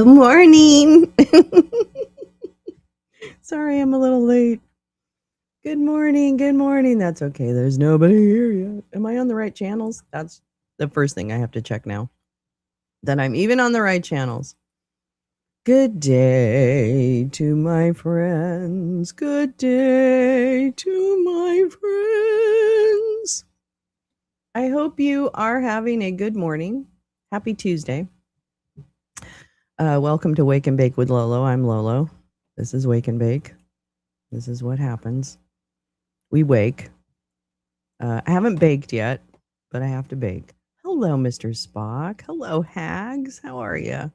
Good morning. Sorry, I'm a little late. Good morning. Good morning. That's okay. There's nobody here yet. Am I on the right channels? That's the first thing I have to check now. That I'm even on the right channels. Good day to my friends. Good day to my friends. I hope you are having a good morning. Happy Tuesday. Welcome to Wake and Bake with Lolo. I'm Lolo. This is Wake and Bake. This is what happens. We wake. I haven't baked yet, but I have to bake. Hello, Mr. Spock. Hello, Hags. How are you?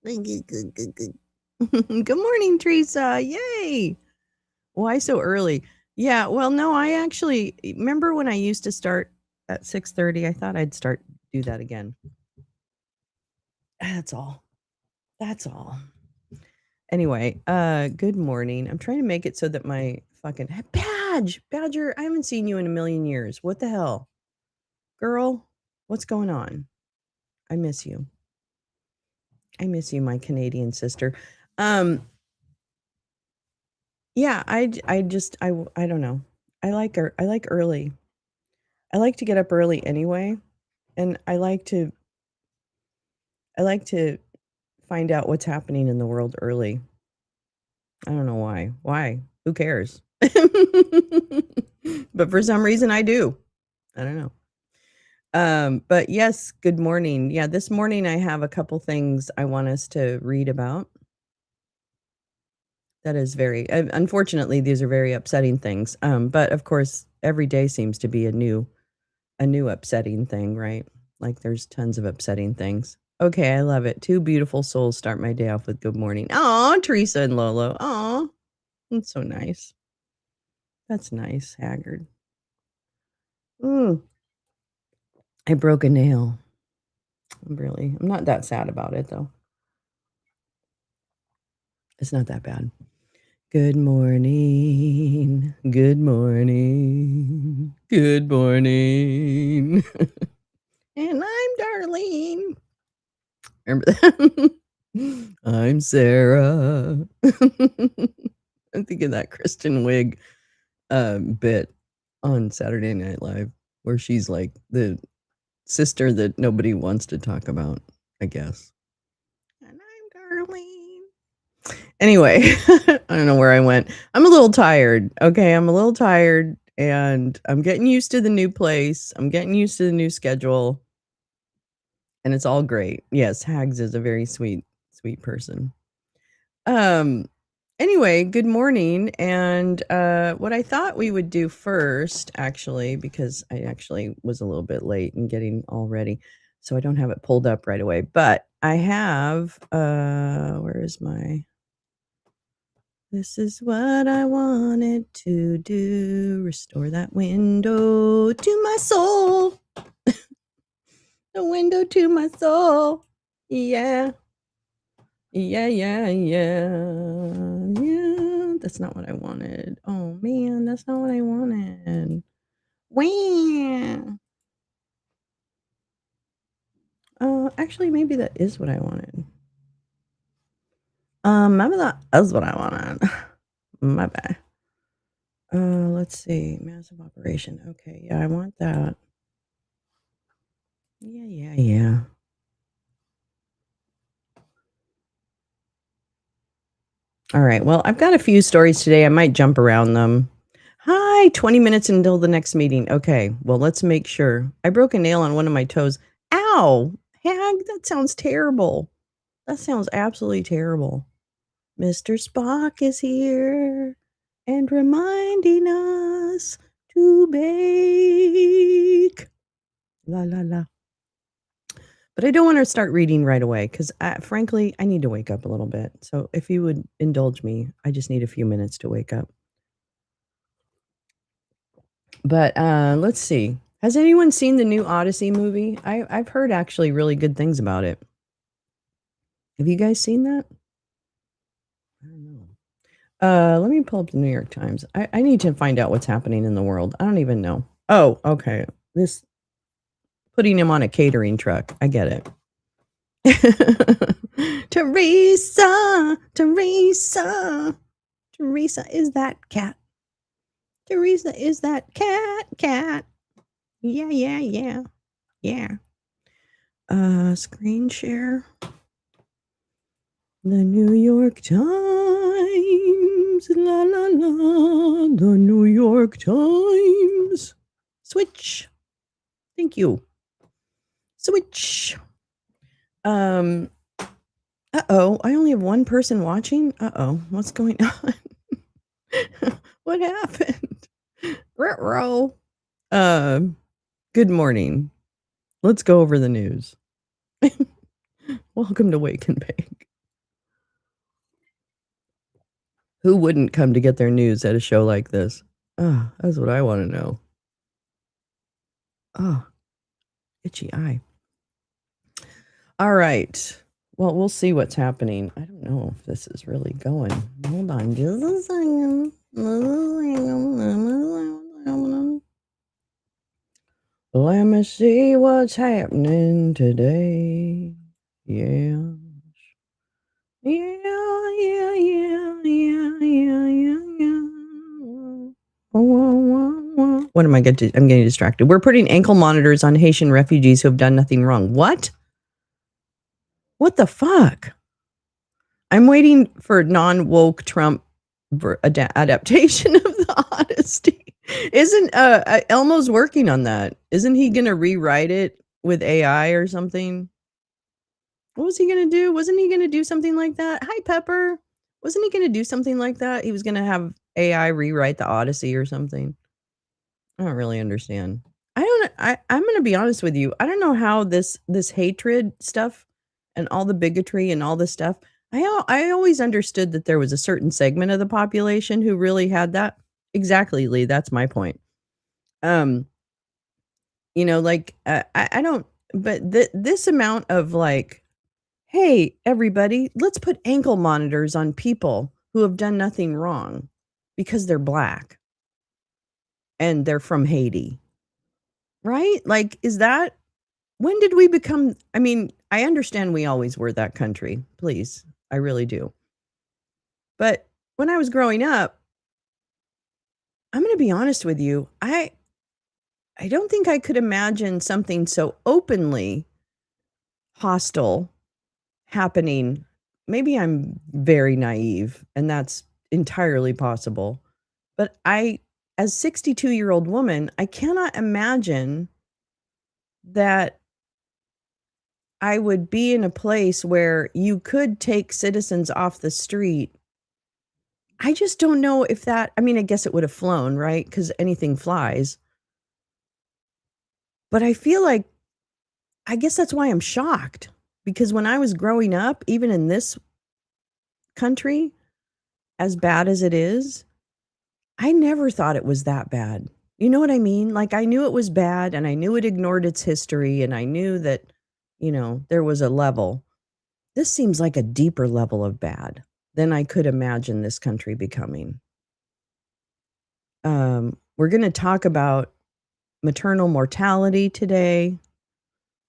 Good morning, Teresa. Yay. Why so early? Yeah, well, no, I actually remember when I used to start at 6:30. I thought I'd do that again. That's all. That's all. Anyway, good morning. I'm trying to make it so that my fucking Badger, I haven't seen you in a million years. What the hell? Girl, what's going on? I miss you. I miss you, my Canadian sister. Yeah, I don't know. I like early. I like to get up early anyway, and I like to find out what's happening in the world early. I don't know why. Why? Who cares? But for some reason I do. I don't know. But yes, good morning. Yeah, this morning I have a couple things I want us to read about. That is very unfortunately, these are very upsetting things. But of course, every day seems to be a new upsetting thing, right? Like there's tons of upsetting things. Okay, I love it. Two beautiful souls start my day off with good morning. Oh, Teresa and Lolo. Oh, that's so nice. That's nice, Haggard. I broke a nail. I'm not that sad about it though. It's not that bad. Good morning. Good morning. Good morning. And I'm Darlene. Remember that? I'm Sarah. I'm thinking that Kristen Wiig bit on Saturday Night Live where she's like the sister that nobody wants to talk about, I guess. And I'm Darlene. Anyway, I don't know where I went. I'm a little tired. Okay, I'm a little tired and I'm getting used to the new place. I'm getting used to the new schedule. And it's all great. Yes, Hags is a very sweet person. Anyway, good morning. And what I thought we would do first, actually, because I actually was a little bit late in getting all ready, so I don't have it pulled up right away. But I have where is my this is what I wanted to do. Restore that window to my soul. The window to my soul. Yeah. Yeah. That's not what I wanted. Oh man, that's not what I wanted. Wow. Actually, maybe that is what I wanted. Maybe that is what I wanted. My bad. Let's see. Massive operation. Okay, yeah, I want that. Yeah. All right. Well, I've got a few stories today. I might jump around them. Hi, 20 minutes until the next meeting. Okay. Well, let's make sure. I broke a nail on one of my toes. Ow! Hag, that sounds terrible. That sounds absolutely terrible. Mr. Spock is here and reminding us to bake. La la la. But I don't want to start reading right away because, frankly, I need to wake up a little bit. So if you would indulge me, I just need a few minutes to wake up. But let's see. Has anyone seen the new Odyssey movie? I've heard actually really good things about it. Have you guys seen that? I don't know. Let me pull up the New York Times. I need to find out what's happening in the world. I don't even know. Oh, okay. This putting him on a catering truck. I get it. Teresa, Teresa, Teresa is that cat. Teresa is that cat. Yeah, yeah, yeah, yeah. Screen share. The New York Times, la la la, the New York Times. Switch. Thank you. Switch. Uh-oh, I only have one person watching? Uh-oh, what's going on? What happened? Ruh-roh. Good morning. Let's go over the news. Welcome to Wake and Bake. Who wouldn't come to get their news at a show like this? Oh, that's what I want to know. Oh, itchy eye. All right. Well, we'll see what's happening. I don't know if this is really going. Hold on just a second. Let me see what's happening today. Yeah. Yeah. What am I getting? I'm getting distracted. We're putting ankle monitors on Haitian refugees who have done nothing wrong. What? What the fuck? I'm waiting for non-woke Trump adaptation of the Odyssey. Isn't Elmo's working on that? Isn't he going to rewrite it with AI or something? What was he going to do? Wasn't he going to do something like that? Hi, Pepper. Wasn't he going to do something like that? He was going to have AI rewrite the Odyssey or something. I don't really understand. I'm going to be honest with you. I don't know how this hatred stuff and all the bigotry and all this stuff. I always understood that there was a certain segment of the population who really had that. Exactly, Lee. That's my point. Like I don't. But this amount of like, hey, everybody, let's put ankle monitors on people who have done nothing wrong because they're black and they're from Haiti. Right? Like, when did we become, I mean, I understand we always were that country. Please. I really do. But when I was growing up, I'm going to be honest with you. I don't think I could imagine something so openly hostile happening. Maybe I'm very naive, and that's entirely possible. But as 62-year-old woman, I cannot imagine that I would be in a place where you could take citizens off the street. I just don't know if that, I mean, I guess it would have flown, right? Because anything flies. But I feel like, I guess that's why I'm shocked. Because when I was growing up, even in this country, as bad as it is, I never thought it was that bad. You know what I mean? Like, I knew it was bad and I knew it ignored its history and I knew that, there was a level. This seems like a deeper level of bad than I could imagine this country becoming. We're going to talk about maternal mortality today.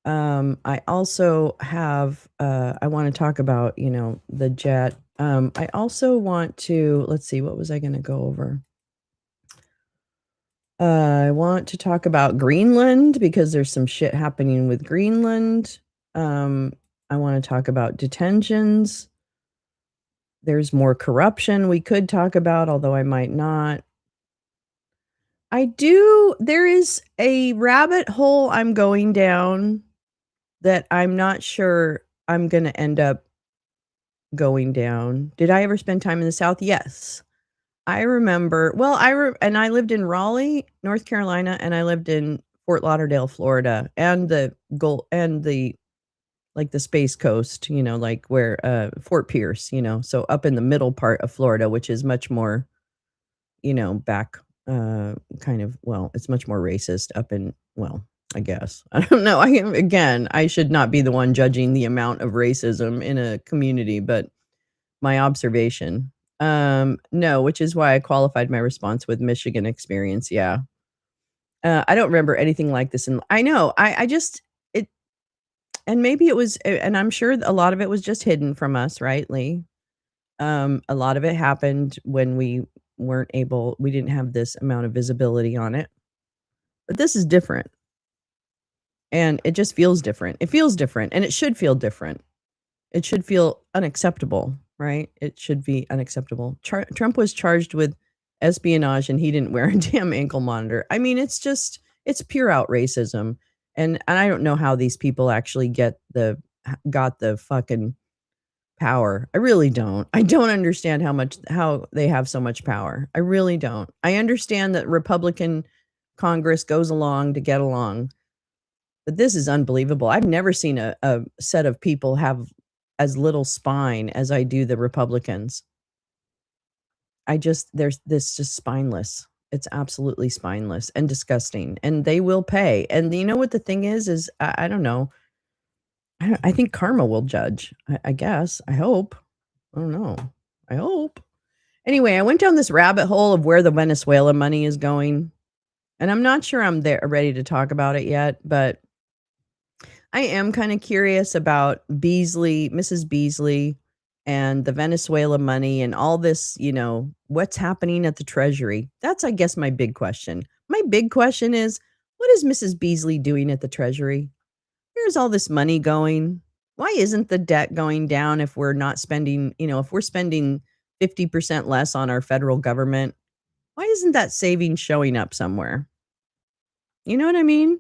I also have, I want to talk about, the jet. I also want to, let's see, what was I going to go over? I want to talk about Greenland because there's some shit happening with Greenland. I want to talk about detentions. There's more corruption we could talk about, although I might not. There is a rabbit hole I'm going down that I'm not sure I'm going to end up going down. Did I ever spend time in the South? Yes. I remember, well, and I lived in Raleigh, North Carolina, and I lived in Fort Lauderdale, Florida, and like the Space Coast, like where Fort Pierce, so up in the middle part of Florida, which is much more, back kind of, well, it's much more racist up in, well, I guess. I don't know. I should not be the one judging the amount of racism in a community, but my observation. No, which is why I qualified my response with Michigan experience. Yeah. I don't remember anything like this. I know. I just, And maybe it was and I'm sure a lot of it was just hidden from us, right, Lee? A lot of it happened when we didn't have this amount of visibility on it. But this is different, and it just feels different. It feels different, and it should feel different. It should feel unacceptable, right? It should be unacceptable. Trump was charged with espionage, and he didn't wear a damn ankle monitor. I mean, it's pure out racism, and I don't know how these people actually got the fucking power. I really don't. I don't understand how they have so much power. I really don't. I understand that Republican Congress goes along to get along, but this is unbelievable. I've never seen a set of people have as little spine as I do the Republicans. There's this just spineless. It's absolutely spineless and disgusting, and they will pay. And you know what the thing is I don't know. I think karma will judge. I guess. I hope. I don't know. I hope. Anyway, I went down this rabbit hole of where the Venezuela money is going, and I'm not sure I'm there ready to talk about it yet, but I am kind of curious about Mrs. Beasley, and the Venezuela money and all this, what's happening at the Treasury. That's, I guess, my big question. My big question is, what is Mrs. Beasley doing at the Treasury? Where's all this money going? Why isn't the debt going down if we're not spending, if we're spending 50% less on our federal government? Why isn't that savings showing up somewhere? You know what I mean?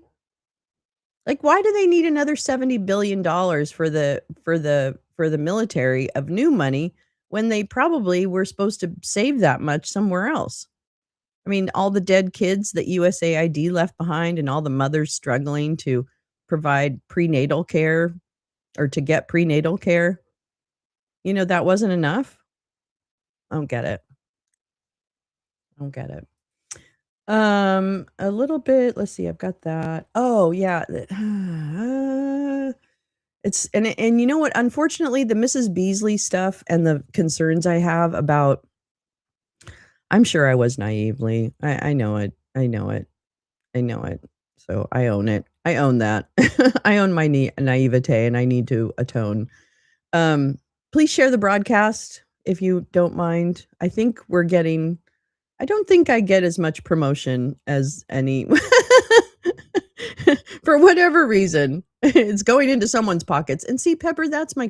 Like, why do they need another $70 billion for the military of new money when they probably were supposed to save that much somewhere else? I mean, all the dead kids that USAID left behind and all the mothers struggling to provide prenatal care or to get prenatal care, that wasn't enough? I don't get it. I don't get it. A little bit, let's see, I've got that. Oh, yeah. And you know what? Unfortunately, the Mrs. Beasley stuff and the concerns I have about I'm sure I was naively. I know it. I know it. I know it. So I own it. I own that. I own my naivete and I need to atone. Please share the broadcast if you don't mind. I don't think I get as much promotion as any for whatever reason. It's going into someone's pockets. And see, Pepper, that's my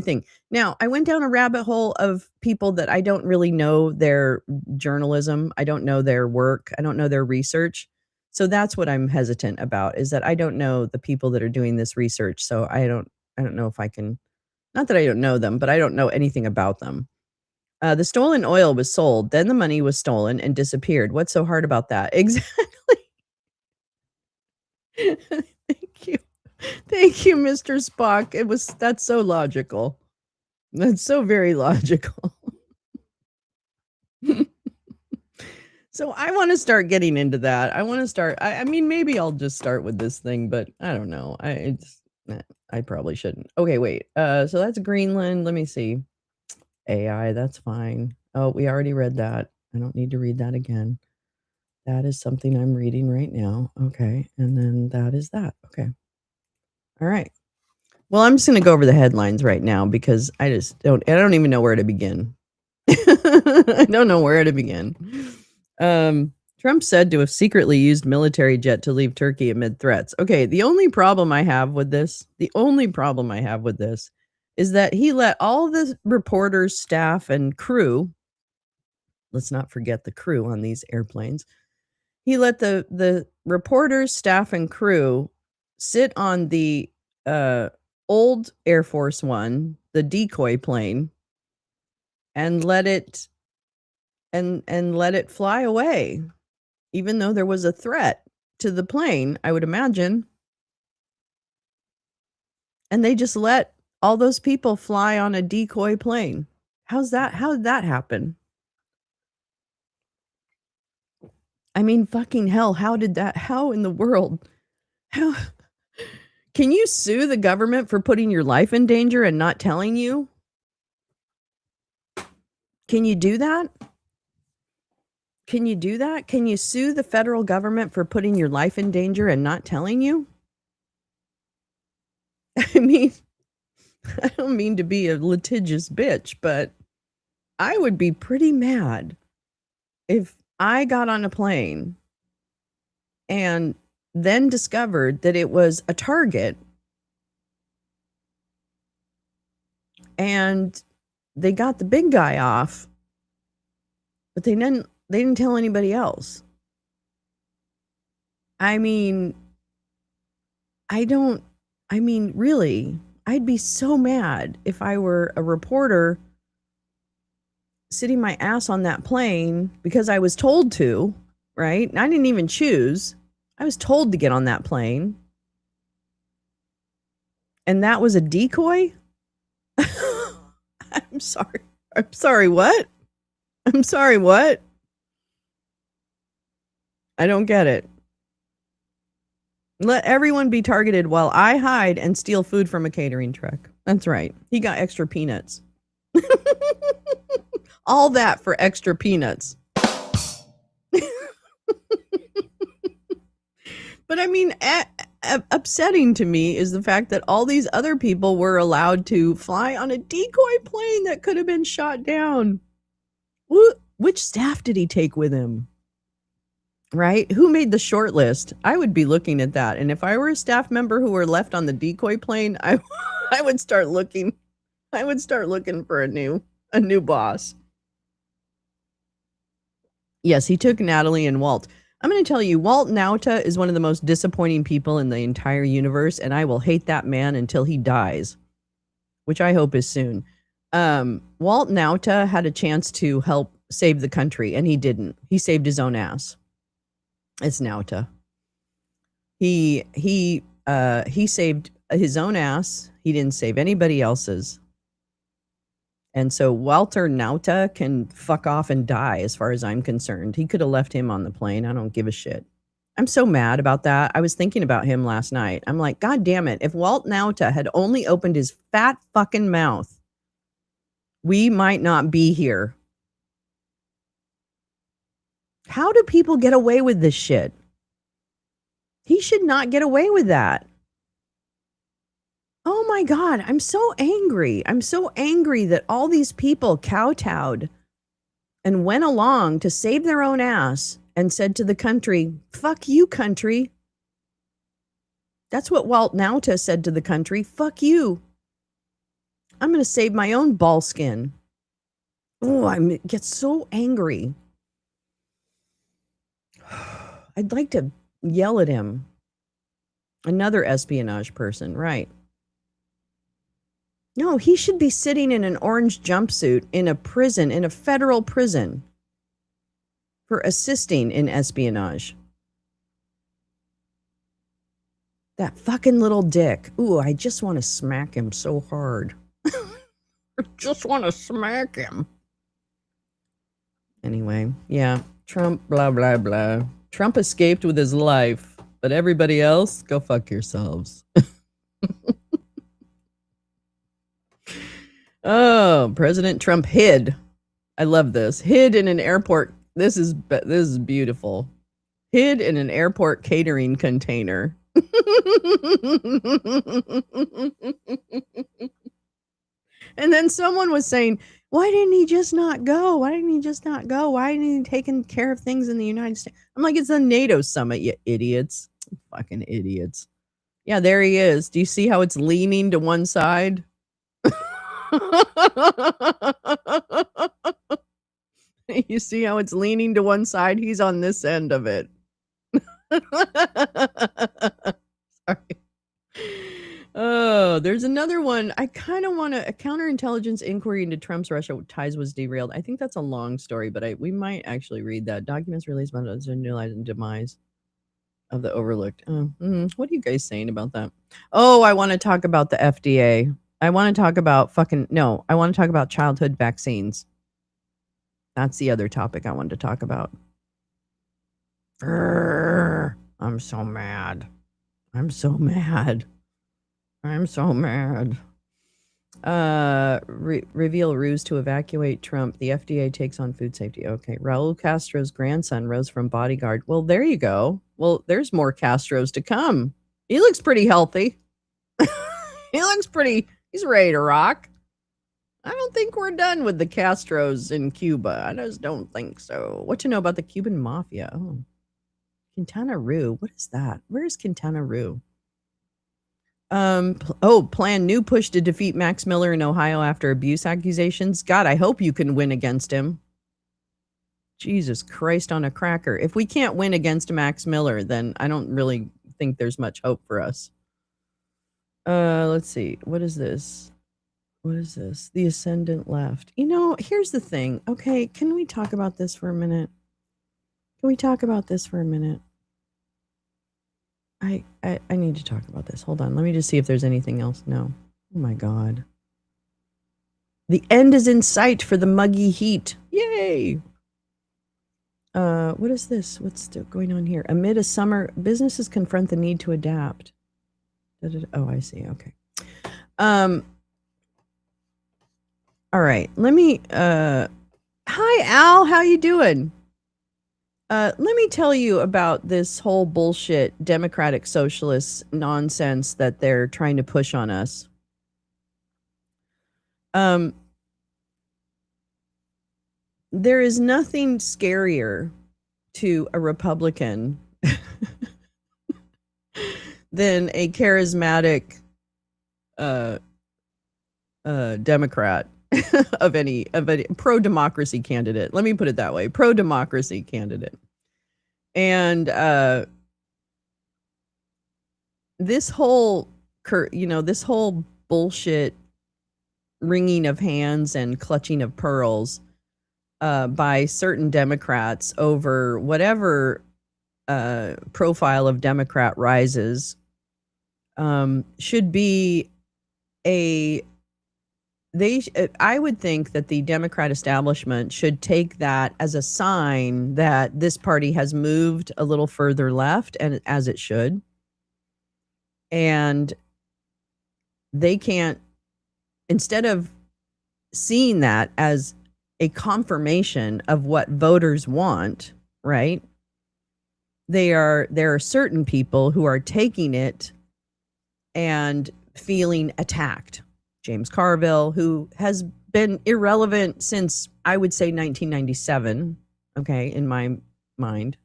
thing. Now, I went down a rabbit hole of people that I don't really know their journalism. I don't know their work. I don't know their research. So that's what I'm hesitant about, is that I don't know the people that are doing this research. So I don't know if I can, not that I don't know them, but I don't know anything about them. The stolen oil was sold, then the money was stolen and disappeared. What's so hard about that? Exactly. Thank you. Thank you, Mr. Spock. That's so logical. That's so very logical. So I want to start getting into that. I mean, maybe I'll just start with this thing, but I don't know. I probably shouldn't. Okay, wait. So that's Greenland. Let me see. AI, that's fine. Oh, we already read that. I don't need to read that again. That is something I'm reading right now. Okay. And then that is that. Okay. All right. Well, I'm just going to go over the headlines right now because I don't even know where to begin. I don't know where to begin. Trump said to have secretly used military jet to leave Turkey amid threats. Okay, the only problem I have with this is that he let all the reporters, staff, and crew, let's not forget the crew on these airplanes. He let the reporters, staff, and crew sit on the old Air Force One, the decoy plane, and let it fly away, even though there was a threat to the plane, I would imagine. And they just let all those people fly on a decoy plane. How did that happen? I mean, fucking hell, how in the world? How can you sue the government for putting your life in danger and not telling you? Can you do that? Can you do that? Can you sue the federal government for putting your life in danger and not telling you? I mean, I don't mean to be a litigious bitch, but I would be pretty mad if I got on a plane and then discovered that it was a target and they got the big guy off, but they didn't tell anybody else. I mean, really, I'd be so mad if I were a reporter sitting my ass on that plane because I was told to, right? And I didn't even choose. I was told to get on that plane. And that was a decoy? I'm sorry. I'm sorry, what? I'm sorry, what? I don't get it. Let everyone be targeted while I hide and steal food from a catering truck. That's right. He got extra peanuts. All that for extra peanuts. But I mean, upsetting to me is the fact that all these other people were allowed to fly on a decoy plane that could have been shot down. Which staff did he take with him? Right? Who made the short list? I would be looking at that. And if I were a staff member who were left on the decoy plane, I would start looking. I would start looking for a new boss. Yes, he took Natalie and Walt. I'm going to tell you, Walt Nauta is one of the most disappointing people in the entire universe, and I will hate that man until he dies, which I hope is soon. Walt Nauta had a chance to help save the country, and he didn't. He saved his own ass. It's Nauta. He saved his own ass. He didn't save anybody else's. And so Walter Nauta can fuck off and die as far as I'm concerned. He could have left him on the plane. I don't give a shit. I'm so mad about that. I was thinking about him last night. I'm like, God damn it. If Walt Nauta had only opened his fat fucking mouth, we might not be here. How do people get away with this shit? He should not get away with that. Oh my God, I'm so angry. I'm so angry that all these people kowtowed and went along to save their own ass and said to the country, fuck you, country. That's what Walt Nauta said to the country. Fuck you. I'm going to save my own ball skin. Oh, I get so angry. I'd like to yell at him. Another espionage person, right? No, he should be sitting in an orange jumpsuit in a prison, in a federal prison, for assisting in espionage. That fucking little dick. Ooh, I just want to smack him so hard. I just want to smack him. Anyway, yeah, Trump, blah, blah, blah. Trump escaped with his life, but everybody else, go fuck yourselves. Oh, President Trump hid. I love this. Hid in an airport. This is beautiful. Hid in an airport catering container. And then someone was saying, why didn't he just not go? Why didn't he just not go? Why didn't he taking care of things in the United States? I'm like, it's a NATO summit, you idiots. Fucking idiots. Yeah, there he is. Do you see how it's leaning to one side? You see how it's leaning to one side? He's on this end of it. Sorry. Oh, there's another one. I kind of want to. A counterintelligence inquiry into Trump's Russia ties was derailed. I think that's a long story, but we might actually read that. Documents released about the demise of the overlooked. What are you guys saying about that? Oh, I want to talk about the FDA. I want to talk about I want to talk about childhood vaccines. That's the other topic I wanted to talk about. I'm so mad. I'm so mad. Reveal ruse to evacuate Trump. The FDA takes on food safety. Okay. Raul Castro's grandson rose from bodyguard. Well, there you go. Well, there's more Castros to come. He looks pretty healthy. He looks pretty, he's ready to rock. I don't think we're done with the Castros in Cuba. I just don't think so. What to know about the Cuban mafia? Oh, Quintana Roo. What is that? Where is Quintana Roo? Plan new push to defeat Max Miller in Ohio after abuse accusations. God, I hope you can win against him. Jesus Christ on a cracker. If we can't win against Max Miller, then I don't really think there's much hope for us. Let's see. What is this? What is this? The Ascendant Left. You know, here's the thing. Okay, can we talk about this for a minute? Can we talk about this for a minute? I need to talk about this. Hold on. Let me just see if there's anything else. No. Oh my God. The end is in sight for the muggy heat. Yay. What is this? What's still going on here? Amid a summer, businesses confront the need to adapt. Oh, I see. Okay. All right. Let me hi Al, how you doing? Let me tell you about this whole bullshit democratic socialist nonsense that they're trying to push on us. There is nothing scarier to a Republican than a charismatic Democrat of any pro-democracy candidate. Let me put it that way, pro-democracy candidate. And this whole bullshit wringing of hands and clutching of pearls by certain Democrats over whatever profile of Democrat rises should be I would think that the Democrat establishment should take that as a sign that this party has moved a little further left, and as it should. And they can't, instead of seeing that as a confirmation of what voters want, right? There are certain people who are taking it and feeling attacked. James Carville, who has been irrelevant since, I would say, 1997, okay, in my mind.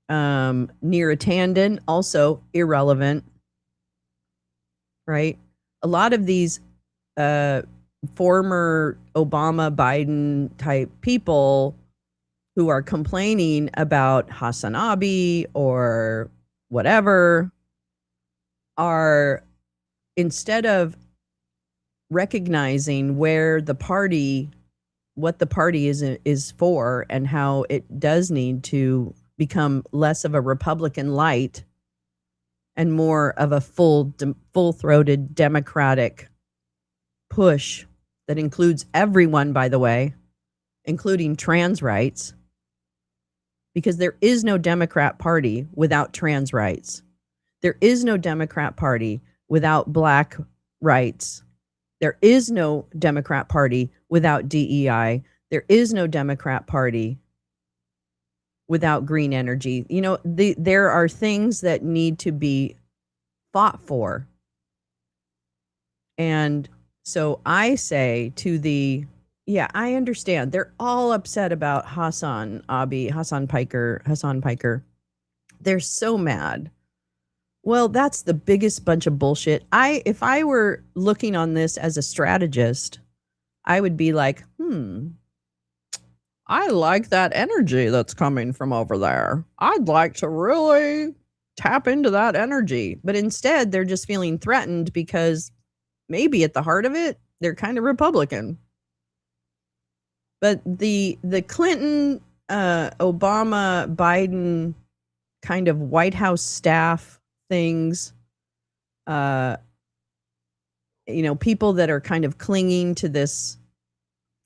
Neera Tanden, also irrelevant, right? A lot of these former Obama, Biden type people who are complaining about Hassan Abi or whatever are, instead of recognizing what the party is for, and how it does need to become less of a Republican light and more of a full-throated Democratic push that includes everyone, by the way, including trans rights, because there is no Democrat Party without trans rights. There is no Democrat Party without Black rights. There is no Democrat Party without DEI. There is no Democrat Party without green energy. You know, there are things that need to be fought for. And so I say to I understand. They're all upset about Hassan Piker. They're so mad. Well, that's the biggest bunch of bullshit. If I were looking on this as a strategist, I would be like, I like that energy that's coming from over there. I'd like to really tap into that energy. But instead, they're just feeling threatened because maybe at the heart of it, they're kind of Republican. But the Clinton, Obama, Biden kind of White House staff things, people that are kind of clinging to this,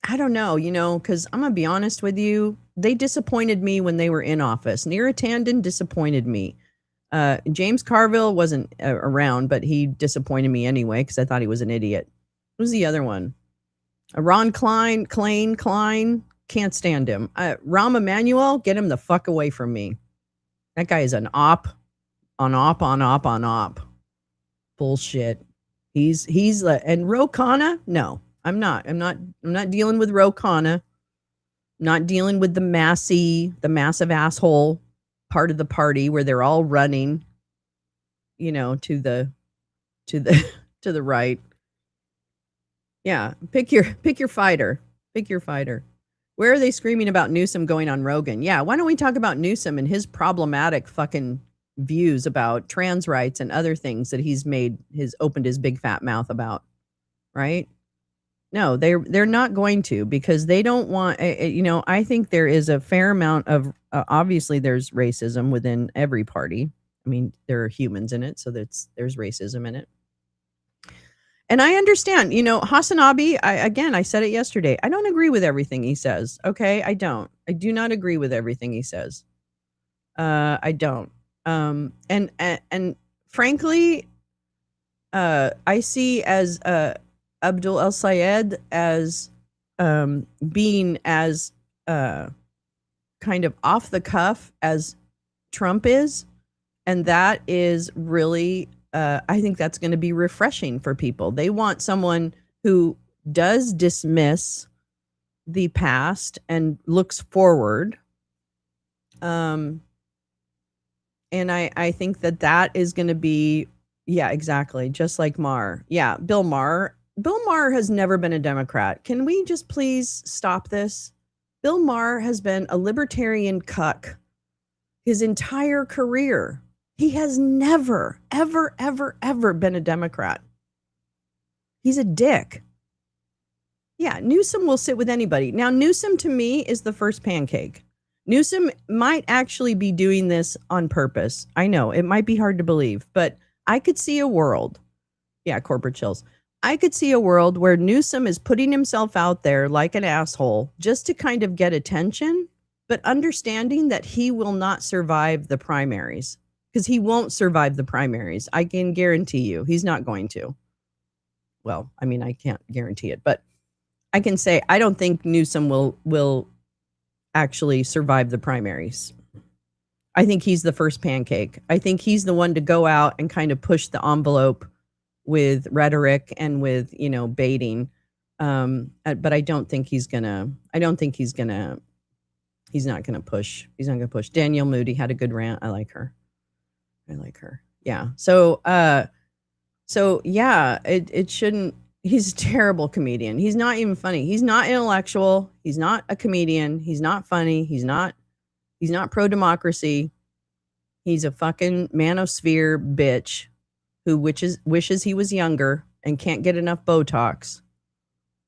I don't know, because I'm going to be honest with you, they disappointed me when they were in office. Neera Tanden disappointed me. James Carville wasn't around, but he disappointed me anyway because I thought he was an idiot. Who's the other one? Ron Klein, can't stand him. Rahm Emanuel, get him the fuck away from me. That guy is an op. On op. Bullshit. He's and Ro Khanna, no, I'm not dealing with Ro Khanna. Not dealing with the massive asshole part of the party where they're all running, to the to the right. Yeah, pick your fighter. Pick your fighter. Where are they screaming about Newsom going on Rogan? Yeah, why don't we talk about Newsom and his problematic fucking views about trans rights and other things that he's opened his big fat mouth about, right? No, they're not going to, because they don't want. I think there is a fair amount of obviously there's racism within every party. I mean, there are humans in it, so there's racism in it. And I understand, Hasanabi, I said it yesterday. I don't agree with everything he says. Okay, I don't. I do not agree with everything he says. I don't. And frankly, I see as Abdul El Sayed as being as kind of off the cuff as Trump is, and that is really I think that's going to be refreshing for people. They want someone who does dismiss the past and looks forward. And I think that is going to be, yeah, exactly, just like Maher. Yeah, Bill Maher. Bill Maher has never been a Democrat. Can we just please stop this? Bill Maher has been a libertarian cuck his entire career. He has never, ever, ever, ever been a Democrat. He's a dick. Yeah, Newsom will sit with anybody. Now, Newsom to me is the first pancake. Newsom might actually be doing this on purpose. I know it might be hard to believe, but I could see a world. Yeah, corporate chills. I could see a world where Newsom is putting himself out there like an asshole just to kind of get attention, but understanding that he will not survive the primaries, because he won't survive the primaries. I can guarantee you he's not going to. Well, I mean, I can't guarantee it, but I can say I don't think Newsom will actually survive the primaries. I think he's the first pancake. I think he's the one to go out and kind of push the envelope with rhetoric and with, baiting. But I don't think he's not going to push. He's not going to push. Danielle Moody had a good rant. I like her. Yeah. So yeah, it shouldn't. He's a terrible comedian. He's not even funny. He's not intellectual. He's not a comedian. He's not funny. He's not pro-democracy. He's a fucking manosphere bitch who wishes he was younger and can't get enough Botox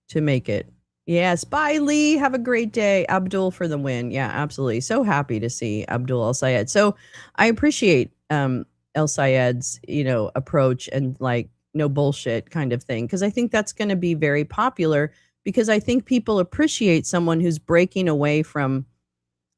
to make it. Yes. Bye, Lee. Have a great day. Abdul for the win. Yeah, absolutely. So happy to see Abdul El Sayed. So I appreciate El Sayed's, approach and like no bullshit kind of thing, because I think that's going to be very popular, because I think people appreciate someone who's breaking away from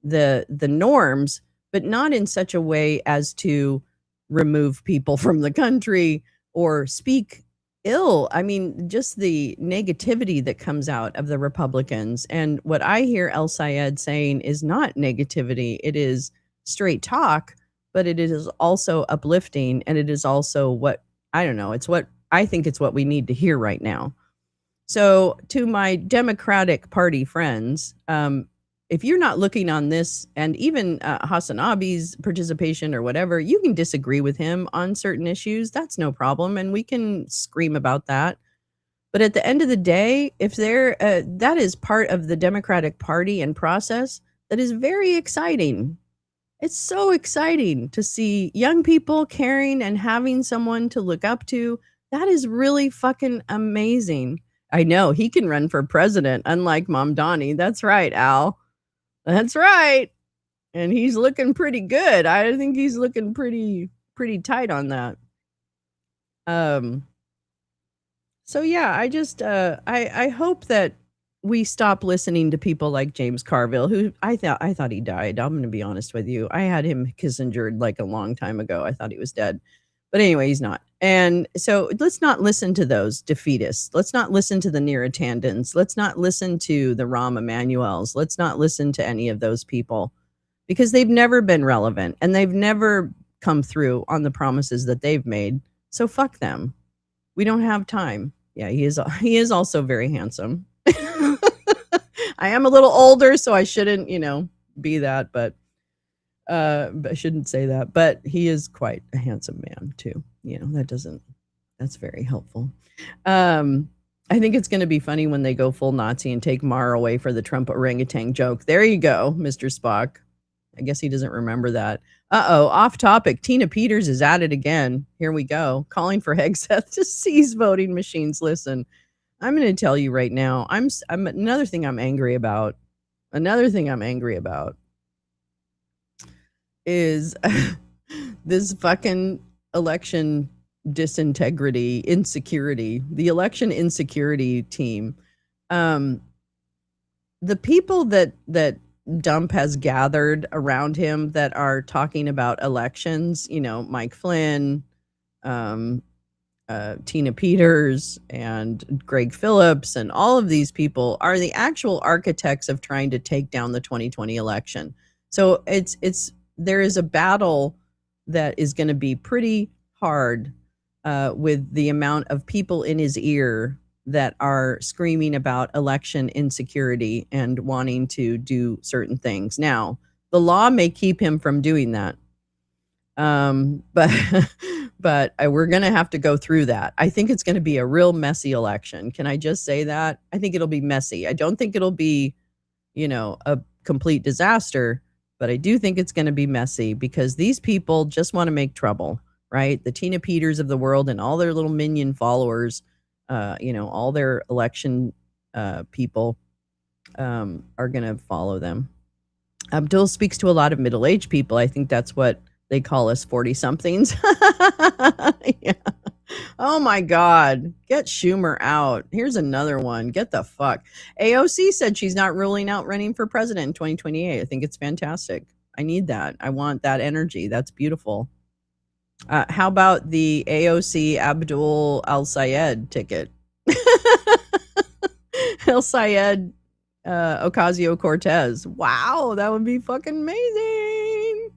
the norms, but not in such a way as to remove people from the country or speak ill. I mean, just the negativity that comes out of the Republicans. And what I hear El Sayed saying is not negativity. It is straight talk, but it is also uplifting. And it is also what, I don't know, it's what I think it's what we need to hear right now. So to my Democratic Party friends, if you're not looking on this, and even Hassan Abi's participation or whatever, you can disagree with him on certain issues. That's no problem. And we can scream about that. But at the end of the day, if that is part of the Democratic Party and process, that is very exciting. It's so exciting to see young people caring and having someone to look up to. That is really fucking amazing. I know he can run for president, unlike Mamdani. That's right, Al. That's right. And he's looking pretty good. I think he's looking pretty tight on that. So yeah, I just I hope that we stop listening to people like James Carville, who I thought he died. I'm going to be honest with you. I had him Kissingered like a long time ago. I thought he was dead. But anyway, he's not. And so let's not listen to those defeatists. Let's not listen to the Neratandons. Let's not listen to the Rahm Emanuels. Let's not listen to any of those people, because they've never been relevant and they've never come through on the promises that they've made. So fuck them. We don't have time. Yeah, he is also very handsome. I am a little older, so I shouldn't, be that, but I shouldn't say that. But he is quite a handsome man too. That's very helpful. Um, I think it's gonna be funny when they go full Nazi and take Mar away for the Trump orangutan joke. There you go, Mr. Spock. I guess he doesn't remember that. Uh-oh, off topic. Tina Peters is at it again. Here we go. Calling for Hegseth to seize voting machines. Listen, I'm going to tell you right now. I'm another thing I'm angry about. Another thing I'm angry about is this fucking election disintegrity, insecurity, the election insecurity team. Um, the people that Dump has gathered around him that are talking about elections, Mike Flynn, um, Tina Peters, and Greg Phillips, and all of these people are the actual architects of trying to take down the 2020 election. So there is a battle that is going to be pretty hard with the amount of people in his ear that are screaming about election insecurity and wanting to do certain things. Now, the law may keep him from doing that. But but we're going to have to go through that. I think it's going to be a real messy election. Can I just say that? I think it'll be messy. I don't think it'll be, a complete disaster, but I do think it's going to be messy because these people just want to make trouble, right? The Tina Peters of the world and all their little minion followers, all their election people are going to follow them. Abdul speaks to a lot of middle-aged people. I think that's what they call us 40-somethings. Yeah. Oh my God. Get Schumer out. Here's another one. Get the fuck. AOC said she's not ruling out running for president in 2028. I think it's fantastic. I need that. I want that energy. That's beautiful. How about the AOC Abdul Al-Sayed ticket? Al-Sayed Ocasio-Cortez. Wow, that would be fucking amazing.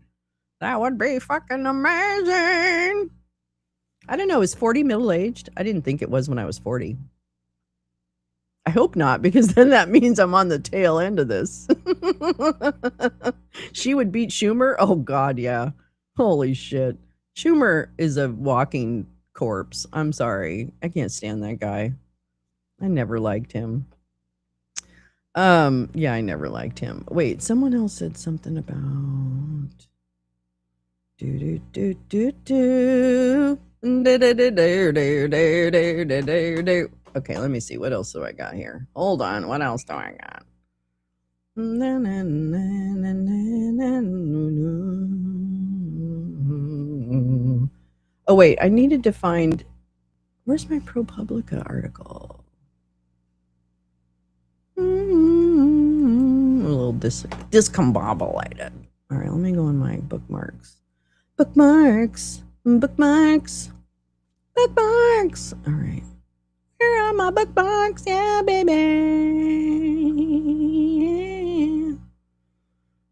That would be fucking amazing. I don't know. Is 40 middle-aged? I didn't think it was when I was 40. I hope not, because then that means I'm on the tail end of this. She would beat Schumer? Oh, God, yeah. Holy shit. Schumer is a walking corpse. I'm sorry. I can't stand that guy. I never liked him. Yeah, I never liked him. Wait, someone else said something about do do do do do. Okay, let me see. What else do I got here? Hold on. What else do I got? Oh, wait. I needed to find. Where's my ProPublica article? A little discombobulated. All right, let me go on my bookmarks. Bookmarks. All right. Here are my bookmarks. Yeah, baby. Yeah.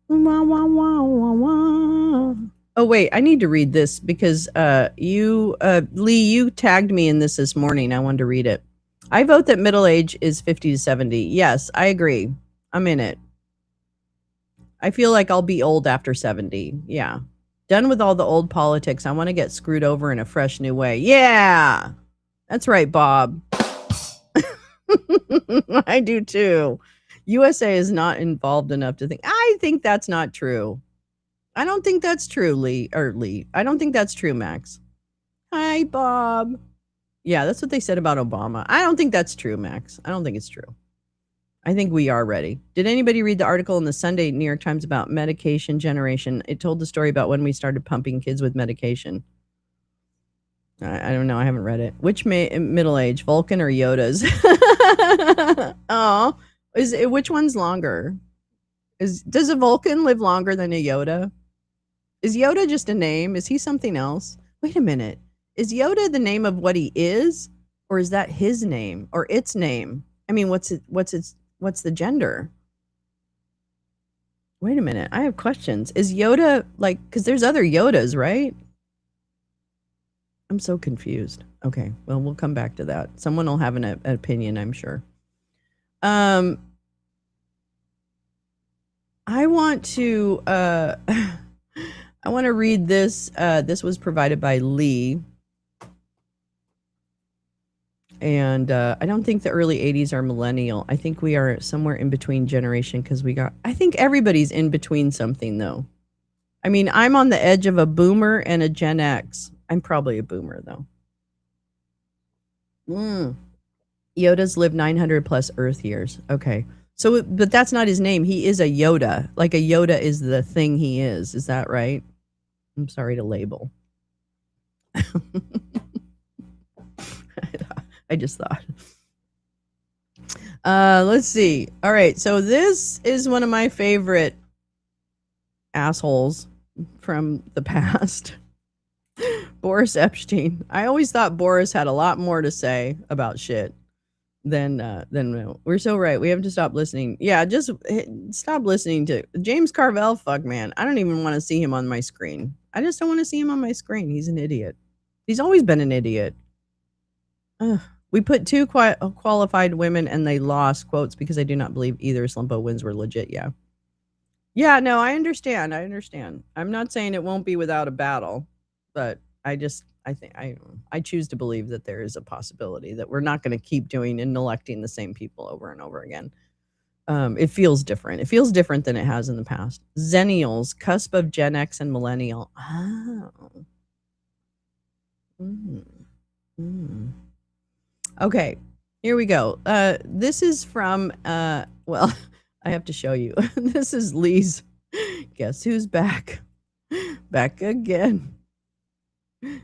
Wah, wah, wah, wah, wah. Oh, wait. I need to read this because Lee, you tagged me in this morning. I wanted to read it. I vote that middle age is 50 to 70. Yes, I agree. I'm in it. I feel like I'll be old after 70. Yeah. Done with all the old politics. I want to get screwed over in a fresh new way. Yeah. That's right, Bob. I do too. USA is not involved enough to think. I think that's not true. I don't think that's true, Lee. I don't think that's true, Max. Hi, Bob. Yeah, that's what they said about Obama. I don't think that's true, Max. I don't think it's true. I think we are ready. Did anybody read the article in the Sunday New York Times about medication generation? It told the story about when we started pumping kids with medication. I don't know. I haven't read it. Which middle age, Vulcan or Yoda's? Oh, which one's longer? Does a Vulcan live longer than a Yoda? Is Yoda just a name? Is he something else? Wait a minute. Is Yoda the name of what he is, or is that his name or its name? I mean, what's the gender? Wait a minute. I have questions. Is Yoda because there's other Yodas, right? I'm so confused. Okay, well, we'll come back to that. Someone will have an opinion, I'm sure. I want to I want to read this. This was provided by Lee. And I don't think the early 80s are millennial. I think we are somewhere in between generation because I think everybody's in between something though. I mean, I'm on the edge of a boomer and a Gen X. I'm probably a boomer though. Yoda's lived 900 plus Earth years. Okay. So, but that's not his name. He is a Yoda. Like a Yoda is the thing he is. Is that right? I'm sorry to label. I just thought. Let's see. All right. So this is one of my favorite assholes from the past. Boris Epshteyn. I always thought Boris had a lot more to say about shit than we're so right. We have to stop listening. Yeah, just stop listening to James Carville. Fuck, man. I don't even want to see him on my screen. I just don't want to see him on my screen. He's an idiot. He's always been an idiot. Ugh. We put two qualified women and they lost, quotes, because I do not believe either Slumpo wins were legit. Yeah. Yeah, no, I understand. I understand. I'm not saying it won't be without a battle, but I think I choose to believe that there is a possibility that we're not going to keep doing and electing the same people over and over again. It feels different. It feels different than it has in the past. Zennials, cusp of Gen X and millennial. Oh. Okay, here we go. This is from, well, I have to show you. This is Lee's. Guess who's back? Back again.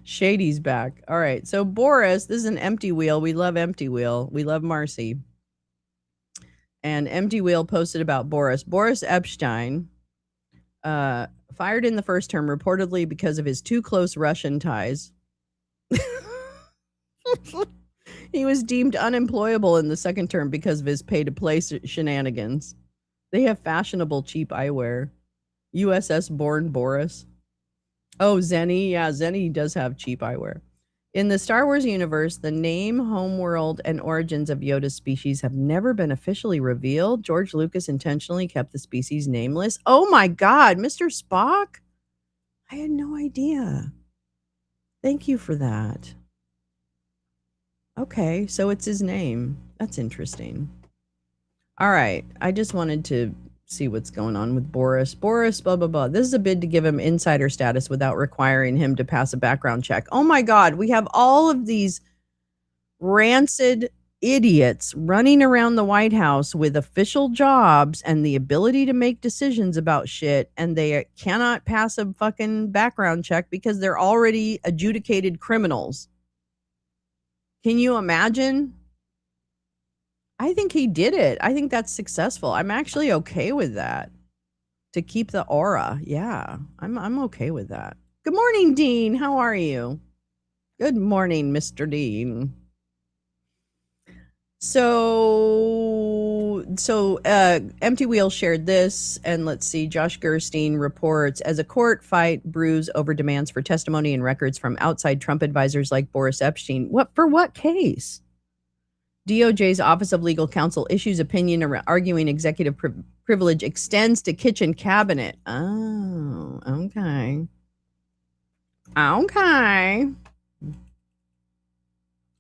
Shady's back. All right. So Boris, this is an empty wheel. We love empty wheel. We love Marcy. And empty wheel posted about Boris. Boris Epshteyn, fired in the first term reportedly because of his too close Russian ties. He was deemed unemployable in the second term because of his pay-to-play shenanigans. They have fashionable cheap eyewear. USS-born Boris. Oh, Zenny. Yeah, Zenny does have cheap eyewear. In the Star Wars universe, the name, homeworld, and origins of Yoda's species have never been officially revealed. George Lucas intentionally kept the species nameless. Oh my God, Mr. Spock? I had no idea. Thank you for that. Okay, so it's his name. That's interesting. All right, I just wanted to see what's going on with Boris. Boris, blah, blah, blah. This is a bid to give him insider status without requiring him to pass a background check. Oh my God, we have all of these rancid idiots running around the White House with official jobs and the ability to make decisions about shit, and they cannot pass a fucking background check because they're already adjudicated criminals. Can you imagine? I think he did it. I think that's successful. I'm actually okay with that. To keep the aura. Yeah, I'm okay with that. Good morning, Dean. How are you? Good morning, Mr. Dean. So Empty Wheel shared this, and let's see. Josh Gerstein reports, as a court fight brews over demands for testimony and records from outside Trump advisors like Boris Epshteyn. For what case? DOJ's Office of Legal Counsel issues opinion arguing executive privilege extends to kitchen cabinet. Oh, okay. Okay.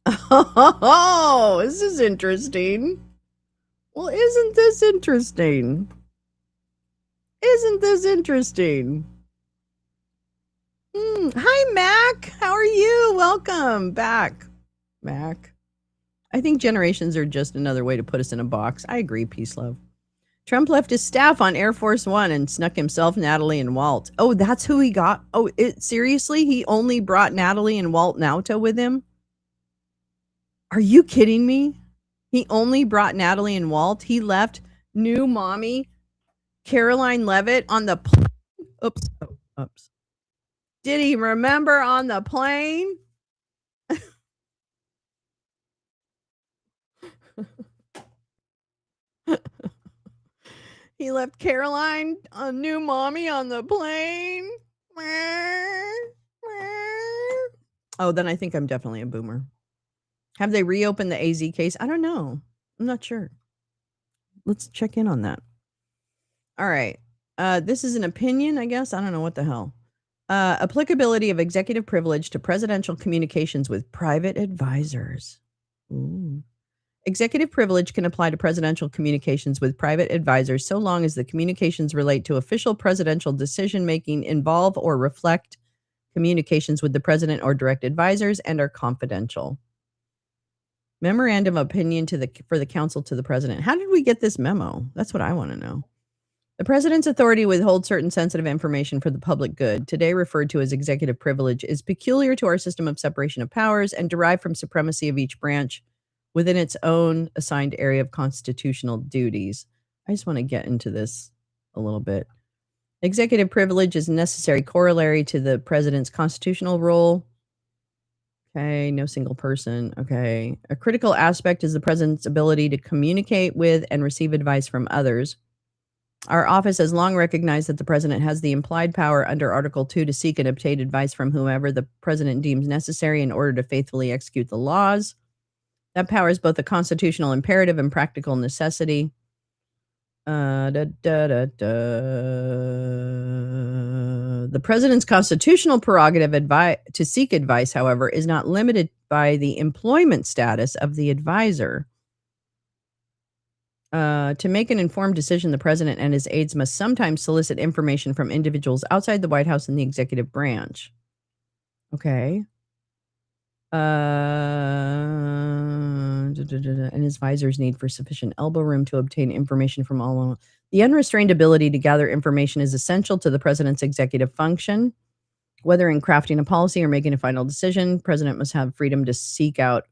Oh, this is interesting. Well, isn't this interesting? Isn't this interesting? Hi, Mac. How are you? Welcome back, Mac. I think generations are just another way to put us in a box. I agree, peace, love. Trump left his staff on Air Force One and snuck himself, Natalie, and Walt. Oh, that's who he got? Oh, seriously? He only brought Natalie and Walt Nauta with him? Are you kidding me? He only brought Natalie and Walt? He left new mommy Caroline Levitt on the plane? Oops. Oh, oops. Did he remember on the plane? He left Caroline, a new mommy, on the plane. Oh, then I think I'm definitely a boomer. Have they reopened the AZ case? I don't know. I'm not sure. Let's check in on that. All right. This is an opinion, I guess. I don't know what the hell. Applicability of executive privilege to presidential communications with private advisors. Ooh. Executive privilege can apply to presidential communications with private advisors so long as the communications relate to official presidential decision making, involve or reflect communications with the president or direct advisors, and are confidential. Memorandum of opinion for the counsel to the president. How did we get this memo? That's what I want to know. The president's authority to withhold certain sensitive information for the public good, today referred to as executive privilege, is peculiar to our system of separation of powers and derived from supremacy of each branch within its own assigned area of constitutional duties. I just want to get into this a little bit. Executive privilege is a necessary corollary to the president's constitutional role. Okay, no single person. Okay. A critical aspect is the president's ability to communicate with and receive advice from others. Our office has long recognized that the president has the implied power under Article 2 to seek and obtain advice from whomever the president deems necessary in order to faithfully execute the laws. That power is both a constitutional imperative and practical necessity. The president's constitutional prerogative to seek advice, however, is not limited by the employment status of the advisor. To make an informed decision, the president and his aides must sometimes solicit information from individuals outside the White House and the executive branch. Okay. And his advisors need for sufficient elbow room to obtain information from all. The unrestrained ability to gather information is essential to the president's executive function. Whether in crafting a policy or making a final decision, the president must have freedom to seek out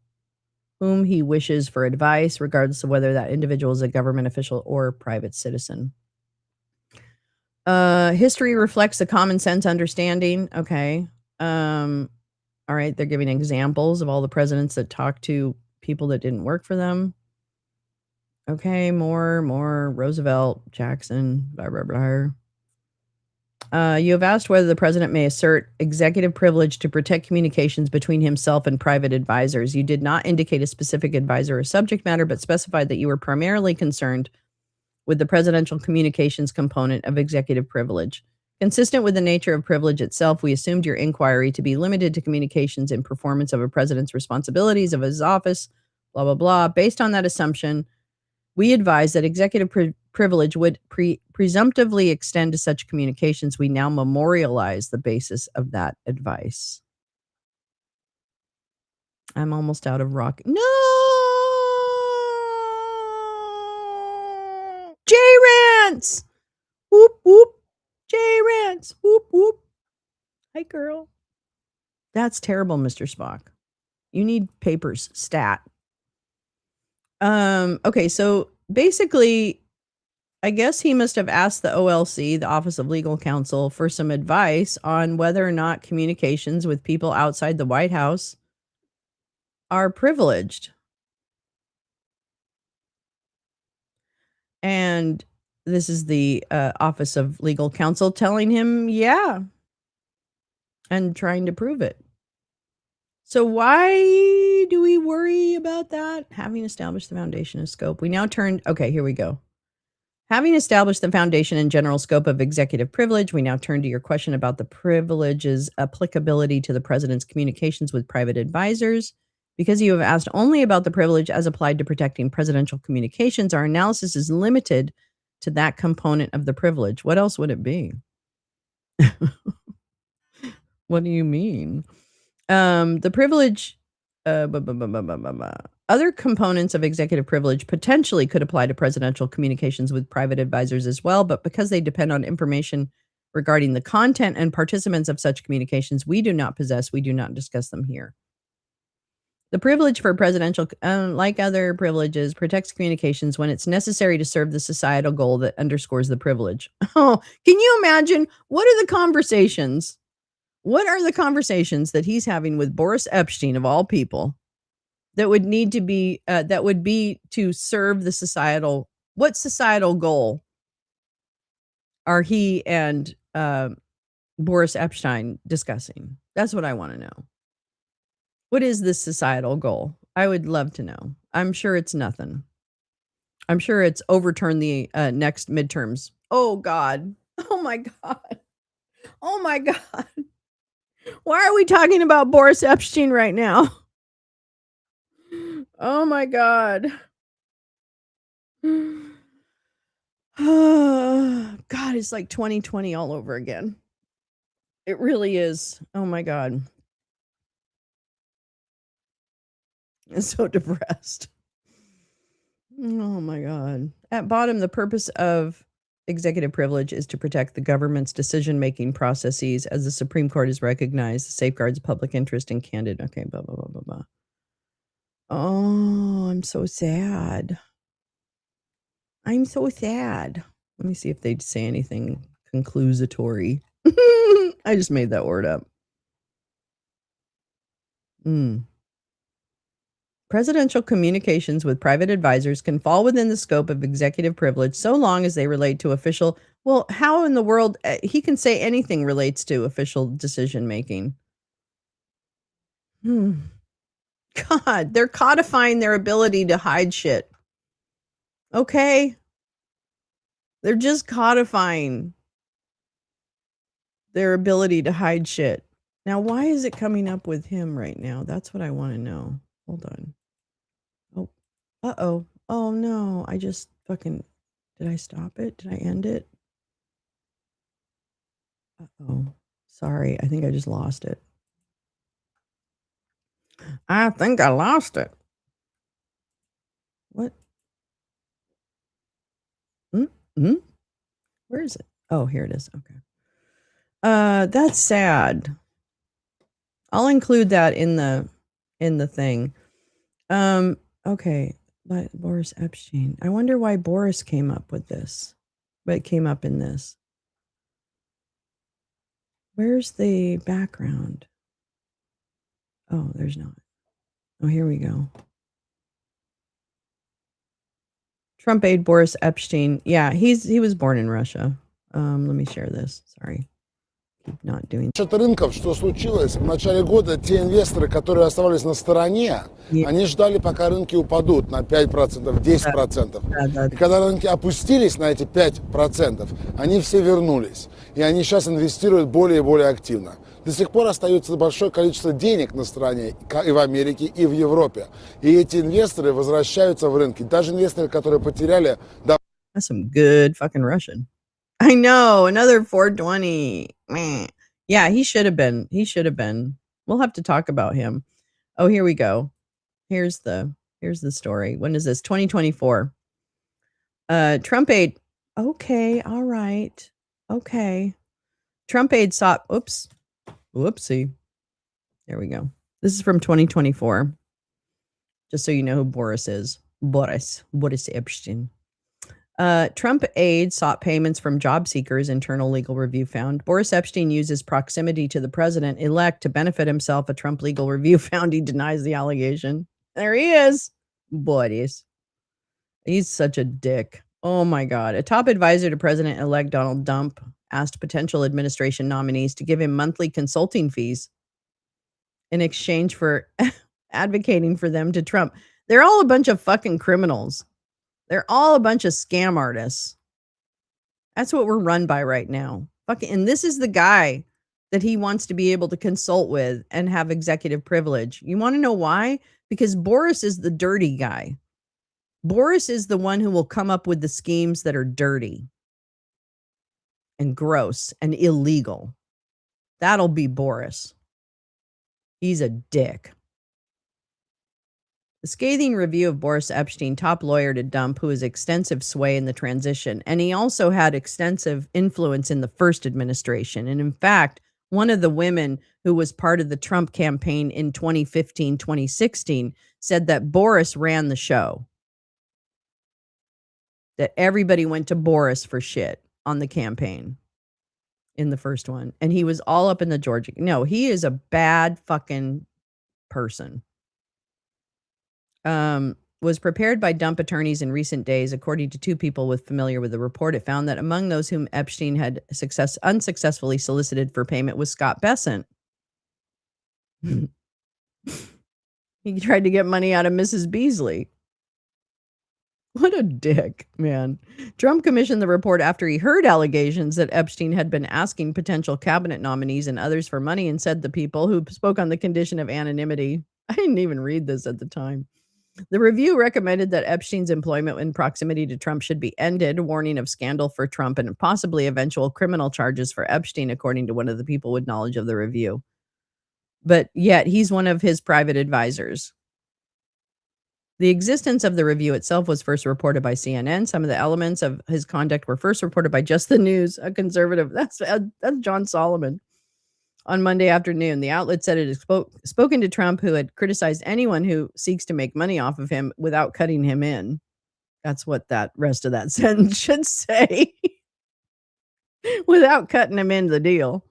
whom he wishes for advice, regardless of whether that individual is a government official or private citizen. History reflects a common sense understanding. Okay. All right. They're giving examples of all the presidents that talked to people that didn't work for them. Okay. More Roosevelt, Jackson, blah, blah, blah. You have asked whether the president may assert executive privilege to protect communications between himself and private advisors. You did not indicate a specific advisor or subject matter, but specified that you were primarily concerned with the presidential communications component of executive privilege. Consistent with the nature of privilege itself, we assumed your inquiry to be limited to communications in performance of a president's responsibilities of his office, blah, blah, blah. Based on that assumption, we advise that executive privilege would presumptively extend to such communications. We now memorialize the basis of that advice. I'm almost out of rock. No! J-Rants! Whoop, whoop. J-Rants! Whoop, whoop. Hi, girl. That's terrible, Mr. Spock. You need papers. Stat. Okay, so basically, I guess he must have asked the OLC, the Office of Legal Counsel, for some advice on whether or not communications with people outside the White House are privileged. And this is the Office of Legal Counsel telling him, yeah, and trying to prove it. So why do we worry about that? Having established the foundation of scope, we now turn, okay, here we go. Having established the foundation and general scope of executive privilege, we now turn to your question about the privilege's applicability to the president's communications with private advisors. Because you have asked only about the privilege as applied to protecting presidential communications, our analysis is limited to that component of the privilege. What else would it be? What do you mean? The privilege, other components of executive privilege potentially could apply to presidential communications with private advisors as well, but because they depend on information regarding the content and participants of such communications we do not possess, we do not discuss them here. The privilege for presidential, like other privileges, protects communications when it's necessary to serve the societal goal that underscores the privilege. Oh, can you imagine? What are the conversations? What are the conversations that he's having with Boris Epshteyn, of all people, that would need to be, that would be to serve the societal, what societal goal are he and Boris Epshteyn discussing? That's what I want to know. What is this societal goal? I would love to know. I'm sure it's nothing. I'm sure it's overturn the, next midterms. Oh god. Oh my god. Oh my god. Why are we talking about Boris Epshteyn right now? Oh my god. God, it's like 2020 all over again. It really is. Oh my god. I'm so depressed. Oh my god. At bottom, the purpose of executive privilege is to protect the government's decision-making processes as the Supreme Court has recognized the safeguards public interest in candid okay, blah, blah, blah, blah, blah. Oh, I'm so sad. I'm so sad. Let me see if they'd say anything conclusatory. I just made that word up. Mm. Presidential communications with private advisors can fall within the scope of executive privilege so long as they relate to official. Well, how in the world he can say anything relates to official decision making? Hmm. God, they're codifying their ability to hide shit. Okay? They're just codifying their ability to hide shit. Now, why is it coming up with him right now? That's what I want to know. Hold on. Oh, uh-oh. Oh, no. I just fucking... Did I stop it? Did I end it? Uh-oh. Sorry. I think I just lost it. I think I lost it. What? Mm-hmm. Where is it? Oh, here it is. Okay. That's sad. I'll include that in the thing. Okay. But Boris Epshteyn. I wonder why Boris came up with this. But it came up in this. Where's the background? Oh, there's not. Oh, here we go. Trump aide Boris Epshteyn. Yeah, he was born in Russia. Let me share this. Sorry. Keep not doing. Рынков, что случилось? В начале года те инвесторы, которые оставались на стороне, Yeah. они ждали, пока рынки упадут на 5%, 10%. И когда рынки опустились на эти 5%, они все вернулись. И они сейчас инвестируют более и более активно. До сих пор остается большое количество денег на стороне и в Америке, и в Европе. И эти инвесторы возвращаются в рынки. Даже инвесторы, которые потеряли... That's some good fucking Russian. I know, another 420. Meh. Yeah, he should have been. He should have been. We'll have to talk about him. Oh, here we go. Here's the story. When is this? 2024. Trump aide. Okay, all right. Okay. Trump aide sought. Oops. Whoopsie. There we go. This is from 2024. Just so you know who Boris is. Boris Epshteyn. Trump aide sought payments from job seekers, internal legal review found. Boris Epshteyn uses proximity to the president-elect to benefit himself. A Trump legal review found he denies the allegation. There he is. Boris. He's such a dick. Oh my God. A top advisor to President-elect Donald Trump asked potential administration nominees to give him monthly consulting fees in exchange for advocating for them to Trump. They're all a bunch of fucking criminals. They're all a bunch of scam artists. That's what we're run by right now. Fucking, and this is the guy that he wants to be able to consult with and have executive privilege. You want to know why? Because Boris is the dirty guy. Boris is the one who will come up with the schemes that are dirty and gross and illegal. That'll be Boris. He's a dick. The scathing review of Boris Epshteyn, top lawyer to Trump, who has extensive sway in the transition. And he also had extensive influence in the first administration. And in fact, one of the women who was part of the Trump campaign in 2015, 2016 said that Boris ran the show. That everybody went to Boris for shit on the campaign in the first one. And he was all up in the Georgia. No, he is a bad fucking person. Was prepared by Trump attorneys in recent days, according to two people familiar with the report. It found that among those whom Epshteyn had unsuccessfully solicited for payment was Scott Bessent. He tried to get money out of Mrs. Beasley. What a dick, man. Trump commissioned the report after he heard allegations that Epstein had been asking potential cabinet nominees and others for money and said the people who spoke on the condition of anonymity. I didn't even read this at the time. The review recommended that Epstein's employment in proximity to Trump should be ended, warning of scandal for Trump and possibly eventual criminal charges for Epstein, according to one of the people with knowledge of the review. But yet, he's one of his private advisors. The existence of the review itself was first reported by CNN. Some of the elements of his conduct were first reported by Just the News, a conservative. That's John Solomon. On Monday afternoon, the outlet said it had spoken to Trump, who had criticized anyone who seeks to make money off of him without cutting him in. That's what that rest of that sentence should say. Without cutting him into the deal.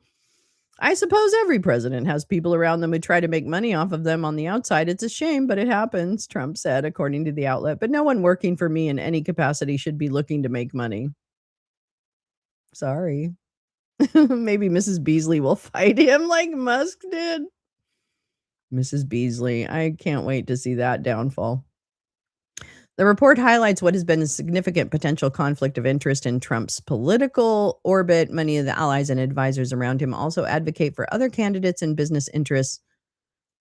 I suppose every president has people around them who try to make money off of them on the outside. It's a shame, but it happens, Trump said, according to the outlet. But no one working for me in any capacity should be looking to make money. Sorry. Maybe Mrs. Beasley will fight him like Musk did. Mrs. Beasley. I can't wait to see that downfall. The report highlights what has been a significant potential conflict of interest in Trump's political orbit. Many of the allies and advisors around him also advocate for other candidates and business interests,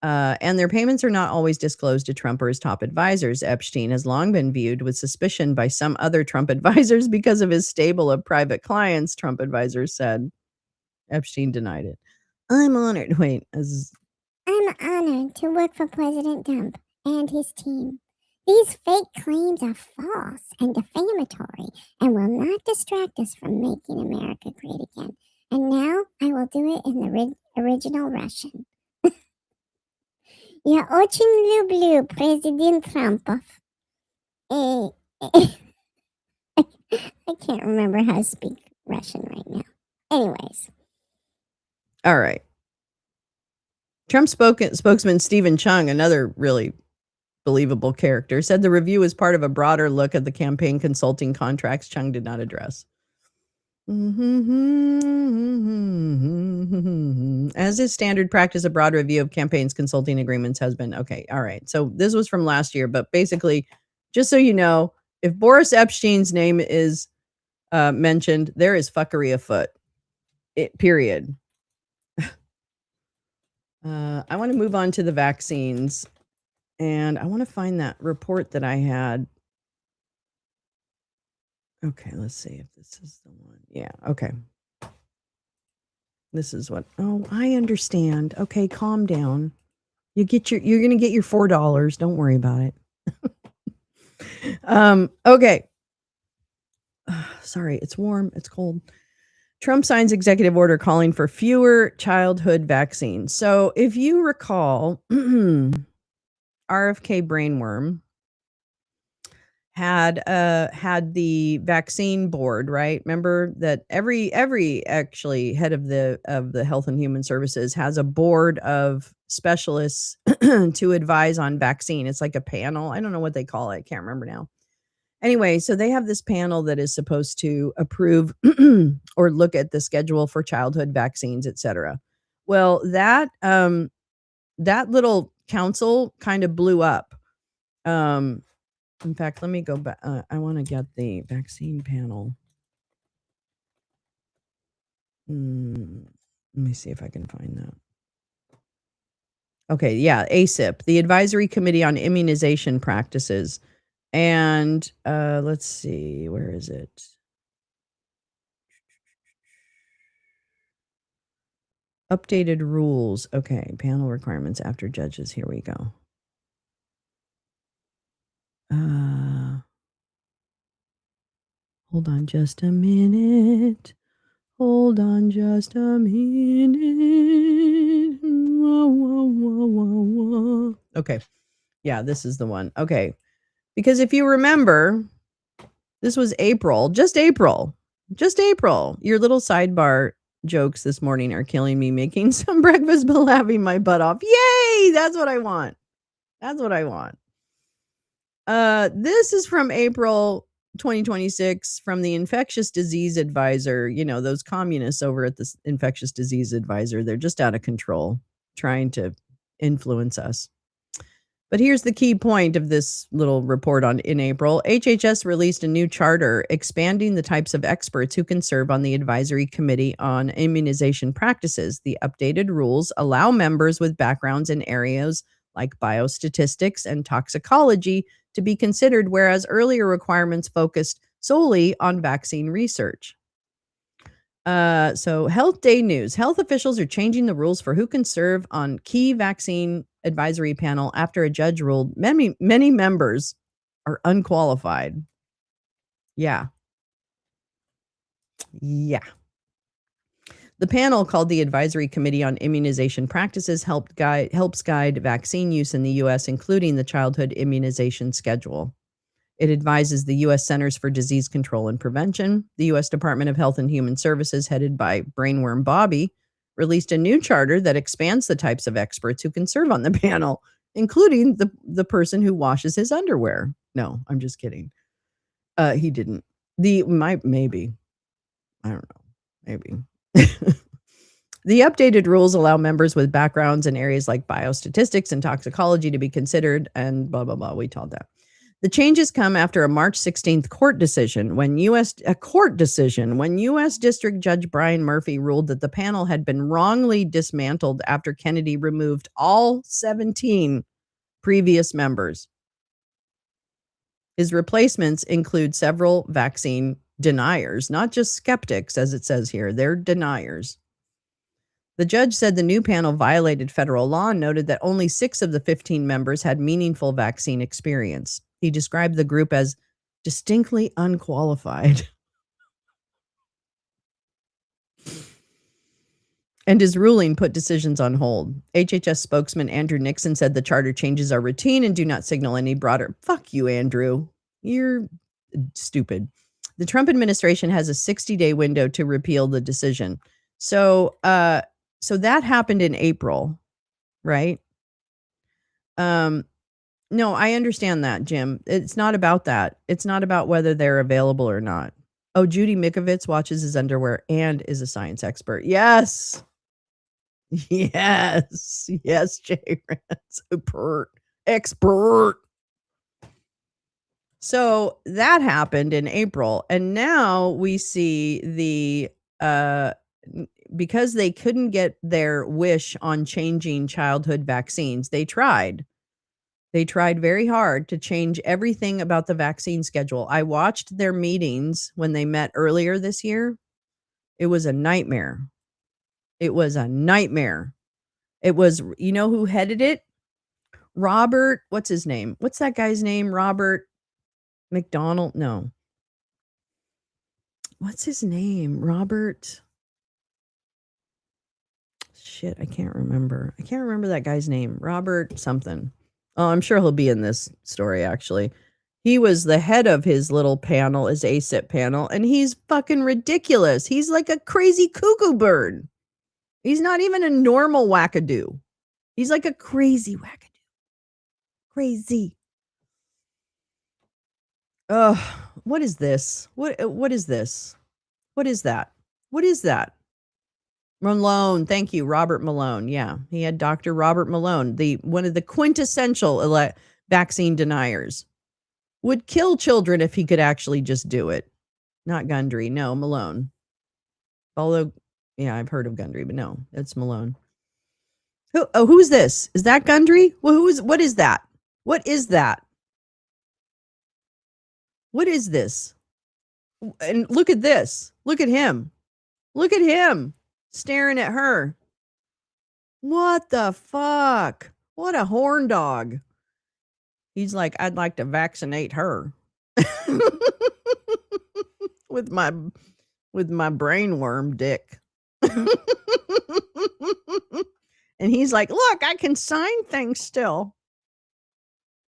and their payments are not always disclosed to Trump or his top advisors. Epstein has long been viewed with suspicion by some other Trump advisors because of his stable of private clients, Trump advisors said. Epstein denied it. I'm honored. Wait. I'm honored to work for President Trump and his team. These fake claims are false and defamatory and will not distract us from making America great again. And now I will do it in the original Russian. Я очень люблю President Trumpов. I can't remember how to speak Russian right now. Anyways. All right. Trump spokesman Stephen Chung, another really believable character, said the review is part of a broader look at the campaign consulting contracts Chung did not address. As is standard practice, a broad review of campaigns consulting agreements has been okay. All right. So this was from last year, but basically, just so you know, if Boris Epstein's name is mentioned, there is fuckery afoot. Period. I want to move on to the vaccines, and I want to find that report that I had. Okay, let's see if this is the one. Yeah, okay. This is what. Oh, I understand. Okay, calm down. You're going to get your $4. Don't worry about it. Okay. Sorry, it's warm. It's cold. Trump signs executive order calling for fewer childhood vaccines. So if you recall, RFK Brainworm had the vaccine board, right? Remember that every actually head of the Health and Human Services has a board of specialists to advise on vaccine. It's like a panel. I don't know what they call it. I can't remember now. Anyway, so they have this panel that is supposed to approve or look at the schedule for childhood vaccines, et cetera. Well, that little council kind of blew up. In fact, let me go back. I want to get the vaccine panel. Let me see if I can find that. Okay, yeah, ACIP, the Advisory Committee on Immunization Practices. And let's see, where is it? Updated rules. Okay, panel requirements after judges. Here we go. Hold on just a minute. Hold on just a minute. Okay. Yeah, this is the one. Okay. Because if you remember, this was April, just April. Your little sidebar jokes this morning are killing me, making some breakfast but laughing my butt off. Yay! That's what I want. This is from April 2026 from the Infectious Disease Advisor. You know, those communists over at the Infectious Disease Advisor, they're just out of control, trying to influence us. But here's the key point of this little report in April. HHS released a new charter expanding the types of experts who can serve on the advisory committee on immunization practices. The updated rules allow members with backgrounds in areas like biostatistics and toxicology to be considered, whereas earlier requirements focused solely on vaccine research. So Health Day news. Health officials are changing the rules for who can serve on key vaccine advisory panel after a judge ruled many members are unqualified. Yeah. Yeah. The panel, called the Advisory Committee on Immunization Practices, helps guide vaccine use in the U.S., including the childhood immunization schedule. It advises the U.S. Centers for Disease Control and Prevention. The U.S. Department of Health and Human Services, headed by Brainworm Bobby, released a new charter that expands the types of experts who can serve on the panel, including the person who washes his underwear. No, I'm just kidding. He didn't. Maybe. I don't know. Maybe. The updated rules allow members with backgrounds in areas like biostatistics and toxicology to be considered, and blah, blah, blah. We told that. The changes come after a March 16th court decision when U.S. District Judge Brian Murphy ruled that the panel had been wrongly dismantled after Kennedy removed all 17 previous members. His replacements include several vaccine deniers, not just skeptics, as it says here. They're deniers. The judge said the new panel violated federal law and noted that only 6 of the 15 members had meaningful vaccine experience. He described the group as distinctly unqualified. And his ruling put decisions on hold. HHS spokesman Andrew Nixon said the charter changes are routine and do not signal any broader. Fuck you, Andrew. You're stupid. The Trump administration has a 60-day window to repeal the decision. So that happened in April, right? No, I understand that, Jim. It's not about that. It's not about whether they're available or not. Oh, Judy Mikovits watches his underwear and is a science expert. Yes. Yes. Yes, Jay Expert. So that happened in April. And now we see because they couldn't get their wish on changing childhood vaccines, they tried. They tried very hard to change everything about the vaccine schedule. I watched their meetings when they met earlier this year. It was a nightmare. It was, you know who headed it? Robert, what's his name? What's that guy's name? Robert McDonald? No. What's his name? Robert. Shit, I can't remember. I can't remember that guy's name. Robert something. Oh, I'm sure he'll be in this story, actually. He was the head of his little panel, his ACIP panel, and he's fucking ridiculous. He's like a crazy cuckoo bird. He's not even a normal wackadoo. He's like a crazy wackadoo. Crazy. Ugh, what is this? What is this? What is that? What is that? Malone, thank you, Robert Malone. Yeah, he had Dr. Robert Malone, one of the quintessential vaccine deniers. Would kill children if he could actually just do it. Not Gundry, no, Malone. Although, yeah, I've heard of Gundry, but no, it's Malone. Who's this? Is that Gundry? Well, what is that? What is that? What is this? And look at this. Look at him. Look at him staring at her. What the fuck? What a horn dog. He's like, I'd like to vaccinate her. with my brainworm dick. And he's like, look, I can sign things still.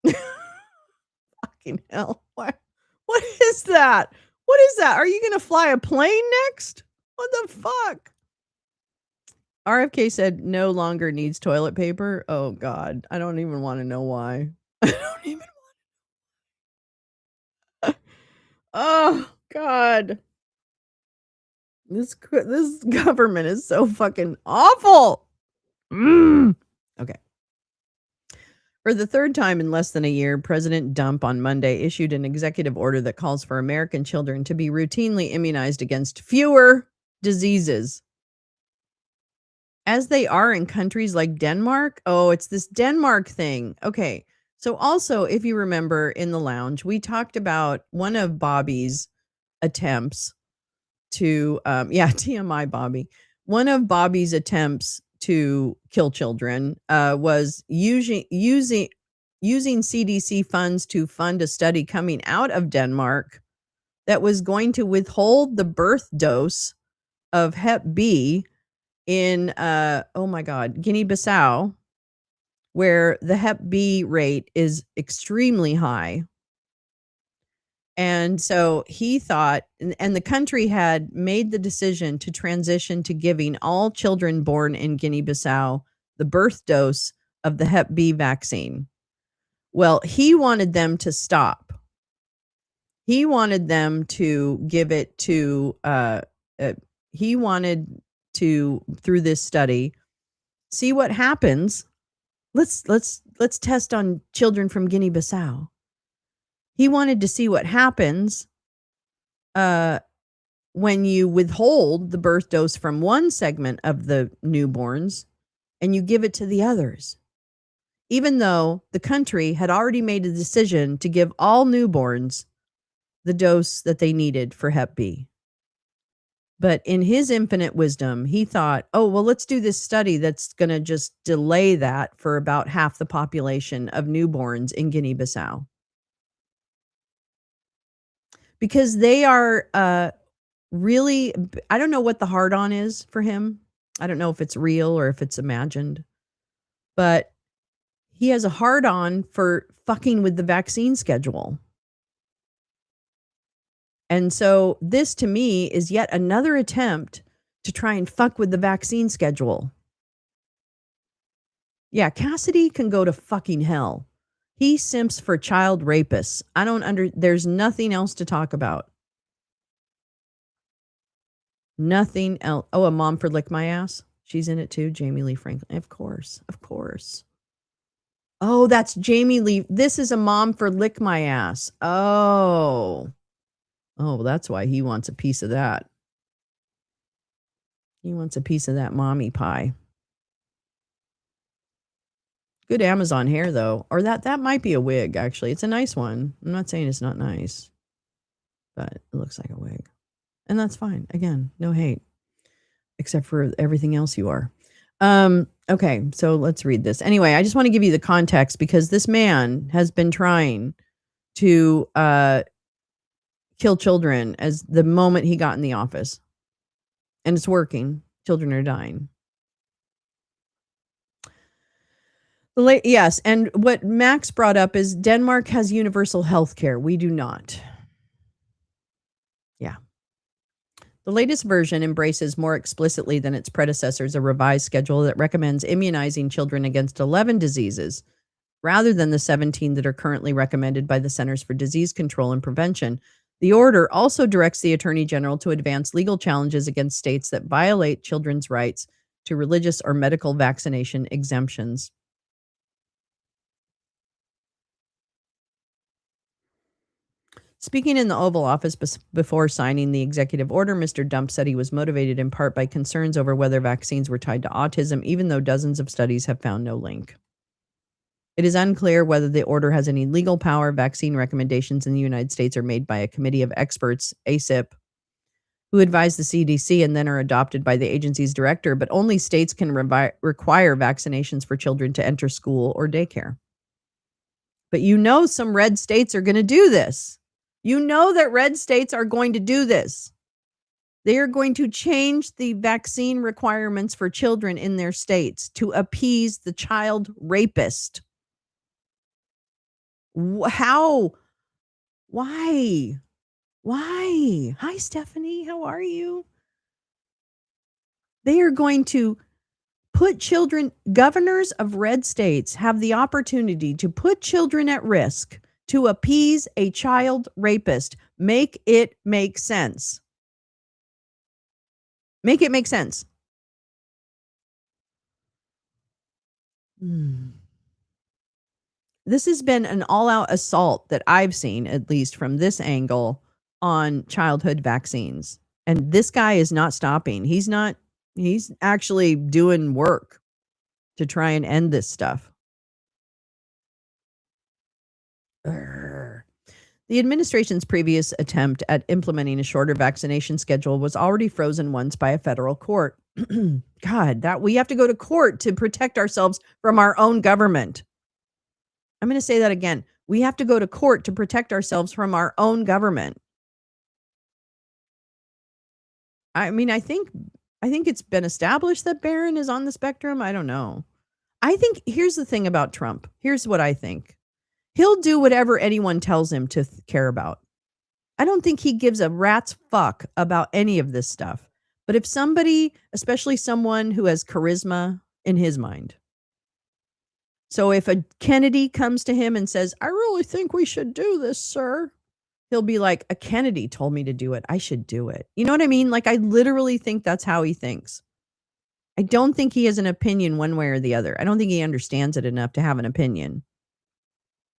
Fucking hell. What is that? What is that? Are you going to fly a plane next? What the fuck? RFK said no longer needs toilet paper. Oh, God. I don't even want to know why. I don't even want to. Oh, God. This government is so fucking awful. Okay. For the third time in less than a year, President Dump on Monday issued an executive order that calls for American children to be routinely immunized against fewer diseases, as they are in countries like Denmark. Oh, it's this Denmark thing. Okay. So, also, if you remember in the lounge, we talked about one of Bobby's attempts to, TMI Bobby. One of Bobby's attempts to kill children was using CDC funds to fund a study coming out of Denmark that was going to withhold the birth dose of Hep B in, oh my God, Guinea-Bissau, where the Hep B rate is extremely high. And so he thought, and the country had made the decision to transition to giving all children born in Guinea-Bissau the birth dose of the Hep B vaccine. Well, he wanted them to stop. He wanted them to give it to, he wanted to, through this study, see what happens. Let's test on children from Guinea-Bissau. He wanted to see what happens when you withhold the birth dose from one segment of the newborns and you give it to the others, even though the country had already made a decision to give all newborns the dose that they needed for Hep B. But in his infinite wisdom, he thought, oh, well, let's do this study that's going to just delay that for about half the population of newborns in Guinea-Bissau. Because they are really, I don't know what the hard on is for him. I don't know if it's real or if it's imagined, but he has a hard on for fucking with the vaccine schedule. And so this to me is yet another attempt to try and fuck with the vaccine schedule. Yeah, Cassidy can go to fucking hell. He simps for child rapists. There's nothing else to talk about. Nothing else. Oh, a mom for Lick My Ass. She's in it too. Jamie Lee Franklin. Of course. Of course. Oh, that's Jamie Lee. This is a mom for Lick My Ass. Oh, that's why he wants a piece of that. He wants a piece of that mommy pie. Good Amazon hair though. Or that might be a wig, actually. It's a nice one. I'm not saying it's not nice, but it looks like a wig. And that's fine. Again, no hate. Except for everything else you are. Okay, so let's read this. Anyway, I just want to give you the context because this man has been trying to kill children as the moment he got in the office. And it's working. Children are dying. Yes, and what Max brought up is Denmark has universal health care. We do not. Yeah. The latest version embraces more explicitly than its predecessors a revised schedule that recommends immunizing children against 11 diseases rather than the 17 that are currently recommended by the Centers for Disease Control and Prevention. The order also directs the Attorney General to advance legal challenges against states that violate children's rights to religious or medical vaccination exemptions. Speaking in the Oval Office before signing the executive order, Mr. Dump said he was motivated in part by concerns over whether vaccines were tied to autism, even though dozens of studies have found no link. It is unclear whether the order has any legal power. Vaccine recommendations in the United States are made by a committee of experts, ACIP, who advise the CDC and then are adopted by the agency's director, but only states can require vaccinations for children to enter school or daycare. But some red states are going to do this. You know that red states are going to do this. They are going to change the vaccine requirements for children in their states to appease the child rapist. How? Why? Why? Hi, Stephanie. How are you? They are going to put children, governors of red states have the opportunity to put children at risk to appease a child rapist. Make it make sense. Make it make sense. this has been an all-out assault that I've seen, at least from this angle, on childhood vaccines. And this guy is not stopping. He's actually doing work to try and end this stuff. Urgh. The administration's previous attempt at implementing a shorter vaccination schedule was already frozen once by a federal court. God, that we have to go to court to protect ourselves from our own government. I'm going to say that again. We have to go to court to protect ourselves from our own government. I mean, I think it's been established that Barron is on the spectrum. I don't know. I think here's the thing about Trump. Here's what I think. He'll do whatever anyone tells him to care about. I don't think he gives a rat's fuck about any of this stuff. But if somebody, especially someone who has charisma in his mind. So if a Kennedy comes to him and says, I really think we should do this, sir. He'll be like, a Kennedy told me to do it. I should do it. You know what I mean? Like, I literally think that's how he thinks. I don't think he has an opinion one way or the other. I don't think he understands it enough to have an opinion.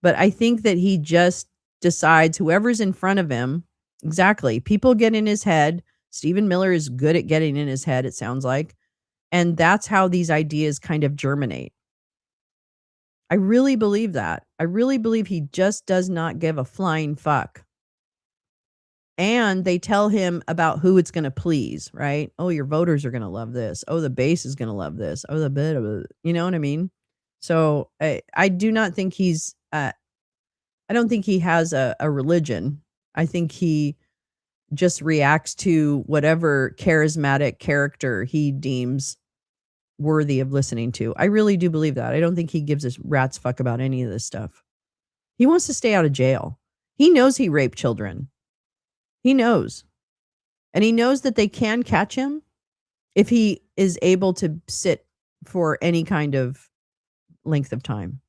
But I think that he just decides whoever's in front of him, exactly. People get in his head. Stephen Miller is good at getting in his head, it sounds like. And that's how these ideas kind of germinate. I really believe that. I really believe he just does not give a flying fuck. And they tell him about who it's going to please, right? Oh, your voters are going to love this. Oh, the base is going to love this. Oh, the bit of it. You know what I mean? So I do not think he's, I don't think he has a religion. I think he just reacts to whatever charismatic character he deems worthy of listening to. I really do believe that. I don't think he gives a rat's fuck about any of this stuff. He wants to stay out of jail. He knows he raped children. He knows. And he knows that they can catch him if he is able to sit for any kind of length of time.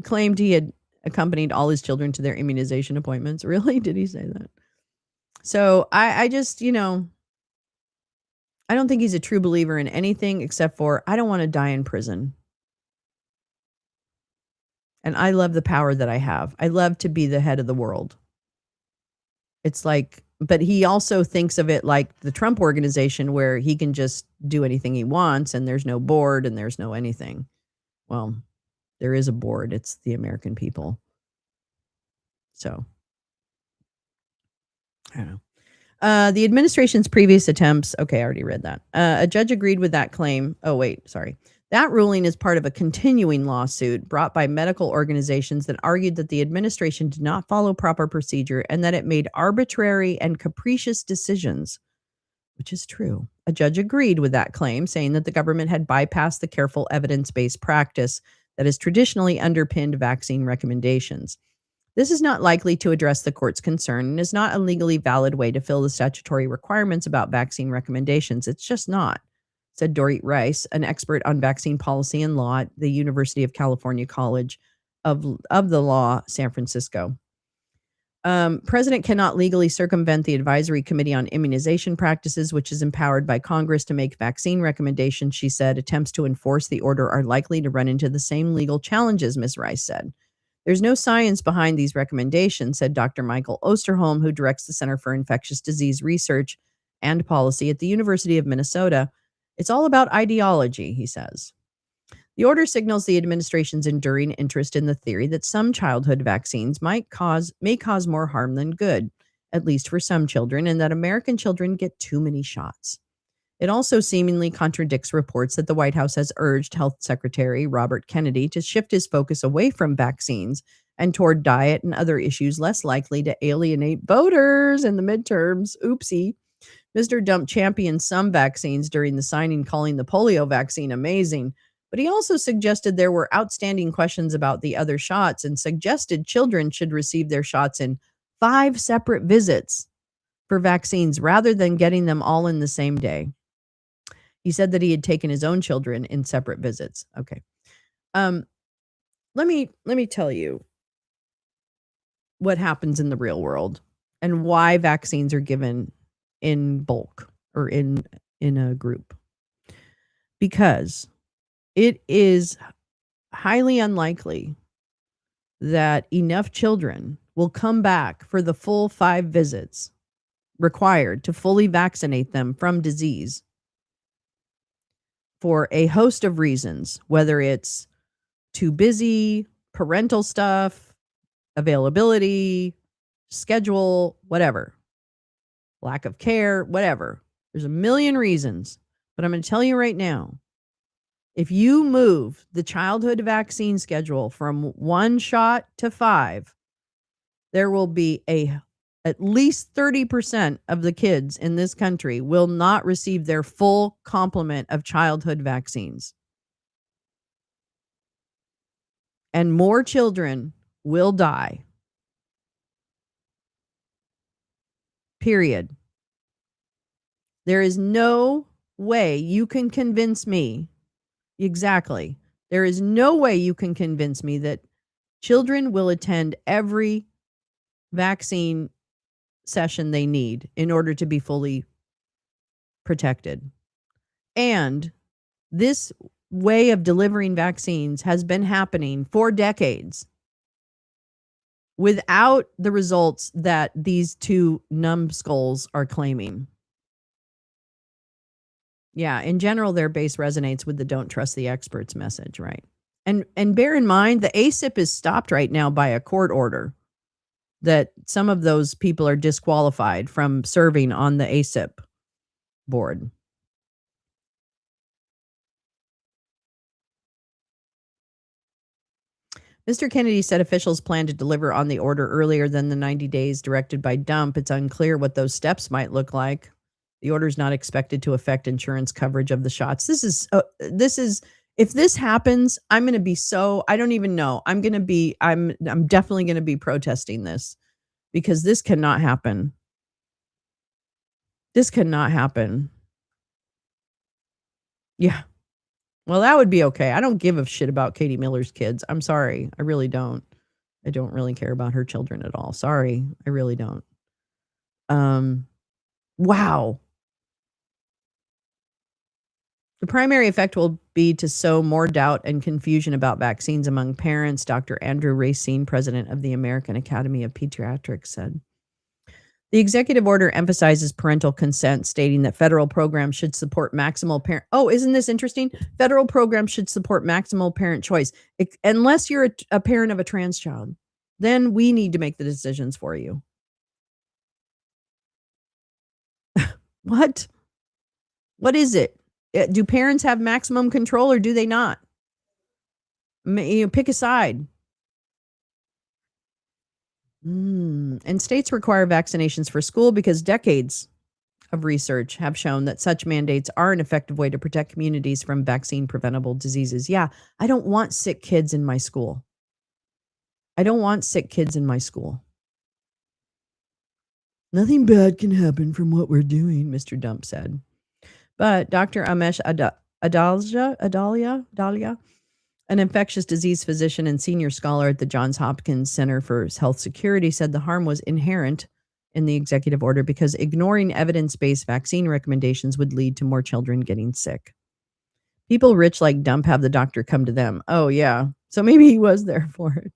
Claimed he had accompanied all his children to their immunization appointments. Really? Did he say that? So I just, I don't think he's a true believer in anything except for, I don't want to die in prison. And I love the power that I have. I love to be the head of the world. It's like, but he also thinks of it like the Trump organization where he can just do anything he wants and there's no board and there's no anything. Well, there is a board. It's the American people. So, I don't know. The administration's previous attempts. Okay, I already read that. A judge agreed with that claim. Oh, wait, sorry. That ruling is part of a continuing lawsuit brought by medical organizations that argued that the administration did not follow proper procedure and that it made arbitrary and capricious decisions, which is true. A judge agreed with that claim, saying that the government had bypassed the careful evidence-based practice that has traditionally underpinned vaccine recommendations. This is not likely to address the court's concern and is not a legally valid way to fill the statutory requirements about vaccine recommendations. It's just not, said Dorit Rice, an expert on vaccine policy and law at the University of California College of the Law, San Francisco. President cannot legally circumvent the Advisory Committee on Immunization Practices, which is empowered by Congress to make vaccine recommendations, she said. Attempts to enforce the order are likely to run into the same legal challenges, Ms. Rice said. There's no science behind these recommendations, said Dr. Michael Osterholm, who directs the Center for Infectious Disease Research and Policy at the University of Minnesota. It's all about ideology, he says. The order signals the administration's enduring interest in the theory that some childhood vaccines may cause more harm than good, at least for some children, and that American children get too many shots. It also seemingly contradicts reports that the White House has urged Health Secretary Robert Kennedy to shift his focus away from vaccines and toward diet and other issues less likely to alienate voters in the midterms. Oopsie. Mr. Dump championed some vaccines during the signing, calling the polio vaccine amazing. But he also suggested there were outstanding questions about the other shots and suggested children should receive their shots in 5 separate visits for vaccines rather than getting them all in the same day. He said that he had taken his own children in separate visits. Okay. Let me tell you what happens in the real world and why vaccines are given in bulk or in a group. Because it is highly unlikely that enough children will come back for the full 5 visits required to fully vaccinate them from disease for a host of reasons, whether it's too busy, parental stuff, availability, schedule, whatever, lack of care, whatever. There's a million reasons. But I'm going to tell you right now, if you move the childhood vaccine schedule from 1 shot to 5, there will be at least 30% of the kids in this country will not receive their full complement of childhood vaccines. And more children will die. Period. There is no way you can convince me. Exactly. There is no way you can convince me that children will attend every vaccine session they need in order to be fully protected. And this way of delivering vaccines has been happening for decades without the results that these 2 numbskulls are claiming. Yeah, in general, their base resonates with the "don't trust the experts" message, right? And bear in mind, the ACIP is stopped right now by a court order that some of those people are disqualified from serving on the ACIP board. Mr. Kennedy said officials plan to deliver on the order earlier than the 90 days directed by Dump. It's unclear what those steps might look like. The order is not expected to affect insurance coverage of the shots. This is if this happens, I'm going to be I don't even know. I'm definitely going to be protesting this because this cannot happen. This cannot happen. Yeah. Well, that would be okay. I don't give a shit about Katie Miller's kids. I'm sorry. I really don't. I don't really care about her children at all. Sorry. I really don't. Wow. The primary effect will be to sow more doubt and confusion about vaccines among parents, Dr. Andrew Racine, president of the American Academy of Pediatrics, said. The executive order emphasizes parental consent, stating that federal programs should support maximal parent. Oh, isn't this interesting? Federal programs should support maximal parent choice, unless you're a parent of a trans child. Then we need to make the decisions for you. What? What is it? Do parents have maximum control or do they not? Pick a side. And states require vaccinations for school because decades of research have shown that such mandates are an effective way to protect communities from vaccine preventable diseases. Yeah, I don't want sick kids in my school. I don't want sick kids in my school. Nothing bad can happen from what we're doing, Mr. Dump said. But Dr. Amesh Adalia, an infectious disease physician and senior scholar at the Johns Hopkins Center for Health Security, said the harm was inherent in the executive order because ignoring evidence-based vaccine recommendations would lead to more children getting sick. People rich like Dump have the doctor come to them. Oh, yeah. So maybe he was there for it.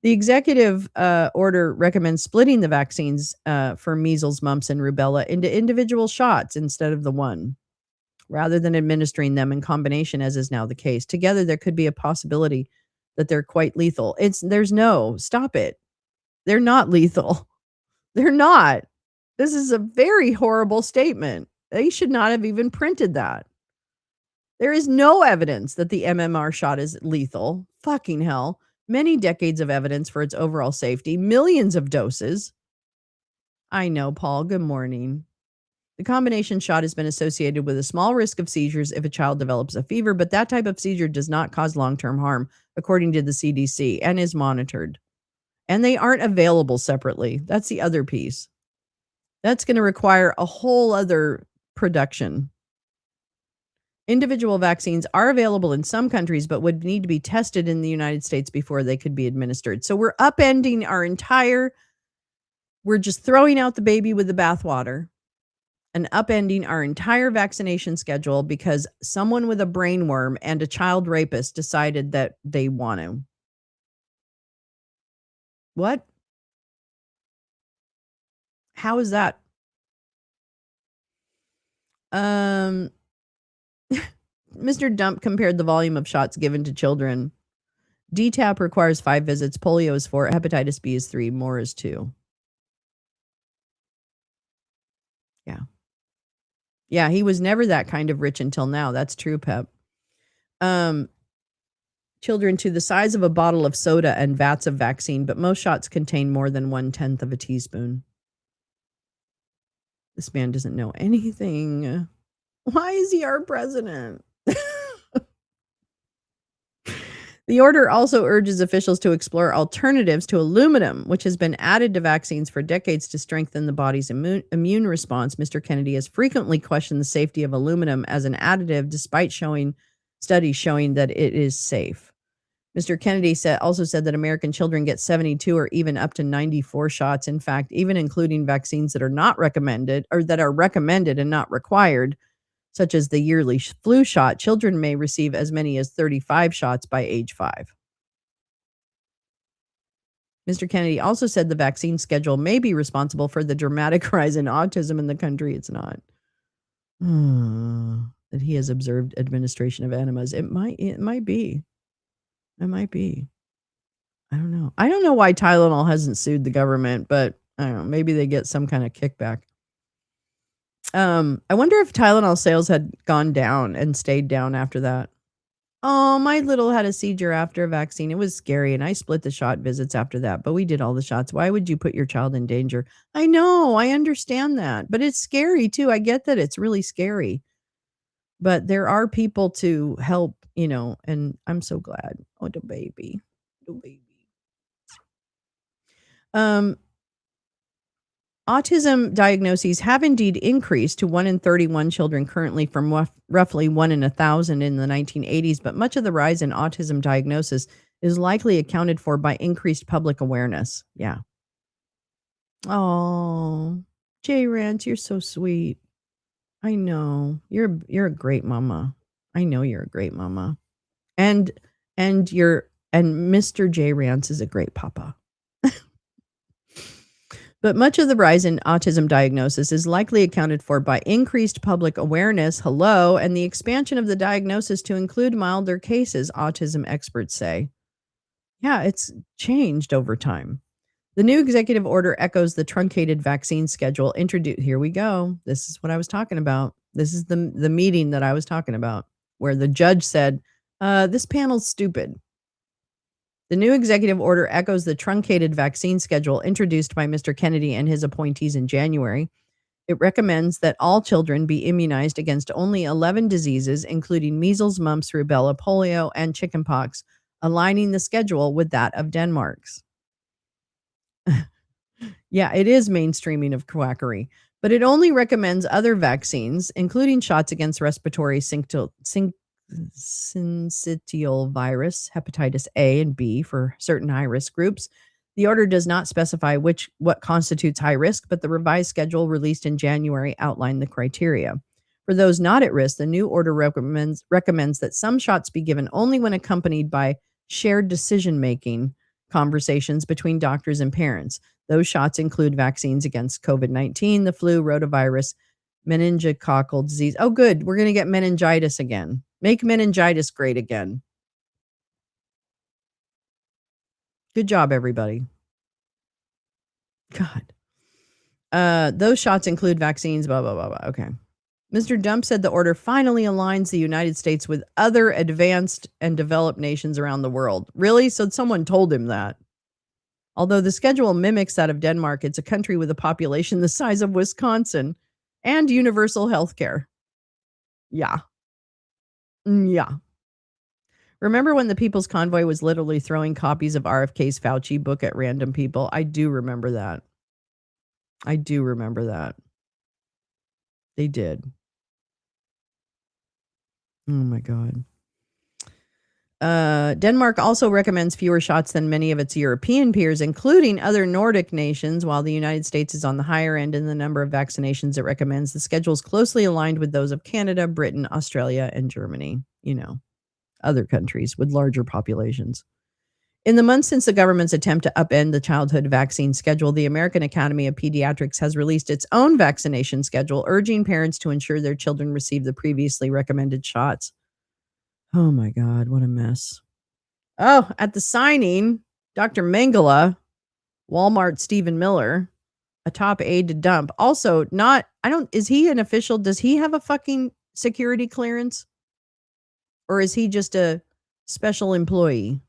The executive order recommends splitting the vaccines for measles, mumps, and rubella into individual shots instead of the one, rather than administering them in combination, as is now the case. Together, there could be a possibility that they're quite lethal. Stop it. They're not lethal. They're not. This is a very horrible statement. They should not have even printed that. There is no evidence that the MMR shot is lethal. Fucking hell. Many decades of evidence for its overall safety, millions of doses. I know, Paul. Good morning. The combination shot has been associated with a small risk of seizures if a child develops a fever, but that type of seizure does not cause long-term harm, according to the CDC, and is monitored. And they aren't available separately. That's the other piece. That's going to require a whole other production. Individual vaccines are available in some countries, but would need to be tested in the United States before they could be administered. So we're upending we're just throwing out the baby with the bathwater and upending our entire vaccination schedule because someone with a brain worm and a child rapist decided that they want to. What? How is that? Mr. Dump compared the volume of shots given to children. DTaP requires 5 visits, polio is 4, hepatitis B is 3, more is 2. Yeah. Yeah, he was never that kind of rich until now. That's true, Pep. Children to the size of a bottle of soda and vats of vaccine, but most shots contain more than 1/10 of a teaspoon. This man doesn't know anything. Why is he our president? The order also urges officials to explore alternatives to aluminum, which has been added to vaccines for decades to strengthen the body's immune response. Mr. Kennedy has frequently questioned the safety of aluminum as an additive, despite studies showing that it is safe. Mr. Kennedy also said that American children get 72 or even up to 94 shots. In fact, even including vaccines that are not recommended or that are recommended and not required, such as the yearly flu shot, children may receive as many as 35 shots by age 5. Mr. Kennedy also said the vaccine schedule may be responsible for the dramatic rise in autism in the country. It's not. That he has observed administration of enemas. It might be. It might be. I don't know. I don't know why Tylenol hasn't sued the government, but I don't know. Maybe they get some kind of kickback. I wonder if Tylenol sales had gone down and stayed down after that. Oh, my little had a seizure after a vaccine. It was scary, and I split the shot visits after that, but we did all the shots. Why would you put your child in danger? I know, I understand that, but it's scary too. I get that it's really scary. But there are people to help, and I'm so glad. Oh, the baby. The baby. Autism diagnoses have indeed increased to 1 in 31 children currently from roughly 1 in 1,000 in the 1980s, but much of the rise in autism diagnosis is likely accounted for by increased public awareness. Yeah. Oh, J Rance, you're so sweet. I know. You're a great mama. I know you're a great mama. And Mr. J Rance is a great papa. But much of the rise in autism diagnosis is likely accounted for by increased public awareness, and the expansion of the diagnosis to include milder cases, autism experts say. Yeah, it's changed over time. The new executive order echoes the truncated vaccine schedule introduced. Here we go. This is what I was talking about. This is the meeting that I was talking about, where the judge said, this panel's stupid. The new executive order echoes the truncated vaccine schedule introduced by Mr. Kennedy and his appointees in January. It recommends that all children be immunized against only 11 diseases, including measles, mumps, rubella, polio, and chickenpox, aligning the schedule with that of Denmark's. Yeah, it is mainstreaming of quackery, but it only recommends other vaccines, including shots against respiratory syncytial virus, hepatitis A and B for certain high-risk groups. The order does not specify what constitutes high risk, but the revised schedule released in January outlined the criteria. For those not at risk, the new order recommends that some shots be given only when accompanied by shared decision-making conversations between doctors and parents. Those shots include vaccines against COVID-19, the flu, rotavirus, meningococcal disease. Oh, good. We're going to get meningitis again. Make meningitis great again. Good job, everybody. God. Those shots include vaccines, blah, blah, blah, blah. Okay. Mr. Dump said the order finally aligns the United States with other advanced and developed nations around the world. Really? So someone told him that. Although the schedule mimics that of Denmark, it's a country with a population the size of Wisconsin and universal health care. Yeah. Yeah. Remember when the People's Convoy was literally throwing copies of RFK's Fauci book at random people? I do remember that. They did. Oh my God. Denmark also recommends fewer shots than many of its European peers, including other Nordic nations, while the United States is on the higher end in the number of vaccinations it recommends. The schedule is closely aligned with those of Canada, Britain, Australia, and Germany. Other countries with larger populations. In the months since the government's attempt to upend the childhood vaccine schedule, the American Academy of Pediatrics has released its own vaccination schedule, urging parents to ensure their children receive the previously recommended shots. Oh my God, what a mess. Oh, at the signing, Dr. Mengele, Walmart Stephen Miller, a top aide to Dump. Also, is he an official? Does he have a fucking security clearance? Or is he just a special employee?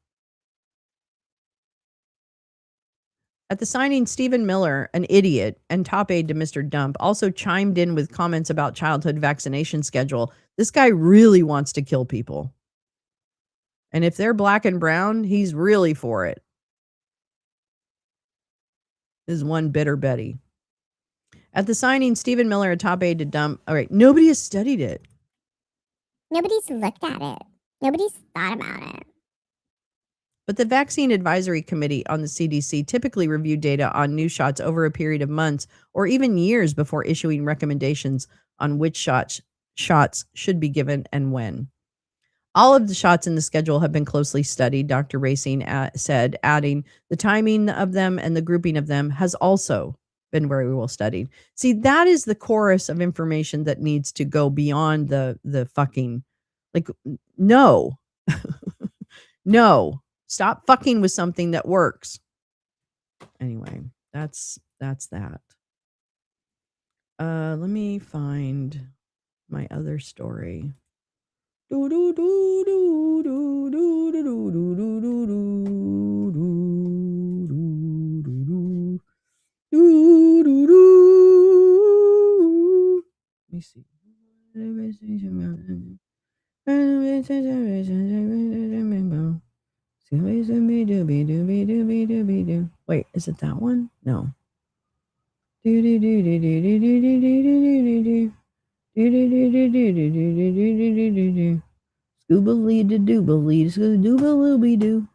At the signing, Stephen Miller, an idiot and top aide to Mr. Dump, also chimed in with comments about childhood vaccination schedule. This guy really wants to kill people. And if they're black and brown, he's really for it. Is one bitter Betty. At the signing, Stephen Miller, a top aide to Dump. All right, nobody has studied it. Nobody's looked at it. Nobody's thought about it. But the Vaccine Advisory Committee on the CDC typically reviewed data on new shots over a period of months or even years before issuing recommendations on which shots should be given and when. All of the shots in the schedule have been closely studied, Dr. Racine said, adding the timing of them and the grouping of them has also been very well studied. See, that is the chorus of information that needs to go beyond the fucking, like, no. No. Stop fucking with something that works. Anyway, that's that. Let me find my other story. Do do do do do do do do do do do do do do. Let me see. Wait, is it that one? No. Scoobly-da-doobly, scoo-dooba-looby-doo.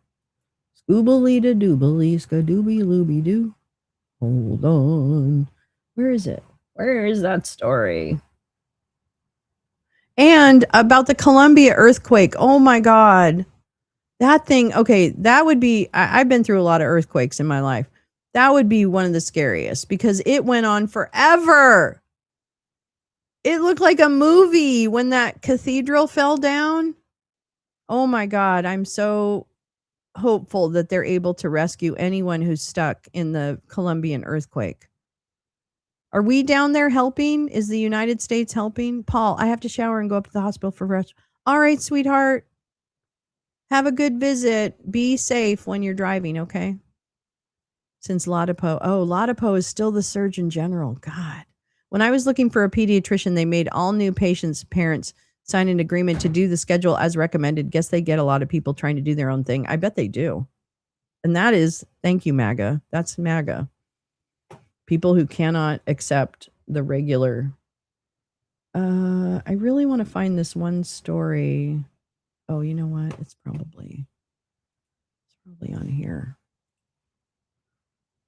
Scoobly-da-doobly, scoo-dooby-looby-doo. Hold on. Where is it? Where is that story? And about the Columbia earthquake. Oh my God. That thing, okay, that would be, I've been through a lot of earthquakes in my life. That would be one of the scariest because it went on forever. It looked like a movie when that cathedral fell down. Oh my God, I'm so hopeful that they're able to rescue anyone who's stuck in the Colombian earthquake. Are we down there helping? Is the United States helping? Paul, I have to shower and go up to the hospital for rest. All right, sweetheart. Have a good visit. Be safe when you're driving, okay? Since Ladapo is still the Surgeon General. God. When I was looking for a pediatrician, they made all new patients' parents sign an agreement to do the schedule as recommended. Guess they get a lot of people trying to do their own thing. I bet they do. And that is, thank you, MAGA. That's MAGA. People who cannot accept the regular. I really want to find this one story. Oh, you know what? It's probably on here.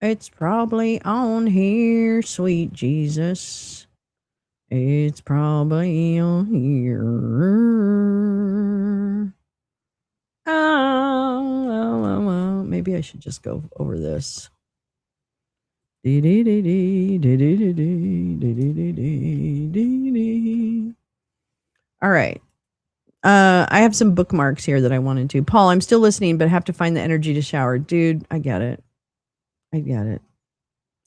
It's probably on here, sweet Jesus. It's probably on here. Oh, maybe I should just go over this. All right. I have some bookmarks here that I wanted to. Paul, I'm still listening, but have to find the energy to shower. Dude, I get it.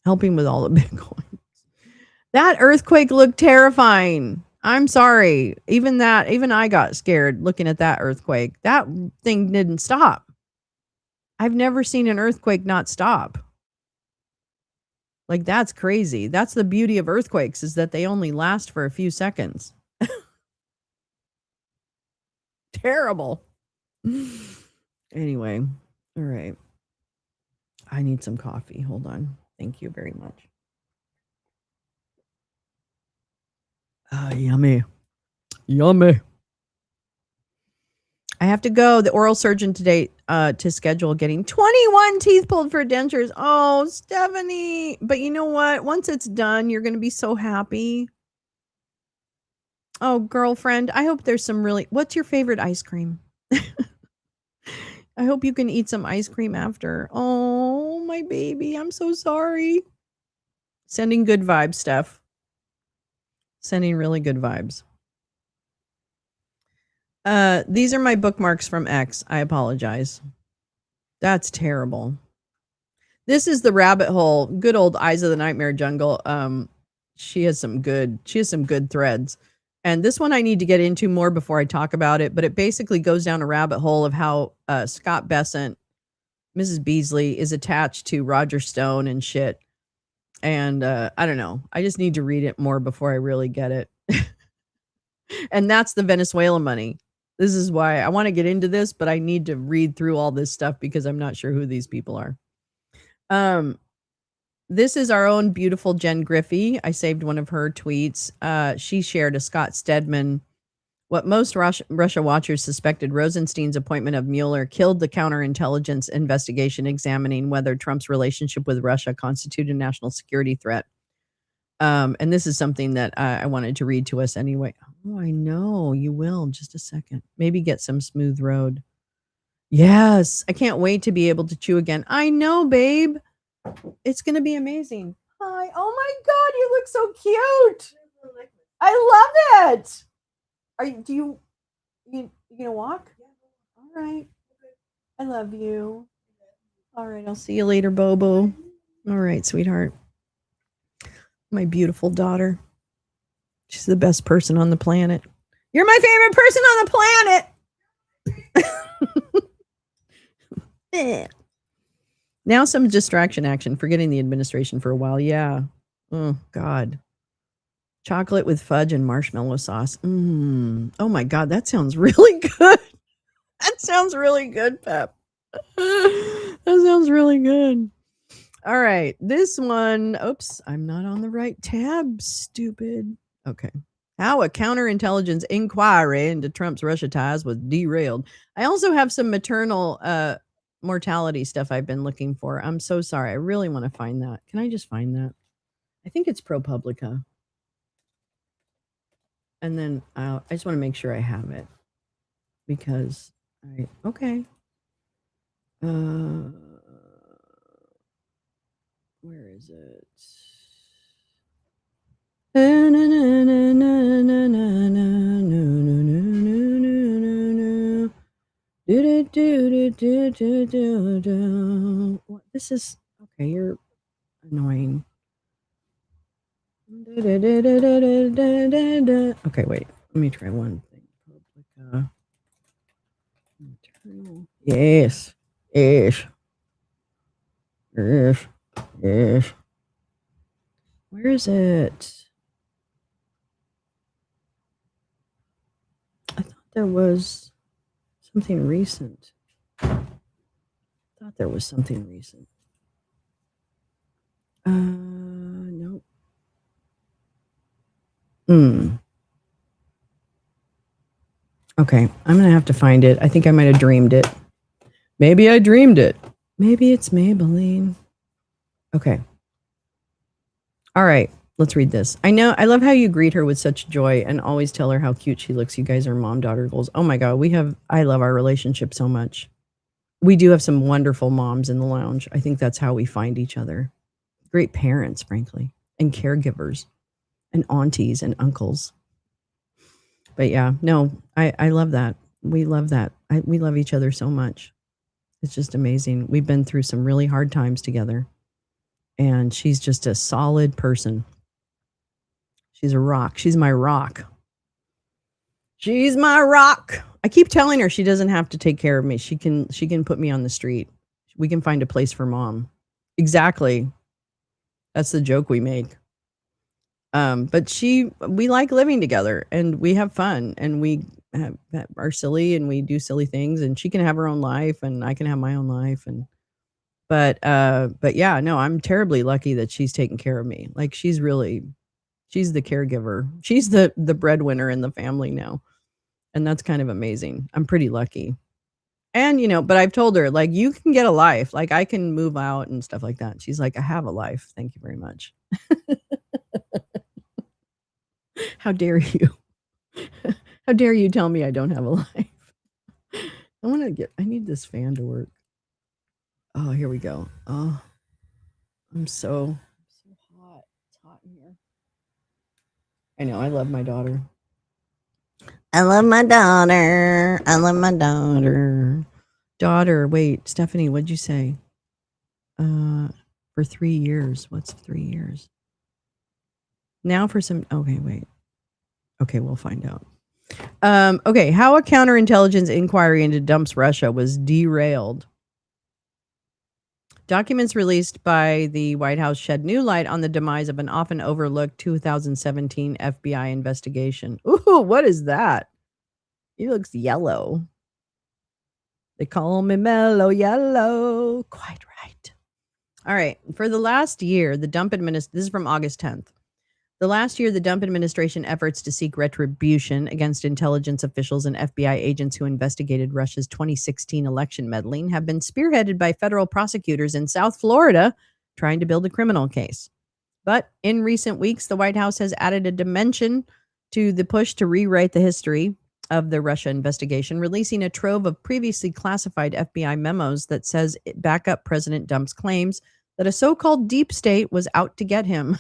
Helping with all the Bitcoin. That earthquake looked terrifying. I'm sorry. Even I got scared looking at that earthquake. That thing didn't stop. I've never seen an earthquake not stop. Like, that's crazy. That's the beauty of earthquakes, is that they only last for a few seconds. Terrible. Anyway, all right. I need some coffee. Hold on. Thank you very much. Yummy. Yummy. I have to go. The oral surgeon today to schedule getting 21 teeth pulled for dentures. Oh, Stephanie. But you know what? Once it's done, you're going to be so happy. Oh, girlfriend, I hope there's some really. What's your favorite ice cream? I hope you can eat some ice cream after. Oh, my baby. I'm so sorry. Sending good vibes, Steph. Sending really good vibes. These are my bookmarks from X. I apologize. That's terrible. This is the rabbit hole. Good old Eyes of the Nightmare Jungle. She has some good threads. And this one I need to get into more before I talk about it, but it basically goes down a rabbit hole of how Scott Besant, Mrs. Beasley, is attached to Roger Stone and shit. And I don't know. I just need to read it more before I really get it. And that's the Venezuela money. This is why I want to get into this, but I need to read through all this stuff because I'm not sure who these people are. This is our own beautiful Jen Griffey. I saved one of her tweets. She shared a Scott Stedman. What most Russia watchers suspected, Rosenstein's appointment of Mueller killed the counterintelligence investigation examining whether Trump's relationship with Russia constituted a national security threat. And this is something that I wanted to read to us anyway. Oh, I know you will. Just a second. Maybe get some smooth road. Yes. I can't wait to be able to chew again. I know, babe. It's going to be amazing. Hi. Oh my God. You look so cute. I love it. You gonna walk? All right. I love you. All right. I'll see you later, Bobo. All right, sweetheart. My beautiful daughter. She's the best person on the planet. You're my favorite person on the planet. Now some distraction action. Forgetting the administration for a while. Yeah. Oh, God. Chocolate with fudge and marshmallow sauce. Oh, my God. That sounds really good. That sounds really good, Pep. That sounds really good. All right. This one. Oops. I'm not on the right tab. Stupid. Okay. How a counterintelligence inquiry into Trump's Russia ties was derailed. I also have some maternal mortality stuff I've been looking for. I'm so sorry. I really want to find that. Can I just find that? I think it's ProPublica. And then I just want to make sure I have it because okay. Where is it? This is okay. You're annoying. Okay, wait. Let me try one thing. Yes. Yes. Yes. Yes. Where is it? I thought there was something recent. Nope. Okay, I'm gonna have to find it. I think I might have dreamed it. Maybe I dreamed it. Maybe it's Maybelline. Okay. All right, let's read this. I love how you greet her with such joy and always tell her how cute she looks. You guys are mom-daughter goals. Oh my God, I love our relationship so much. We do have some wonderful moms in the lounge. I think that's how we find each other. Great parents, frankly, and caregivers and aunties and uncles. But yeah, no, I love that. We love that. We love each other so much. It's just amazing. We've been through some really hard times together. And she's just a solid person. She's a rock. She's my rock. She's my rock. I keep telling her she doesn't have to take care of me. She can put me on the street. We can find a place for mom. Exactly. That's the joke we make. But we like living together and we have fun and we are silly and we do silly things and she can have her own life and I can have my own life but yeah, no, I'm terribly lucky that she's taking care of me. Like she's the caregiver. She's the breadwinner in the family now. And that's kind of amazing. I'm pretty lucky. And, but I've told her, like, you can get a life. Like, I can move out and stuff like that. She's like, I have a life. Thank you very much. How dare you? How dare you tell me I don't have a life? I need this fan to work. Oh, here we go. Oh, I'm so hot. It's hot in here. I know. I love my daughter. I love my daughter. I love my daughter. Daughter, wait, Stephanie, what'd you say? For 3 years. What's 3 years? Now for some. Okay, wait. Okay, we'll find out. Okay, how a counterintelligence inquiry into dumps Russia was derailed. Documents released by the White House shed new light on the demise of an often overlooked 2017 FBI investigation. Ooh, what is that? He looks yellow. They call me Mellow Yellow. Quite right. All right. For the last year, this is from August 10th. The last year, the Dump administration efforts to seek retribution against intelligence officials and FBI agents who investigated Russia's 2016 election meddling have been spearheaded by federal prosecutors in South Florida trying to build a criminal case. But in recent weeks, the White House has added a dimension to the push to rewrite the history of the Russia investigation, releasing a trove of previously classified FBI memos that says it back up President Dump's claims that a so-called deep state was out to get him.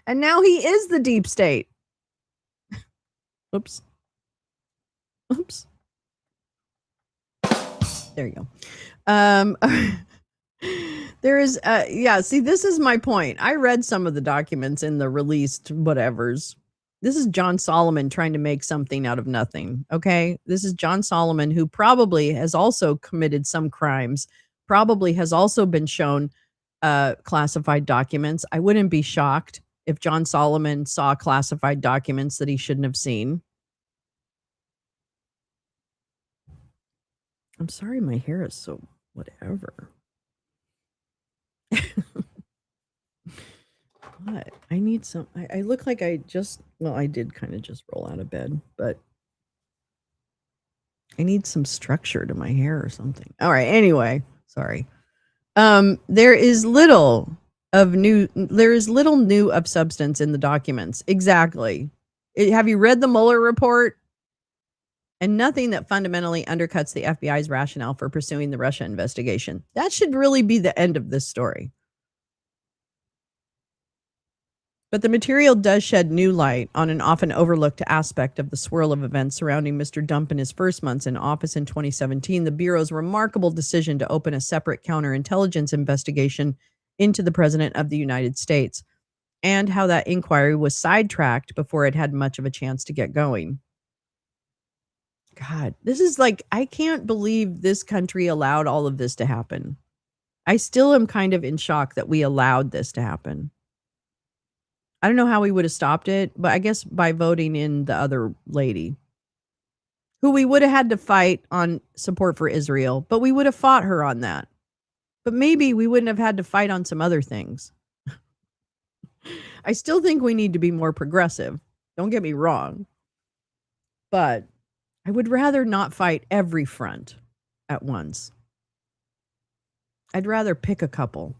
And now he is the deep state. Oops. There you go. There is, see, this is my point. I read some of the documents in the released whatevers. This is John Solomon trying to make something out of nothing. Okay. This is John Solomon, who probably has also committed some crimes, probably has also been shown classified documents. I wouldn't be shocked if John Solomon saw classified documents that he shouldn't have seen. I'm sorry, my hair is so whatever. What? I need some. I look like I did kind of just roll out of bed, but I need some structure to my hair or something. All right. Anyway, sorry. There is little new of substance in the documents. Exactly. Have you read the Mueller report? And nothing that fundamentally undercuts the FBI's rationale for pursuing the Russia investigation. That should really be the end of this story. But the material does shed new light on an often overlooked aspect of the swirl of events surrounding Mr. Dump in his first months in office in 2017, the Bureau's remarkable decision to open a separate counterintelligence investigation into the President of the United States, and how that inquiry was sidetracked before it had much of a chance to get going. God, this is like, I can't believe this country allowed all of this to happen. I still am kind of in shock that we allowed this to happen. I don't know how we would have stopped it, but I guess by voting in the other lady, who we would have had to fight on support for Israel, but we would have fought her on that. But maybe we wouldn't have had to fight on some other things. I still think we need to be more progressive. Don't get me wrong. But I would rather not fight every front at once. I'd rather pick a couple.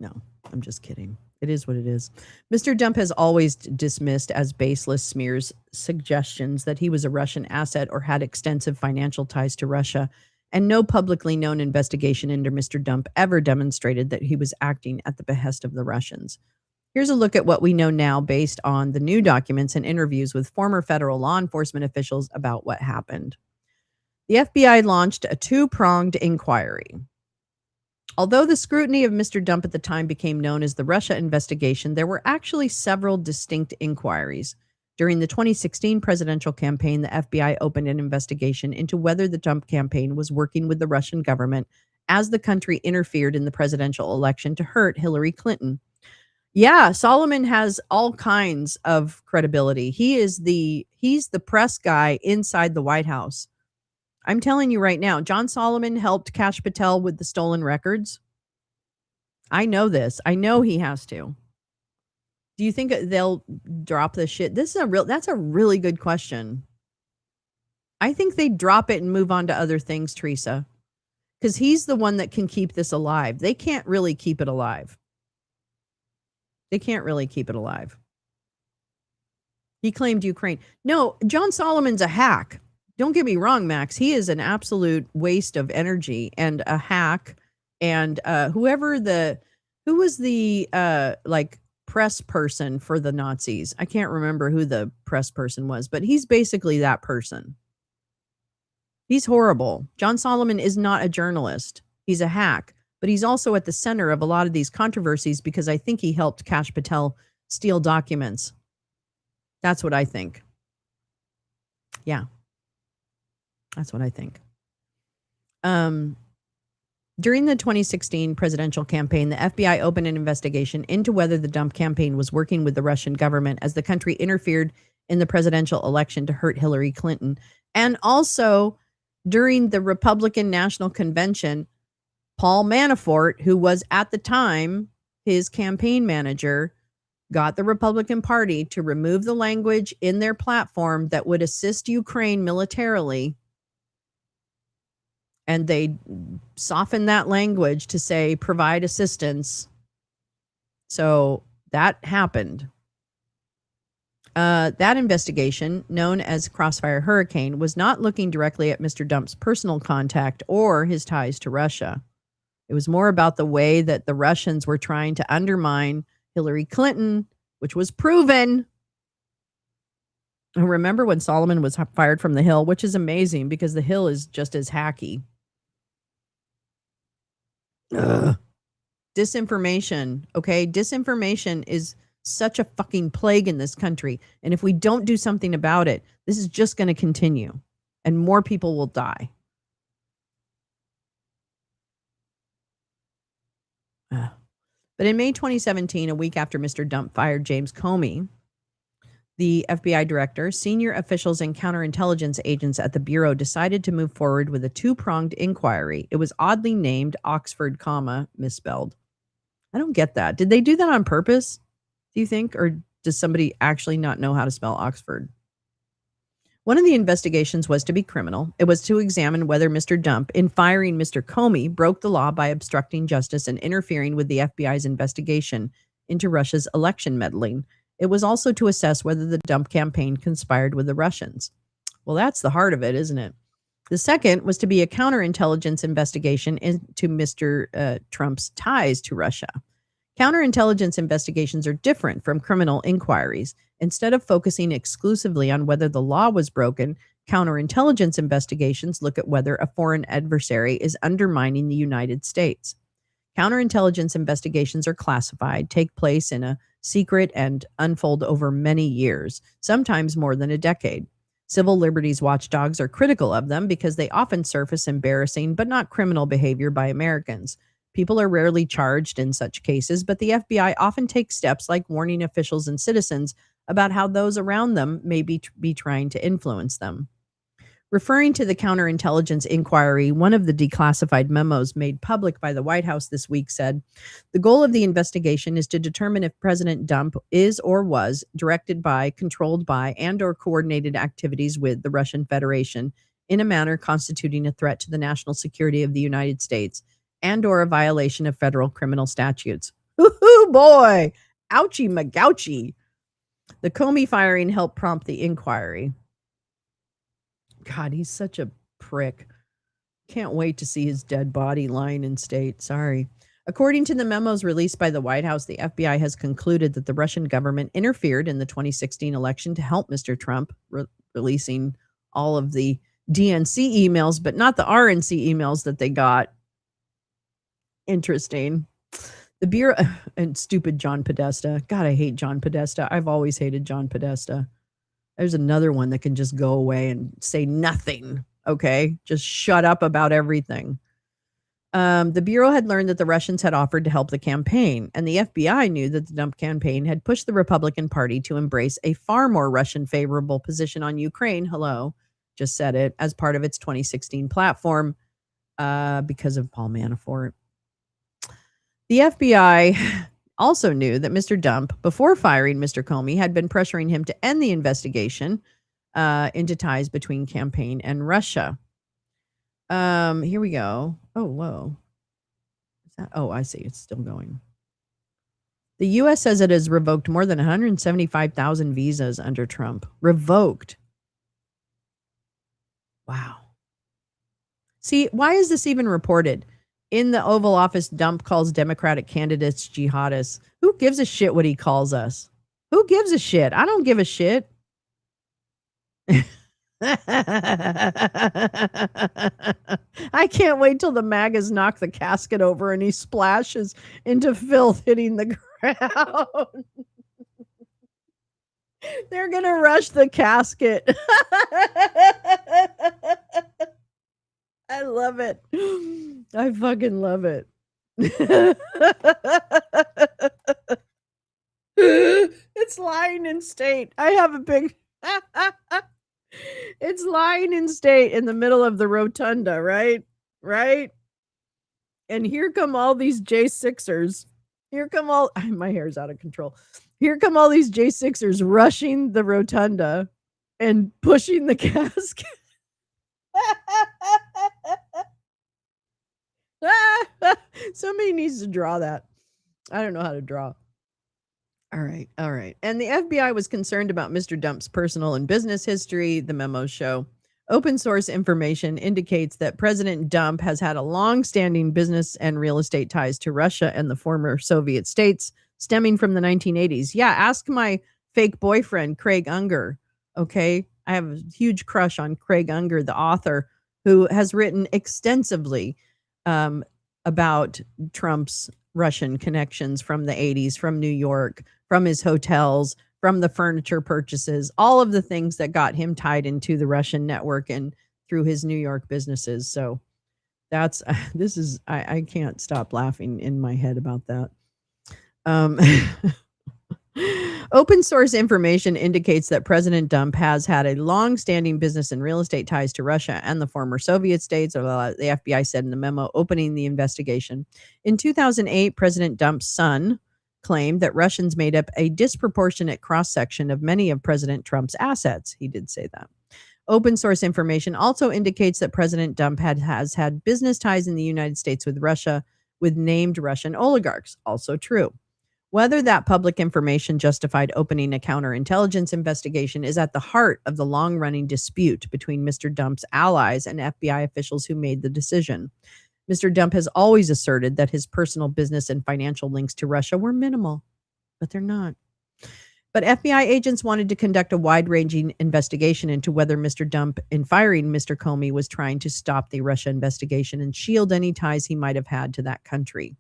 No, I'm just kidding. It is what it is. Mr. Dump has always dismissed as baseless smears suggestions that he was a Russian asset or had extensive financial ties to Russia, and no publicly known investigation into Mr. Dump ever demonstrated that he was acting at the behest of the Russians. Here's a look at what we know now based on the new documents and interviews with former federal law enforcement officials about what happened. The FBI launched a two-pronged inquiry. Although the scrutiny of Mr. Dump at the time became known as the Russia investigation, there were actually several distinct inquiries. During the 2016 presidential campaign, the FBI opened an investigation into whether the Dump campaign was working with the Russian government as the country interfered in the presidential election to hurt Hillary Clinton. Yeah, Solomon has all kinds of credibility. He's the press guy inside the White House. I'm telling you right now, John Solomon helped Kash Patel with the stolen records. I know this. I know he has to. Do you think they'll drop this shit? That's a really good question. I think they drop it and move on to other things, Teresa, because he's the one that can keep this alive. They can't really keep it alive. They can't really keep it alive. He claimed Ukraine. No, John Solomon's a hack. Don't get me wrong, Max. He is an absolute waste of energy and a hack. And who was the like press person for the Nazis? I can't remember who the press person was, but he's basically that person. He's horrible. John Solomon is not a journalist. He's a hack, but he's also at the center of a lot of these controversies because I think he helped Kash Patel steal documents. That's what I think. Yeah. That's what I think. During the 2016 presidential campaign, the FBI opened an investigation into whether the dump campaign was working with the Russian government as the country interfered in the presidential election to hurt Hillary Clinton. And also during the Republican National Convention, Paul Manafort, who was at the time his campaign manager, got the Republican Party to remove the language in their platform that would assist Ukraine militarily. And they softened that language to say, provide assistance. So that happened. That investigation, known as Crossfire Hurricane, was not looking directly at Mr. Dump's personal contact or his ties to Russia. It was more about the way that the Russians were trying to undermine Hillary Clinton, which was proven. And remember when Solomon was fired from the Hill, which is amazing because the Hill is just as hacky. Disinformation, okay? Disinformation is such a fucking plague in this country. And if we don't do something about it, this is just going to continue and more people will die. But in May 2017, a week after Mr. Dump fired James Comey, the FBI director, senior officials, and counterintelligence agents at the Bureau decided to move forward with a two-pronged inquiry. It was oddly named Oxford, misspelled. I don't get that. Did they do that on purpose, do you think? Or does somebody actually not know how to spell Oxford? One of the investigations was to be criminal. It was to examine whether Mr. Dump, in firing Mr. Comey, broke the law by obstructing justice and interfering with the FBI's investigation into Russia's election meddling. It was also to assess whether the Dump campaign conspired with the Russians. Well, that's the heart of it, isn't it? The second was to be a counterintelligence investigation into Mr. Trump's ties to Russia. Counterintelligence investigations are different from criminal inquiries. Instead of focusing exclusively on whether the law was broken, counterintelligence investigations look at whether a foreign adversary is undermining the United States. Counterintelligence investigations are classified, take place in a secret, and unfold over many years, sometimes more than a decade. Civil liberties watchdogs are critical of them because they often surface embarrassing but not criminal behavior by Americans. People are rarely charged in such cases, but the FBI often takes steps like warning officials and citizens about how those around them may be trying to influence them. Referring to the counterintelligence inquiry, one of the declassified memos made public by the White House this week said, the goal of the investigation is to determine if President Dump is or was directed by, controlled by, and or coordinated activities with the Russian Federation in a manner constituting a threat to the national security of the United States and or a violation of federal criminal statutes. Ooh, boy! Ouchie magouchie. The Comey firing helped prompt the inquiry. God, he's such a prick. Can't wait to see his dead body lying in state. Sorry. According to the memos released by the White House, the FBI has concluded that the Russian government interfered in the 2016 election to help Mr. Trump, releasing all of the DNC emails, but not the RNC emails that they got. Interesting. The Bureau and stupid John Podesta. God, I hate John Podesta. I've always hated John Podesta. There's another one that can just go away and say nothing. Okay. Just shut up about everything. The Bureau had learned that the Russians had offered to help the campaign, and the FBI knew that the Dump campaign had pushed the Republican Party to embrace a far more Russian favorable position on Ukraine. Hello. Just said it as part of its 2016 platform because of Paul Manafort. The FBI also knew that Mr. Dump, before firing Mr. Comey, had been pressuring him to end the investigation into ties between campaign and Russia. Here we go. Oh, whoa. Oh, I see. It's still going. The U.S. says it has revoked more than 175,000 visas under Trump. Revoked. Wow. See, why is this even reported? In the Oval Office, Dump calls Democratic candidates jihadists. Who gives a shit what he calls us? Who gives a shit? I don't give a shit. I can't wait till the MAGAs knock the casket over and he splashes into filth hitting the ground. They're going to rush the casket. I love it. I fucking love it. It's lying in state. I have a big... It's lying in state in the middle of the rotunda, right? Right? And here come all these J6ers. Here come all... My hair's out of control. Here come all these J6ers rushing the rotunda and pushing the casket. Somebody needs to draw that. I don't know how to draw. All right. And the FBI was concerned about Mr. Dump's personal and business history, the memos show. Open source information indicates that President Dump has had a long-standing business and real estate ties to Russia and the former Soviet states stemming from the 1980s. Yeah, ask my fake boyfriend, Craig Unger. Okay? I have a huge crush on Craig Unger, the author, who has written extensively about Trump's Russian connections from the 80s, from New York, from his hotels, from the furniture purchases, all of the things that got him tied into the Russian network and through his New York businesses. So that's, I can't stop laughing in my head about that. Open source information indicates that President Dump has had a long-standing business and real estate ties to Russia and the former Soviet states, or the FBI said in the memo opening the investigation. In 2008, President Dump's son claimed that Russians made up a disproportionate cross-section of many of President Trump's assets. He did say that. Open source information also indicates that President Dump has had business ties in the United States with Russia with named Russian oligarchs. Also true. Whether that public information justified opening a counterintelligence investigation is at the heart of the long-running dispute between Mr. Dump's allies and FBI officials who made the decision. Mr. Dump has always asserted that his personal business and financial links to Russia were minimal, but they're not. But FBI agents wanted to conduct a wide-ranging investigation into whether Mr. Dump, in firing Mr. Comey, was trying to stop the Russia investigation and shield any ties he might have had to that country.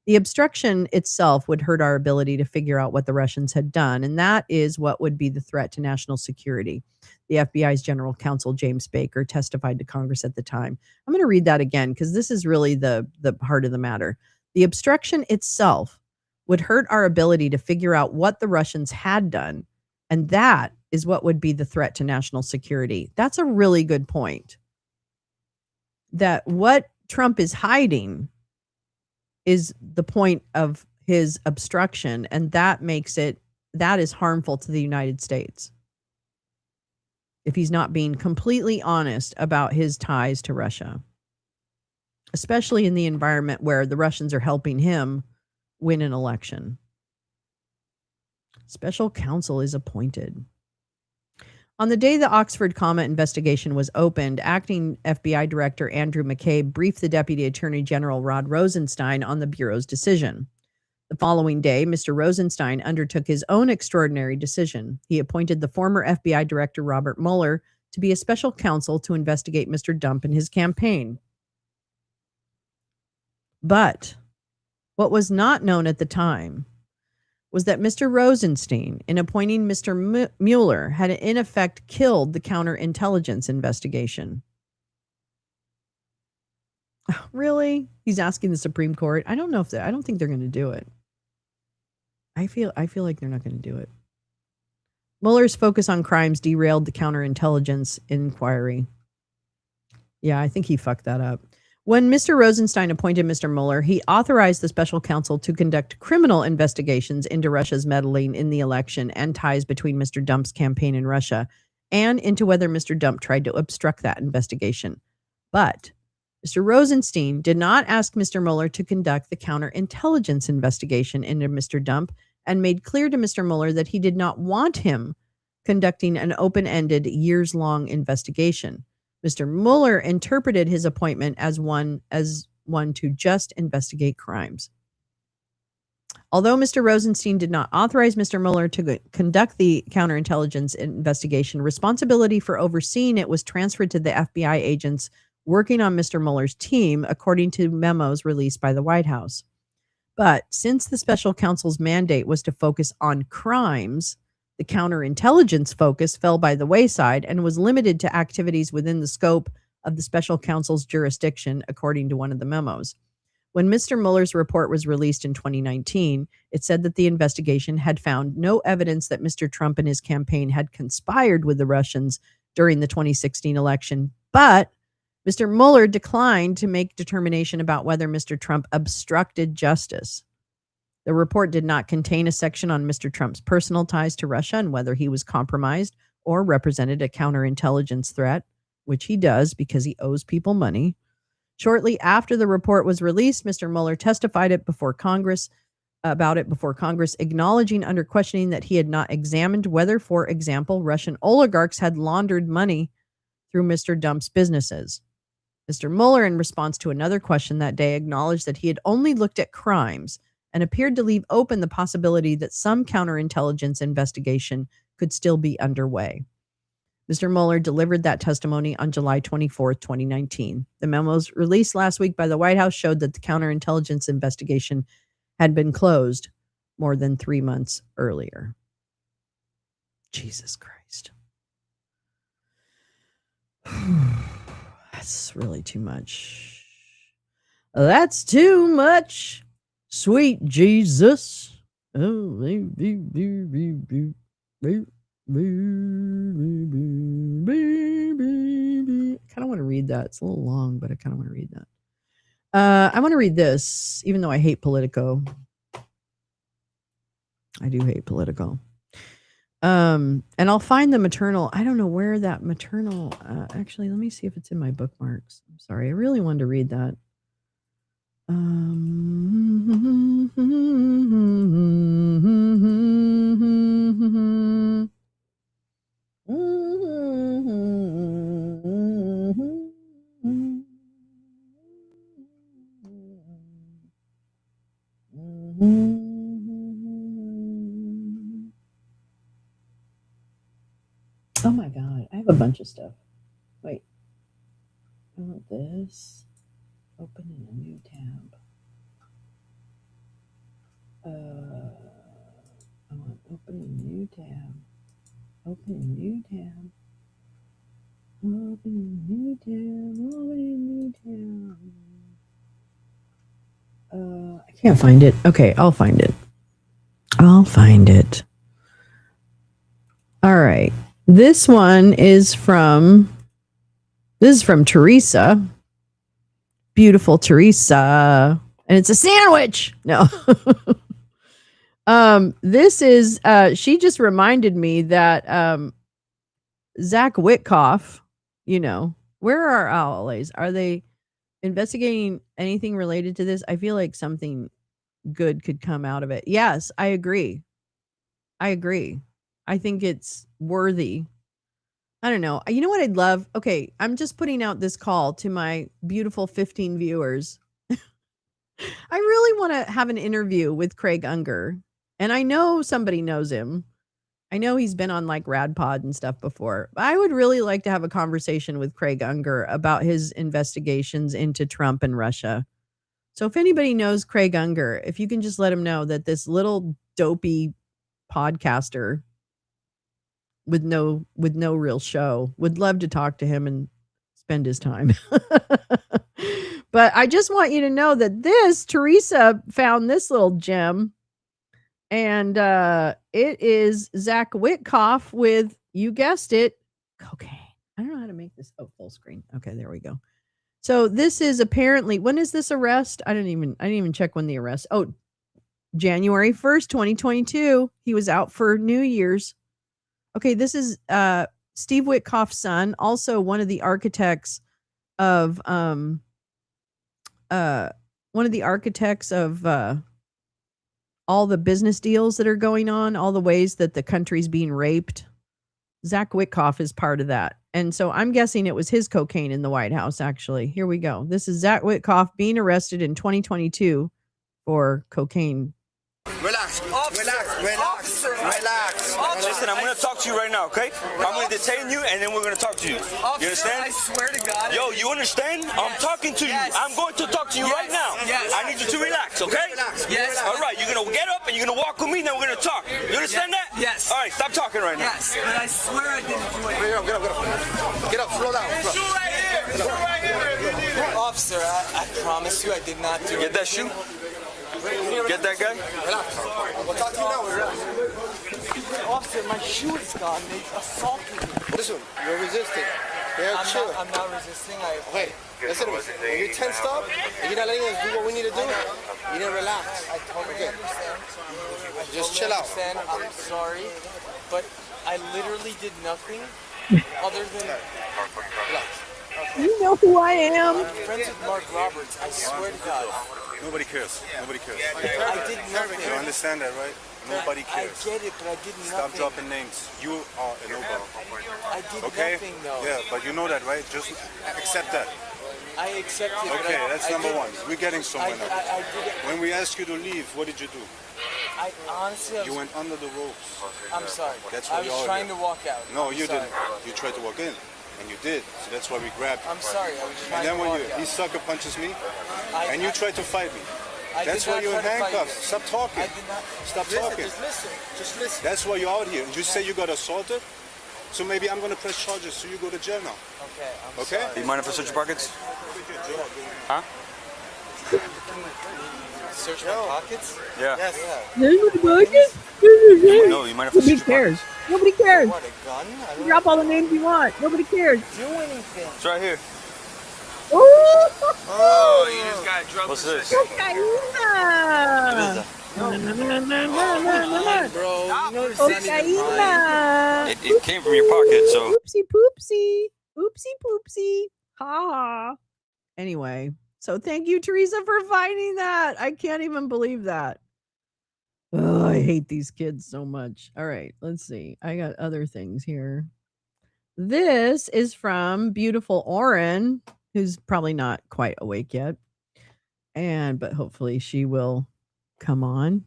The obstruction itself would hurt our ability to figure out what the Russians had done, and that is what would be the threat to national security. The FBI's general counsel, James Baker, testified to Congress at the time. I'm going to read that again because this is really the heart of the matter. The obstruction itself would hurt our ability to figure out what the Russians had done, and that is what would be the threat to national security. That's a really good point. That what Trump is hiding is the point of his obstruction, and that is harmful to the United States. If he's not being completely honest about his ties to Russia, especially in the environment where the Russians are helping him win an election. Special counsel is appointed. On the day the Oxford comma investigation was opened, acting FBI Director Andrew McCabe briefed the Deputy Attorney General Rod Rosenstein on the Bureau's decision. The following day, Mr. Rosenstein undertook his own extraordinary decision. He appointed the former FBI Director Robert Mueller to be a special counsel to investigate Mr. Dump and his campaign. But what was not known at the time was that Mr. Rosenstein, in appointing Mr. Mueller, had in effect killed the counterintelligence investigation. Really? He's asking the Supreme Court. I don't think they're going to do it. I feel like they're not going to do it. Mueller's focus on crimes derailed the counterintelligence inquiry. Yeah, I think he fucked that up. When Mr. Rosenstein appointed Mr. Mueller, he authorized the special counsel to conduct criminal investigations into Russia's meddling in the election and ties between Mr. Dump's campaign in Russia, and into whether Mr. Dump tried to obstruct that investigation. But Mr. Rosenstein did not ask Mr. Mueller to conduct the counterintelligence investigation into Mr. Dump, and made clear to Mr. Mueller that he did not want him conducting an open-ended, years-long investigation. Mr. Mueller interpreted his appointment as one to just investigate crimes. Although Mr. Rosenstein did not authorize Mr. Mueller to conduct the counterintelligence investigation, responsibility for overseeing it was transferred to the FBI agents working on Mr. Mueller's team, according to memos released by the White House. But since the special counsel's mandate was to focus on crimes, the counterintelligence focus fell by the wayside and was limited to activities within the scope of the special counsel's jurisdiction, according to one of the memos. When Mr. Mueller's report was released in 2019, it said that the investigation had found no evidence that Mr. Trump and his campaign had conspired with the Russians during the 2016 election, but Mr. Mueller declined to make determination about whether Mr. Trump obstructed justice. The report did not contain a section on Mr. Trump's personal ties to Russia and whether he was compromised or represented a counterintelligence threat, which he does because he owes people money. Shortly after the report was released, Mr. Mueller testified about it before Congress, acknowledging under questioning that he had not examined whether, for example, Russian oligarchs had laundered money through Mr. Dump's businesses. Mr. Mueller, in response to another question that day, acknowledged that he had only looked at crimes and appeared to leave open the possibility that some counterintelligence investigation could still be underway. Mr. Mueller delivered that testimony on July 24, 2019. The memos released last week by the White House showed that the counterintelligence investigation had been closed more than 3 months earlier. Jesus Christ. That's really too much. That's too much. Sweet Jesus. Oh, I kind of want to read that. It's a little long, but I kind of want to read that. I want to read this, even though I hate Politico. I do hate Politico. And I'll find the maternal. I don't know where that maternal. Actually, let me see if it's in my bookmarks. I'm sorry. I really wanted to read that. Oh my God, I have a bunch of stuff. Wait, I want this. Open in a new tab. I want open a new tab. Open a new tab. Open a new tab. Open a new tab. I can't find it. Okay, I'll find it. I'll find it. All right. This one is from Teresa. Beautiful Teresa. And it's a sandwich. No. This is she just reminded me that Zach Witkoff, where are outlays? Are they investigating anything related to this? I feel like something good could come out of it. Yes, I agree. I think it's worthy. I don't know. You know what I'd love? Okay, I'm just putting out this call to my beautiful 15 viewers. I really want to have an interview with Craig Unger. And I know somebody knows him. I know he's been on like RadPod and stuff before. But I would really like to have a conversation with Craig Unger about his investigations into Trump and Russia. So if anybody knows Craig Unger, if you can just let him know that this little dopey podcaster with no real show would love to talk to him and spend his time. But I just want you to know that Teresa found this little gem, and it is Zach Witkoff with, you guessed it, cocaine. I don't know how to make this full screen. Okay, there we go. So this is apparently, when is this arrest? I didn't even check when the arrest. Oh, January 1st, 2022. He was out for New Year's. Okay, this is Steve Witkoff's son, also one of the architects of all the business deals that are going on, all the ways that the country's being raped. Zach Witkoff is part of that. And so I'm guessing it was his cocaine in the White House, actually. Here we go. This is Zach Witkoff being arrested in 2022 for cocaine. Relax. Listen, I'm going to talk to you right now, okay? I'm going to detain you, and then we're going to talk to you. You understand? I swear to God. Yo, you understand? Yes. I'm talking to you. I'm going to talk to you right now. Yes. I need you to relax, okay? Yes. All right, you're going to get up, and you're going to walk with me, and then we're going to talk. You understand that? Yes. All right, stop talking right now. Yes, but I swear I didn't do it. Get up, slow down. Shoe right here. Officer, I promise you I did not do it. Get that shoe? Get that guy? We'll talk to you now. Officer, my shoe is gone. They assaulted me. Listen, you're resisting. Chill. I'm not resisting. Okay, listen to me. When you're tensed up, and you're not letting us do what we need to do, you need to relax. I totally understand. Just chill out. I'm sorry, but I literally did nothing other than Relax. You know who I am. I'm friends with Mark Roberts. I swear to God. Nobody cares. Nobody cares. I did nothing. You understand that, right? Nobody I cares. get it, but I did nothing. Stop dropping names. You are a nobody. I did Okay? nothing, though. Yeah, but you know that, right? Just accept that. I accept it. but Okay, that's number did- one. We're getting somewhere now. I did it. When we asked you to leave, what did you do? I honestly, You went under the ropes. I'm sorry. That's I why was you're trying here. to walk out. No, I'm you sorry. didn't. You tried to walk in, and you did. So that's why we grabbed you. I'm sorry. I was trying And then to when walk he out. sucker punches me, I- and you tried to fight me. I That's did why not you're in try to fight handcuffs. you. Stop talking. I did not. Stop Listen, talking. just listen. Just listen. That's why you're out here. And you say you got assaulted, so maybe I'm gonna press charges so you go to jail now. Okay, I'm Okay? sorry. You mind if I search your pockets? Huh? Search my pockets? Yeah. Yes. No, you mind if I Nobody search your cares. pockets? Nobody cares. What, a gun? I don't Drop all the names you want. Nobody cares. do anything. It's right here. Ooh, Oh, you just got drugs. What's this? cocaine. What is Mine, bro. You know it's not even mine. Cocaine. It came from your pocket, so. Oopsie poopsie. Oopsie poopsie. Ha ha. Anyway, so thank you, Teresa, for finding that. I can't even believe that. Oh, I hate these kids so much. All right, let's see. I got other things here. This is from beautiful Oren, who's probably not quite awake yet. But hopefully she will come on.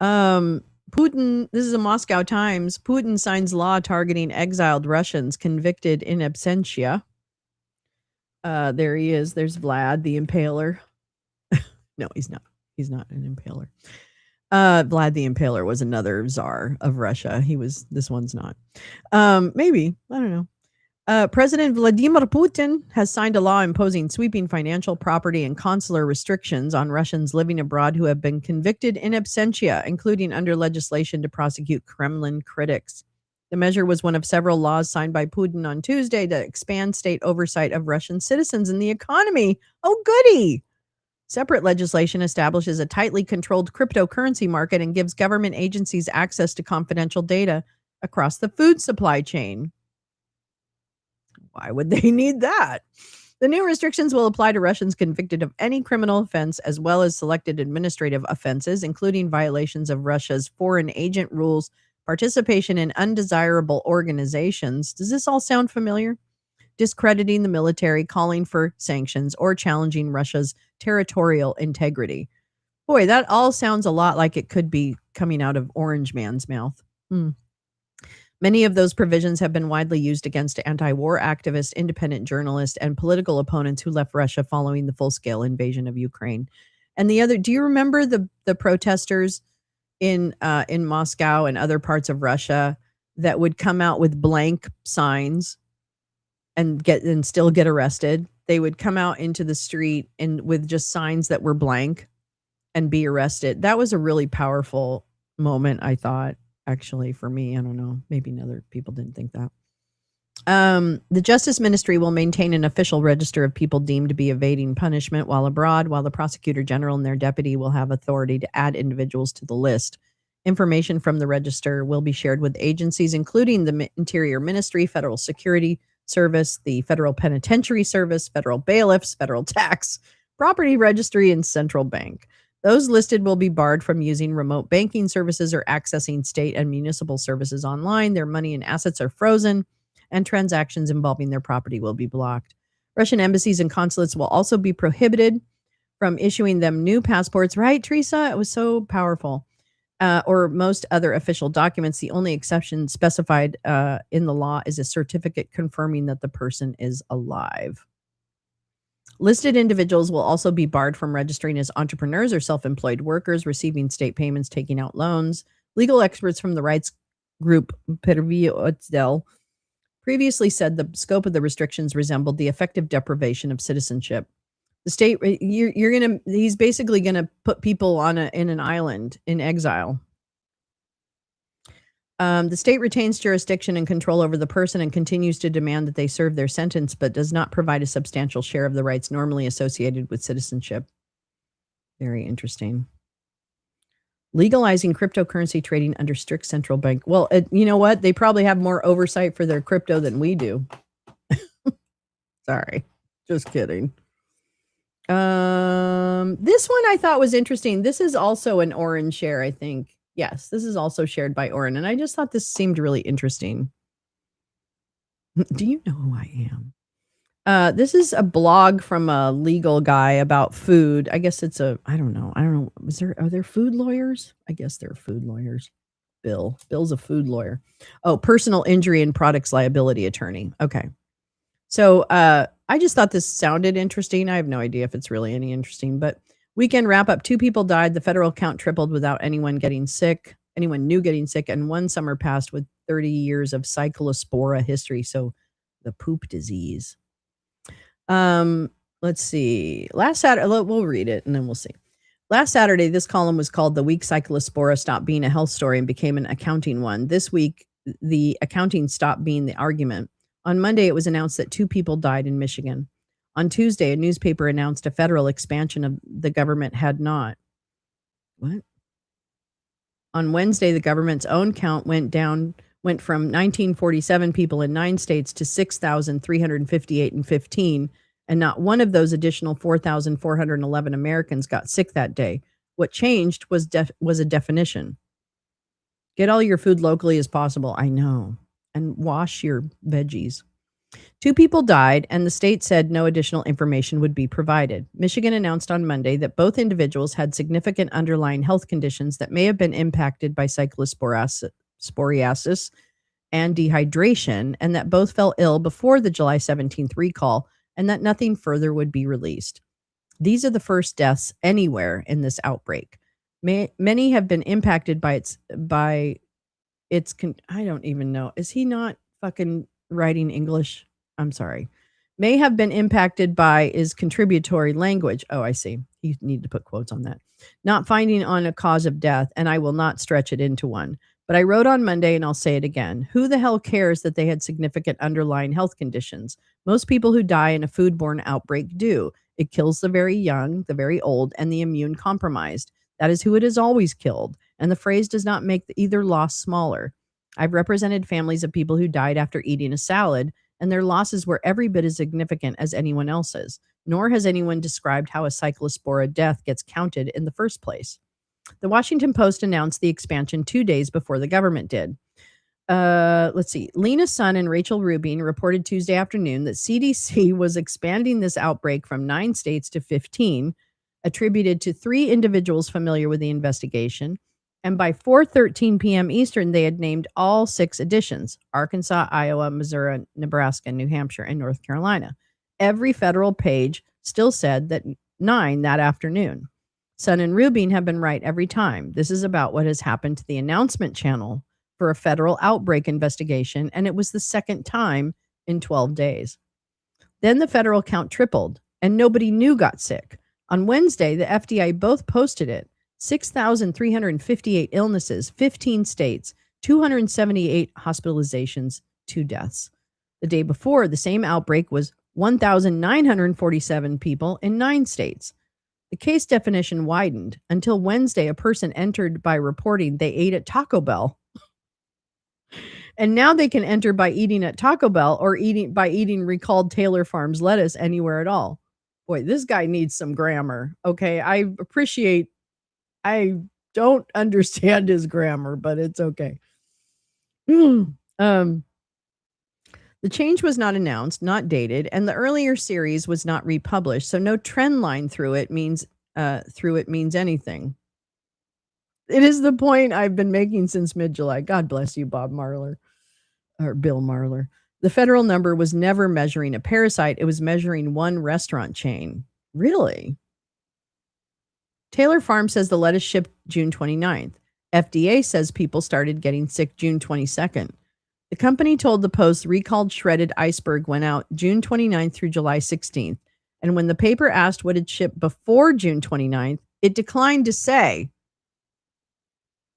Putin, this is a Moscow Times. Putin signs law targeting exiled Russians convicted in absentia. There he is. There's Vlad, the Impaler. No, he's not. He's not an Impaler. Vlad the Impaler was another czar of Russia. This one's not. Maybe. I don't know. President Vladimir Putin has signed a law imposing sweeping financial, property, and consular restrictions on Russians living abroad who have been convicted in absentia, including under legislation to prosecute Kremlin critics. The measure was one of several laws signed by Putin on Tuesday that expand state oversight of Russian citizens in the economy. Oh, goody! Separate legislation establishes a tightly controlled cryptocurrency market and gives government agencies access to confidential data across the food supply chain. Why would they need that? The new restrictions will apply to Russians convicted of any criminal offense, as well as selected administrative offenses, including violations of Russia's foreign agent rules, participation in undesirable organizations. Does this all sound familiar? Discrediting the military, calling for sanctions, or challenging Russia's territorial integrity. Boy, that all sounds a lot like it could be coming out of Orange Man's mouth. Many of those provisions have been widely used against anti-war activists, independent journalists, and political opponents who left Russia following the full-scale invasion of Ukraine. And the other, do you remember the protesters in Moscow and other parts of Russia that would come out with blank signs and still get arrested? They would come out into the street and with just signs that were blank and be arrested. That was a really powerful moment, I thought. Actually, for me, I don't know. Maybe other people didn't think that. The Justice Ministry will maintain an official register of people deemed to be evading punishment while abroad, while the Prosecutor General and their deputy will have authority to add individuals to the list. Information from the register will be shared with agencies, including the Interior Ministry, Federal Security Service, the Federal Penitentiary Service, federal bailiffs, federal tax, property registry, and central bank. Those listed will be barred from using remote banking services or accessing state and municipal services online. Their money and assets are frozen, and transactions involving their property will be blocked. Russian embassies and consulates will also be prohibited from issuing them new passports. Right, Teresa? It was so powerful. Or most other official documents. The only exception specified in the law is a certificate confirming that the person is alive. Listed individuals will also be barred from registering as entrepreneurs or self-employed workers, receiving state payments, taking out loans. Legal experts from the rights group Pervio previously said the scope of the restrictions resembled the effective deprivation of citizenship. The state, he's basically gonna put people in an island in exile. The state retains jurisdiction and control over the person and continues to demand that they serve their sentence, but does not provide a substantial share of the rights normally associated with citizenship. Very interesting. Legalizing cryptocurrency trading under strict central bank. Well, you know what? They probably have more oversight for their crypto than we do. Sorry, just kidding. This one I thought was interesting. This is also an Oren share, I think. Yes, this is also shared by Oren, and I just thought this seemed really interesting. Do you know who I am? This is a blog from a legal guy about food. I guess it's I don't know. Are there food lawyers? I guess there are food lawyers. Bill's a food lawyer. Oh, personal injury and products liability attorney. Okay. So I just thought this sounded interesting. I have no idea if it's really any interesting, but weekend wrap up. 2 people died. The federal count tripled without anyone getting sick. Anyone new getting sick. And one summer passed with 30 years of cyclospora history. So the poop disease. Let's see. Last Saturday, we'll read it and then we'll see. Last Saturday, this column was called The Week Cyclospora Stopped Being a Health Story and Became an Accounting One. This week, the accounting stopped being the argument. On Monday, it was announced that 2 people died in Michigan. On Tuesday, a newspaper announced a federal expansion of the government had not. What? On Wednesday, the government's own count went from 1947 people in 9 states to 6,358 in 15, and not one of those additional 4,411 Americans got sick that day. What changed was a definition. Get all your food locally as possible. I know. And wash your veggies. 2 people died, and the state said no additional information would be provided. Michigan announced on Monday that both individuals had significant underlying health conditions that may have been impacted by cyclosporiasis and dehydration, and that both fell ill before the July 17th recall, and that nothing further would be released. These are the first deaths anywhere in this outbreak. Many have been impacted by its I don't even know. Is he not fucking writing English? I'm sorry. May have been impacted by is contributory language. Oh, I see. You need to put quotes on that. Not finding on a cause of death, and I will not stretch it into one. But I wrote on Monday, and I'll say it again. Who the hell cares that they had significant underlying health conditions? Most people who die in a foodborne outbreak do. It kills the very young, the very old, and the immune compromised. That is who it has always killed. And the phrase does not make either loss smaller. I've represented families of people who died after eating a salad, and their losses were every bit as significant as anyone else's. Nor has anyone described how a cyclospora death gets counted in the first place. The Washington Post announced the expansion 2 days before the government did. Let's see. Lena Sun and Rachel Rubin reported Tuesday afternoon that CDC was expanding this outbreak from 9 states to 15, attributed to 3 individuals familiar with the investigation. And by 4:13 p.m. Eastern, they had named all 6 additions: Arkansas, Iowa, Missouri, Nebraska, New Hampshire, and North Carolina. Every federal page still said that 9 that afternoon. Sun and Rubin have been right every time. This is about what has happened to the announcement channel for a federal outbreak investigation, and it was the second time in 12 days. Then the federal count tripled, and nobody new got sick. On Wednesday, the FDA both posted it. 6,358 illnesses, 15 states, 278 hospitalizations, 2 deaths. The day before, the same outbreak was 1,947 people in 9 states. The case definition widened. Until Wednesday, a person entered by reporting they ate at Taco Bell. And now they can enter by eating at Taco Bell or eating recalled Taylor Farms lettuce anywhere at all. Boy, this guy needs some grammar. Okay, I don't understand his grammar, but it's okay. The change was not announced, not dated, and the earlier series was not republished, so no trend line through it means anything. It is the point I've been making since mid-July. God bless you, Bob Marler, or Bill Marler. The federal number was never measuring a parasite. It was measuring one restaurant chain. Really? Taylor Farm says the lettuce shipped June 29th. FDA says people started getting sick June 22nd. The company told the Post recalled shredded iceberg went out June 29th through July 16th. And when the paper asked what had shipped before June 29th, it declined to say.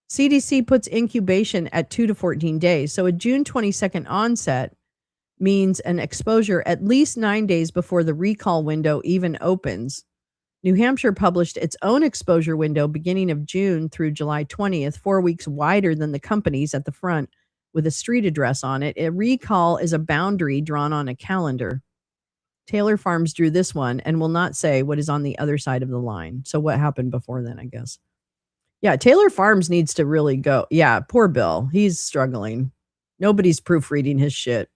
CDC puts incubation at 2 to 14 days. So a June 22nd onset means an exposure at least 9 days before the recall window even opens. New Hampshire published its own exposure window beginning of June through July 20th, 4 weeks wider than the company's at the front with a street address on it. A recall is a boundary drawn on a calendar. Taylor Farms drew this one and will not say what is on the other side of the line. So what happened before then, I guess. Yeah, Taylor Farms needs to really go. Yeah, poor Bill. He's struggling. Nobody's proofreading his shit.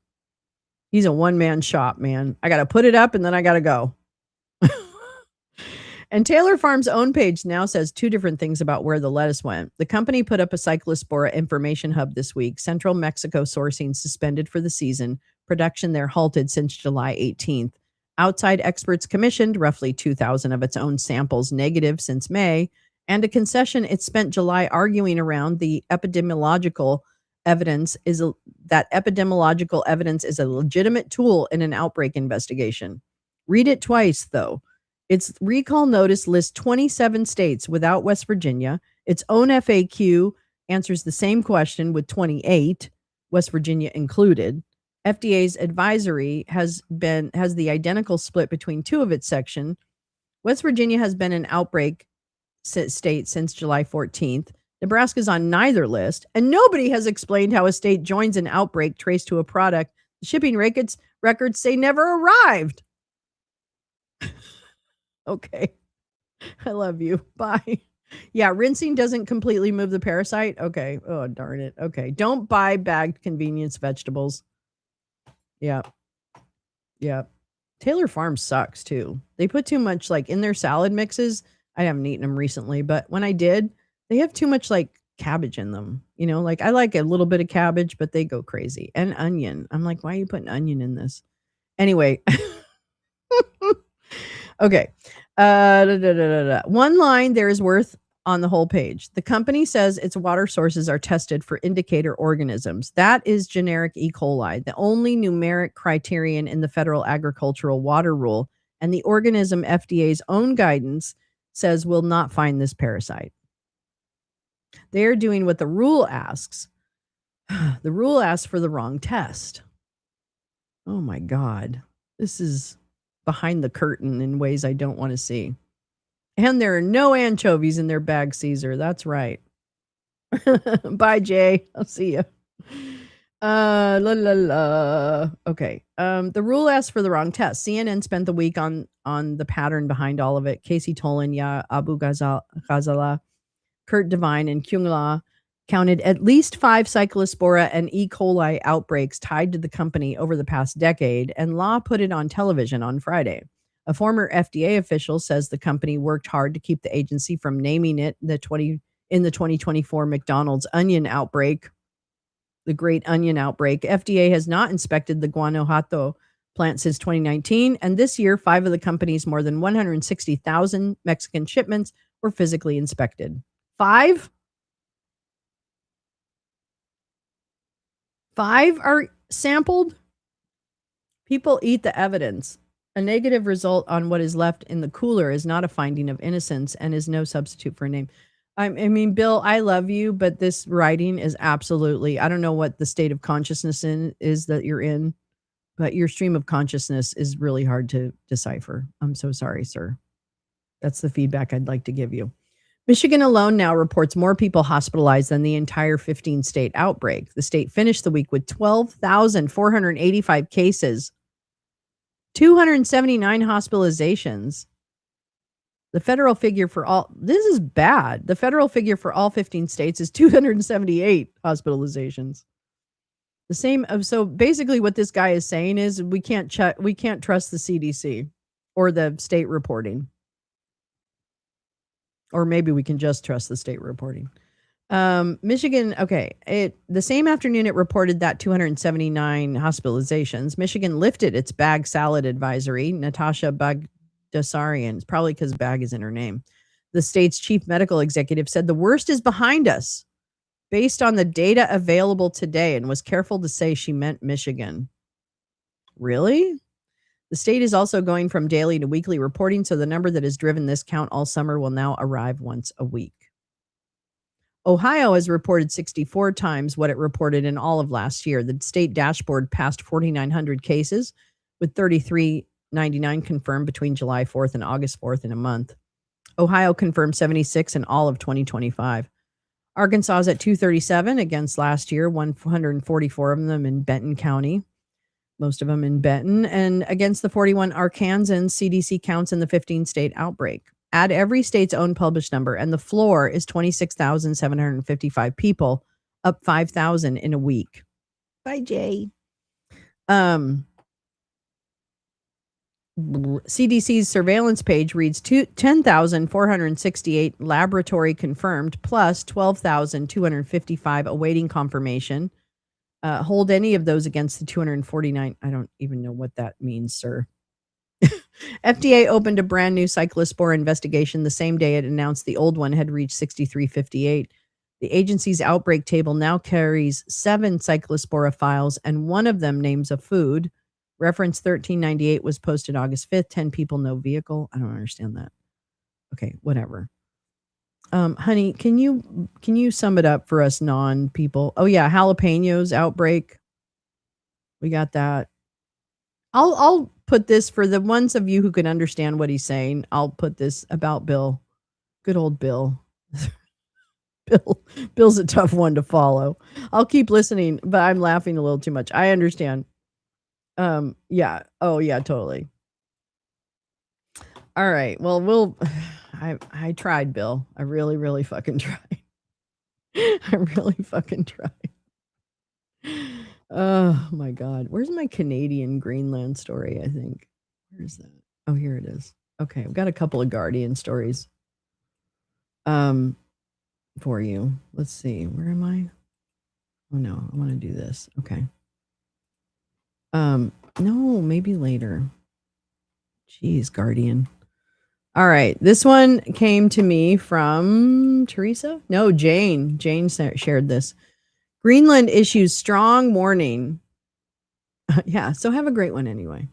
He's a one-man shop, man. I got to put it up and then I got to go. And Taylor Farms' own page now says 2 different things about where the lettuce went. The company put up a cyclospora information hub this week. Central Mexico sourcing suspended for the season. Production there halted since July 18th. Outside experts commissioned roughly 2,000 of its own samples negative since May. And a concession it spent July arguing around the epidemiological evidence is a legitimate tool in an outbreak investigation. Read it twice, though. Its recall notice lists 27 states without West Virginia. Its own FAQ answers the same question with 28, West Virginia included. FDA's advisory has the identical split between 2 of its section. West Virginia has been an outbreak state since July 14th. Nebraska's on neither list, and nobody has explained how a state joins an outbreak traced to a product the shipping records say never arrived. Okay. I love you. Bye. Yeah, rinsing doesn't completely move the parasite. Okay. Oh, darn it. Okay. Don't buy bagged convenience vegetables. Yeah. Yeah. Taylor Farms sucks too. They put too much in their salad mixes. I haven't eaten them recently, but when I did, they have too much cabbage in them. I like a little bit of cabbage, but they go crazy. And onion. I'm like, why are you putting onion in this? Anyway. Okay. One line there is worth on the whole page. The company says its water sources are tested for indicator organisms. That is generic E. coli, the only numeric criterion in the federal agricultural water rule, and the organism FDA's own guidance says will not find this parasite. They're doing what the rule asks. The rule asks for the wrong test. Oh my God. This is behind the curtain in ways I don't want to see. And there are no anchovies in their bag, Caesar. That's right. Bye, Jay. I'll see you. Okay. The rule asks for the wrong test. CNN spent the week on the pattern behind all of it. Casey Tolan, Abu Ghazala, Kurt Devine, and Kyungla counted at least 5 cyclospora and E. coli outbreaks tied to the company over the past decade, and Law put it on television on Friday. A former FDA official says the company worked hard to keep the agency from naming it in the 2024 McDonald's onion outbreak, the Great Onion Outbreak. FDA has not inspected the Guanajuato plant since 2019, and this year, 5 of the company's more than 160,000 Mexican shipments were physically inspected. 5? 5 are sampled? People eat the evidence. A negative result on what is left in the cooler is not a finding of innocence and is no substitute for a name. I mean, Bill, I love you, but this writing is absolutely, I don't know what the state of consciousness is that you're in, But your stream of consciousness is really hard to decipher. I'm so sorry, sir. That's the feedback I'd like to give you. Michigan alone now reports more people hospitalized than the entire 15-state outbreak. The state finished the week with 12,485 cases, 279 hospitalizations. The federal figure for all, this is bad. The federal figure for all 15 states is 278 hospitalizations. The same, so basically what this guy is saying is we can't trust the CDC or the state reporting. Or maybe we can just trust the state reporting. Michigan, okay. The same afternoon it reported that 279 hospitalizations. Michigan lifted its bag salad advisory. Natasha Bagdasarian, probably because bag is in her name. The state's chief medical executive said the worst is behind us based on the data available today, and was careful to say she meant Michigan. Really? The state is also going from daily to weekly reporting, so the number that has driven this count all summer will now arrive once a week. Ohio has reported 64 times what it reported in all of last year. The state dashboard passed 4,900 cases, with 3,399 confirmed between July 4th and August 4th in a month. Ohio confirmed 76 in all of 2025. Arkansas is at 237 against last year, 144 of them in Benton County. Most of them in Benton, and against the 41 Arkansans CDC counts in the 15-state outbreak. Add every state's own published number, and the floor is 26,755 people, up 5,000 in a week. Bye, Jay. CDC's surveillance page reads 10,468 laboratory confirmed, plus 12,255 awaiting confirmation. Hold any of those against the 249. I don't even know what that means, sir. FDA opened a brand new cyclospore investigation the same day it announced the old one had reached 6,358. The agency's outbreak table now carries 7 cyclospora files, and one of them names a food. Reference 1398 was posted August 5th. 10 people, no vehicle. I don't understand that. Okay, whatever. Honey, can you sum it up for us non-people? Oh yeah, jalapenos outbreak. We got that. I'll put this for the ones of you who can understand what he's saying. I'll put this about Bill. Good old Bill. Bill's a tough one to follow. I'll keep listening, but I'm laughing a little too much. I understand. Yeah. Oh yeah, totally. All right. Well, I tried, Bill. I really, really fucking tried. I really fucking tried. Oh my God. Where's my Canadian Greenland story? I think. Where's that? Oh, here it is. Okay. I've got a couple of Guardian stories. For you. Let's see. Where am I? Oh no, I want to do this. Okay. No, maybe later. Jeez, Guardian. All right. This one came to me from Teresa? No, Jane. Jane shared this. Greenland issues strong warning. Yeah, so have a great one anyway.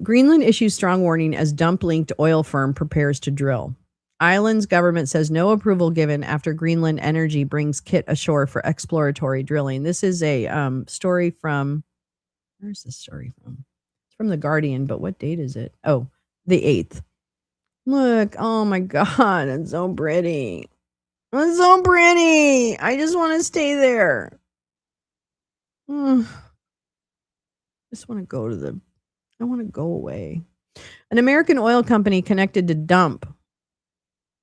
Greenland issues strong warning as dump-linked oil firm prepares to drill. Island's government says no approval given after Greenland Energy brings kit ashore for exploratory drilling. This is a story from, where's this story from? It's from The Guardian, but what date is it? Oh, the 8th. Look, oh my God, it's so pretty. It's so pretty. I just want to stay there. Just want to go to I want to go away. An American oil company connected to dump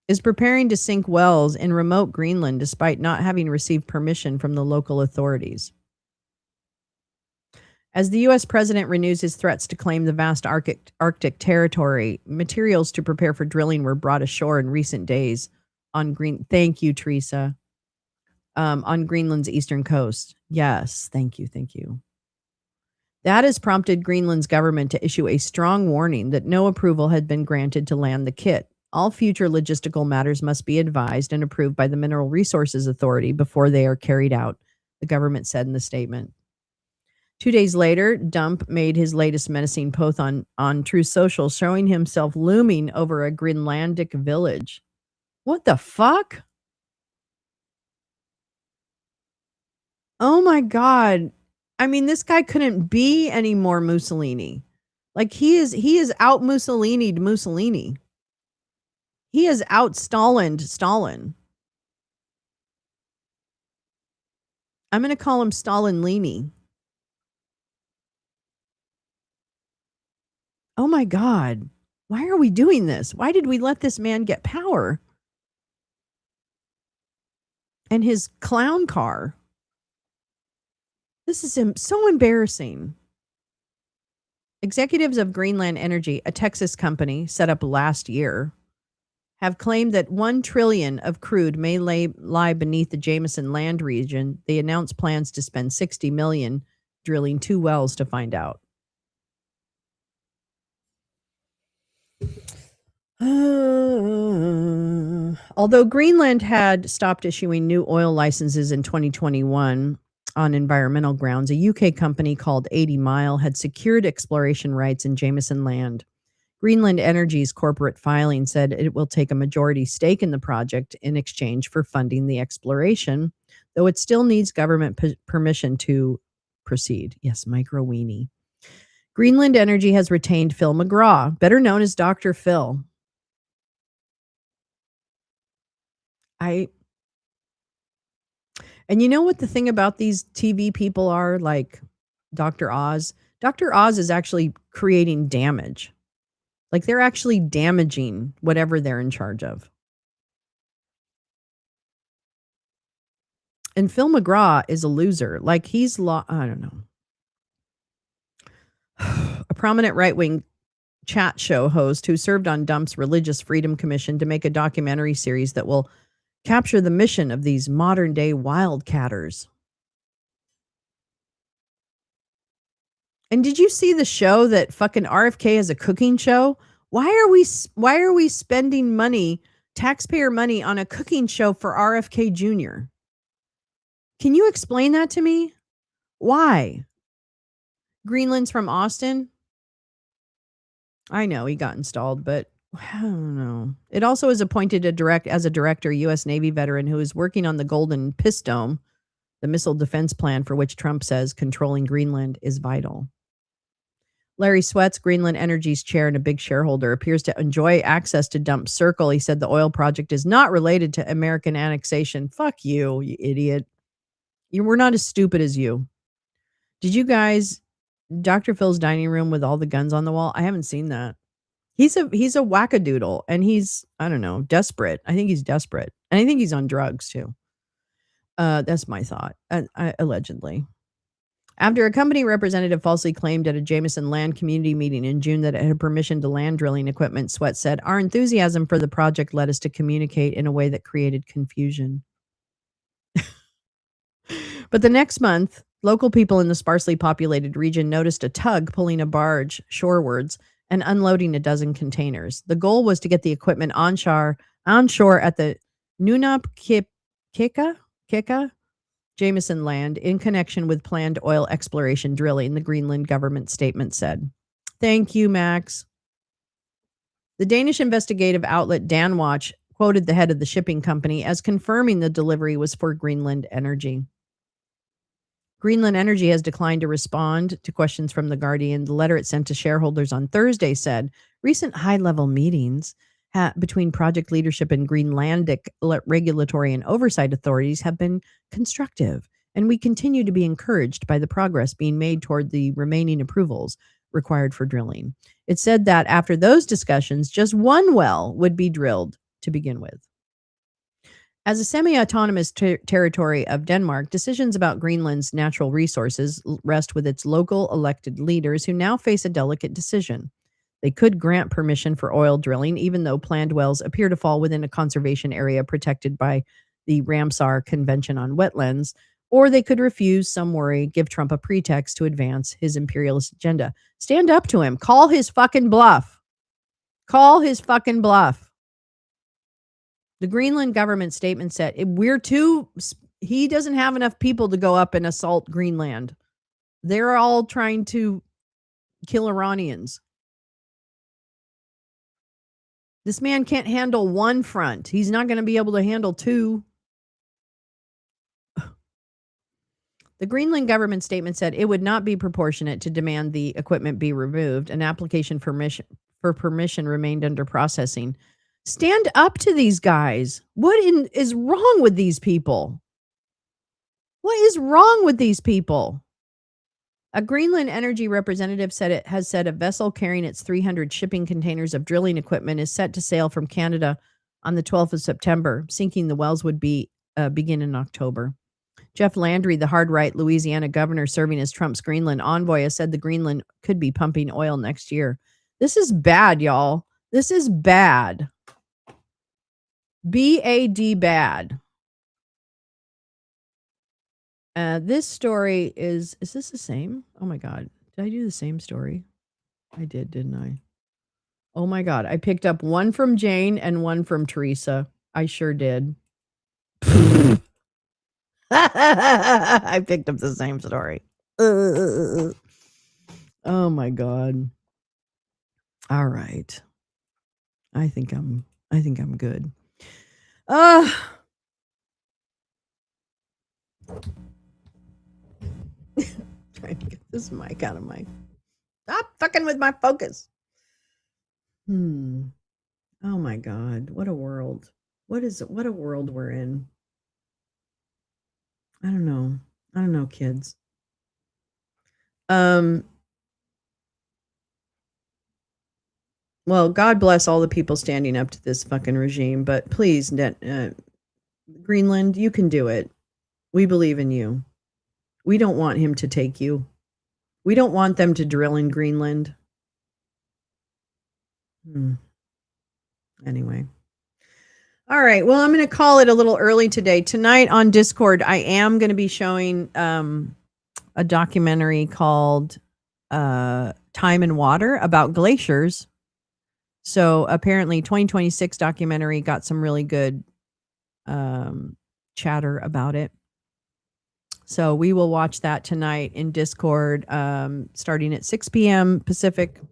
is preparing to sink wells in remote Greenland despite not having received permission from the local authorities. As the U.S. president renews his threats to claim the vast Arctic territory, materials to prepare for drilling were brought ashore in recent days on Thank you, Teresa. On Greenland's eastern coast. Yes, thank you. That has prompted Greenland's government to issue a strong warning that no approval had been granted to land the kit. All future logistical matters must be advised and approved by the Mineral Resources Authority before they are carried out, the government said in the statement. 2 days later, Dump made his latest menacing post on Truth Social, showing himself looming over a Greenlandic village. What the fuck? Oh my God. I mean, this guy couldn't be any more Mussolini. Like he is out Mussolini'd Mussolini. He is out Stalin'd Stalin. I'm going to call him Stalin-Lini. Oh my God. Why are we doing this? Why did we let this man get power? And his clown car. This is so embarrassing. Executives of Greenland Energy, a Texas company set up last year, have claimed that 1 trillion of crude may lie beneath the Jameson land region. They announced plans to spend $60 million drilling 2 wells to find out. Although Greenland had stopped issuing new oil licenses in 2021 on environmental grounds, a UK company called 80 Mile had secured exploration rights in Jameson land. Greenland Energy's corporate filing said it will take a majority stake in the project in exchange for funding the exploration, though it still needs government permission to proceed. Yes, micro weenie. Greenland Energy has retained Phil McGraw, better known as Dr. Phil. And you know what the thing about these TV people are, like Dr. Oz? Dr. Oz is actually creating damage. Like they're actually damaging whatever they're in charge of. And Phil McGraw is a loser. Like he's I don't know. A prominent right-wing chat show host who served on Dump's Religious Freedom Commission to make a documentary series that will capture the mission of these modern-day wildcatters. And did you see the show that fucking RFK has a cooking show? Why are we spending money, taxpayer money, on a cooking show for RFK Jr.? Can you explain that to me? Why? Greenland's from Austin? I know he got installed, but I don't know. It also is appointed as a director, U.S. Navy veteran who is working on the Golden Pistome, the missile defense plan for which Trump says controlling Greenland is vital. Larry Sweats, Greenland Energy's chair and a big shareholder, appears to enjoy access to Dump Circle. He said the oil project is not related to American annexation. Fuck you, you idiot. We're not as stupid as you. Did you guys, Dr. Phil's dining room with all the guns on the wall? I haven't seen that. He's a wackadoodle, and he's, I don't know, desperate. I think he's desperate. And I think he's on drugs too. That's my thought, allegedly. After a company representative falsely claimed at a Jameson Land community meeting in June that it had permission to land drilling equipment, Sweat said, "Our enthusiasm for the project led us to communicate in a way that created confusion." But the next month, local people in the sparsely populated region noticed a tug pulling a barge shorewards and unloading a dozen containers. The goal was to get the equipment onshore at the Nunap Kika Jameson land in connection with planned oil exploration drilling, the Greenland government statement said. Thank you, Max. The Danish investigative outlet Danwatch quoted the head of the shipping company as confirming the delivery was for Greenland Energy. Greenland Energy has declined to respond to questions from The Guardian. The letter it sent to shareholders on Thursday said recent high-level meetings between project leadership and Greenlandic regulatory and oversight authorities have been constructive, and we continue to be encouraged by the progress being made toward the remaining approvals required for drilling. It said that after those discussions, just 1 well would be drilled to begin with. As a semi-autonomous territory of Denmark, decisions about Greenland's natural resources rest with its local elected leaders who now face a delicate decision. They could grant permission for oil drilling, even though planned wells appear to fall within a conservation area protected by the Ramsar Convention on Wetlands, or they could refuse, some worry, give Trump a pretext to advance his imperialist agenda. Stand up to him. Call his fucking bluff. Call his fucking bluff. The Greenland government statement said, he doesn't have enough people to go up and assault Greenland. They're all trying to kill Iranians. This man can't handle 1 front. He's not going to be able to handle 2. The Greenland government statement said it would not be proportionate to demand the equipment be removed. An application for permission remained under processing. Stand up to these guys. What is wrong with these people? What is wrong with these people? A Greenland energy representative said it has said a vessel carrying its 300 shipping containers of drilling equipment is set to sail from Canada on the 12th of September. Sinking the wells would begin in October. Jeff Landry, the hard-right Louisiana governor serving as Trump's Greenland envoy, has said the Greenland could be pumping oil next year. This is bad, y'all. This is bad. B-A-D bad. This story is this the same? Oh my God. Did I do the same story? I did, didn't I? Oh my God. I picked up one from Jane and one from Teresa. I sure did. I picked up the same story. Oh my God. All right. I think I'm good. Trying to get this mic out of my. Stop fucking with my focus. Oh my God. What a world. What a world we're in. I don't know, kids. Well, God bless all the people standing up to this fucking regime, but please, Greenland, you can do it. We believe in you. We don't want him to take you. We don't want them to drill in Greenland. Anyway. All right. Well, I'm going to call it a little early today. Tonight on Discord, I am going to be showing a documentary called Time and Water about glaciers. So apparently 2026 documentary got some really good chatter about it. So we will watch that tonight in Discord starting at 6 p.m. Pacific,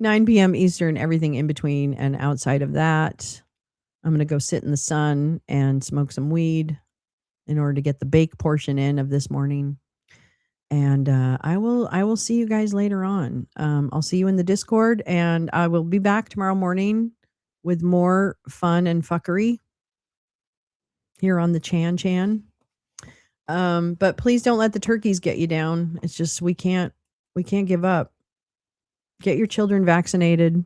9 p.m. Eastern, everything in between and outside of that. I'm going to go sit in the sun and smoke some weed in order to get the bake portion in of this morning. And I will see you guys later on. I'll see you in the Discord, and I will be back tomorrow morning with more fun and fuckery here on the Chan. But please don't let the turkeys get you down. It's just we can't give up. Get your children vaccinated.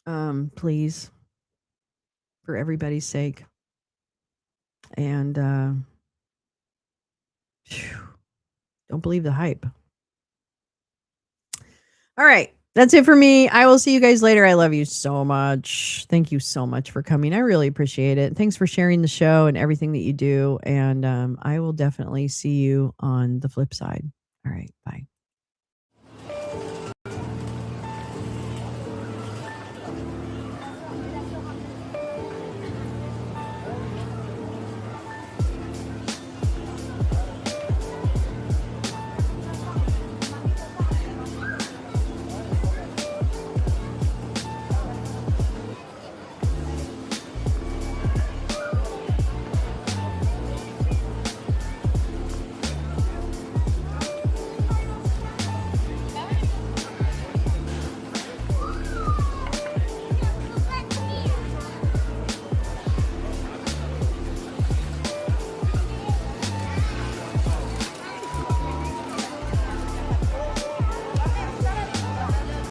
Please. For everybody's sake. And don't believe the hype. All right. That's it for me. I will see you guys later. I love you so much. Thank you so much for coming. I really appreciate it. Thanks for sharing the show and everything that you do. And I will definitely see you on the flip side. All right. Bye.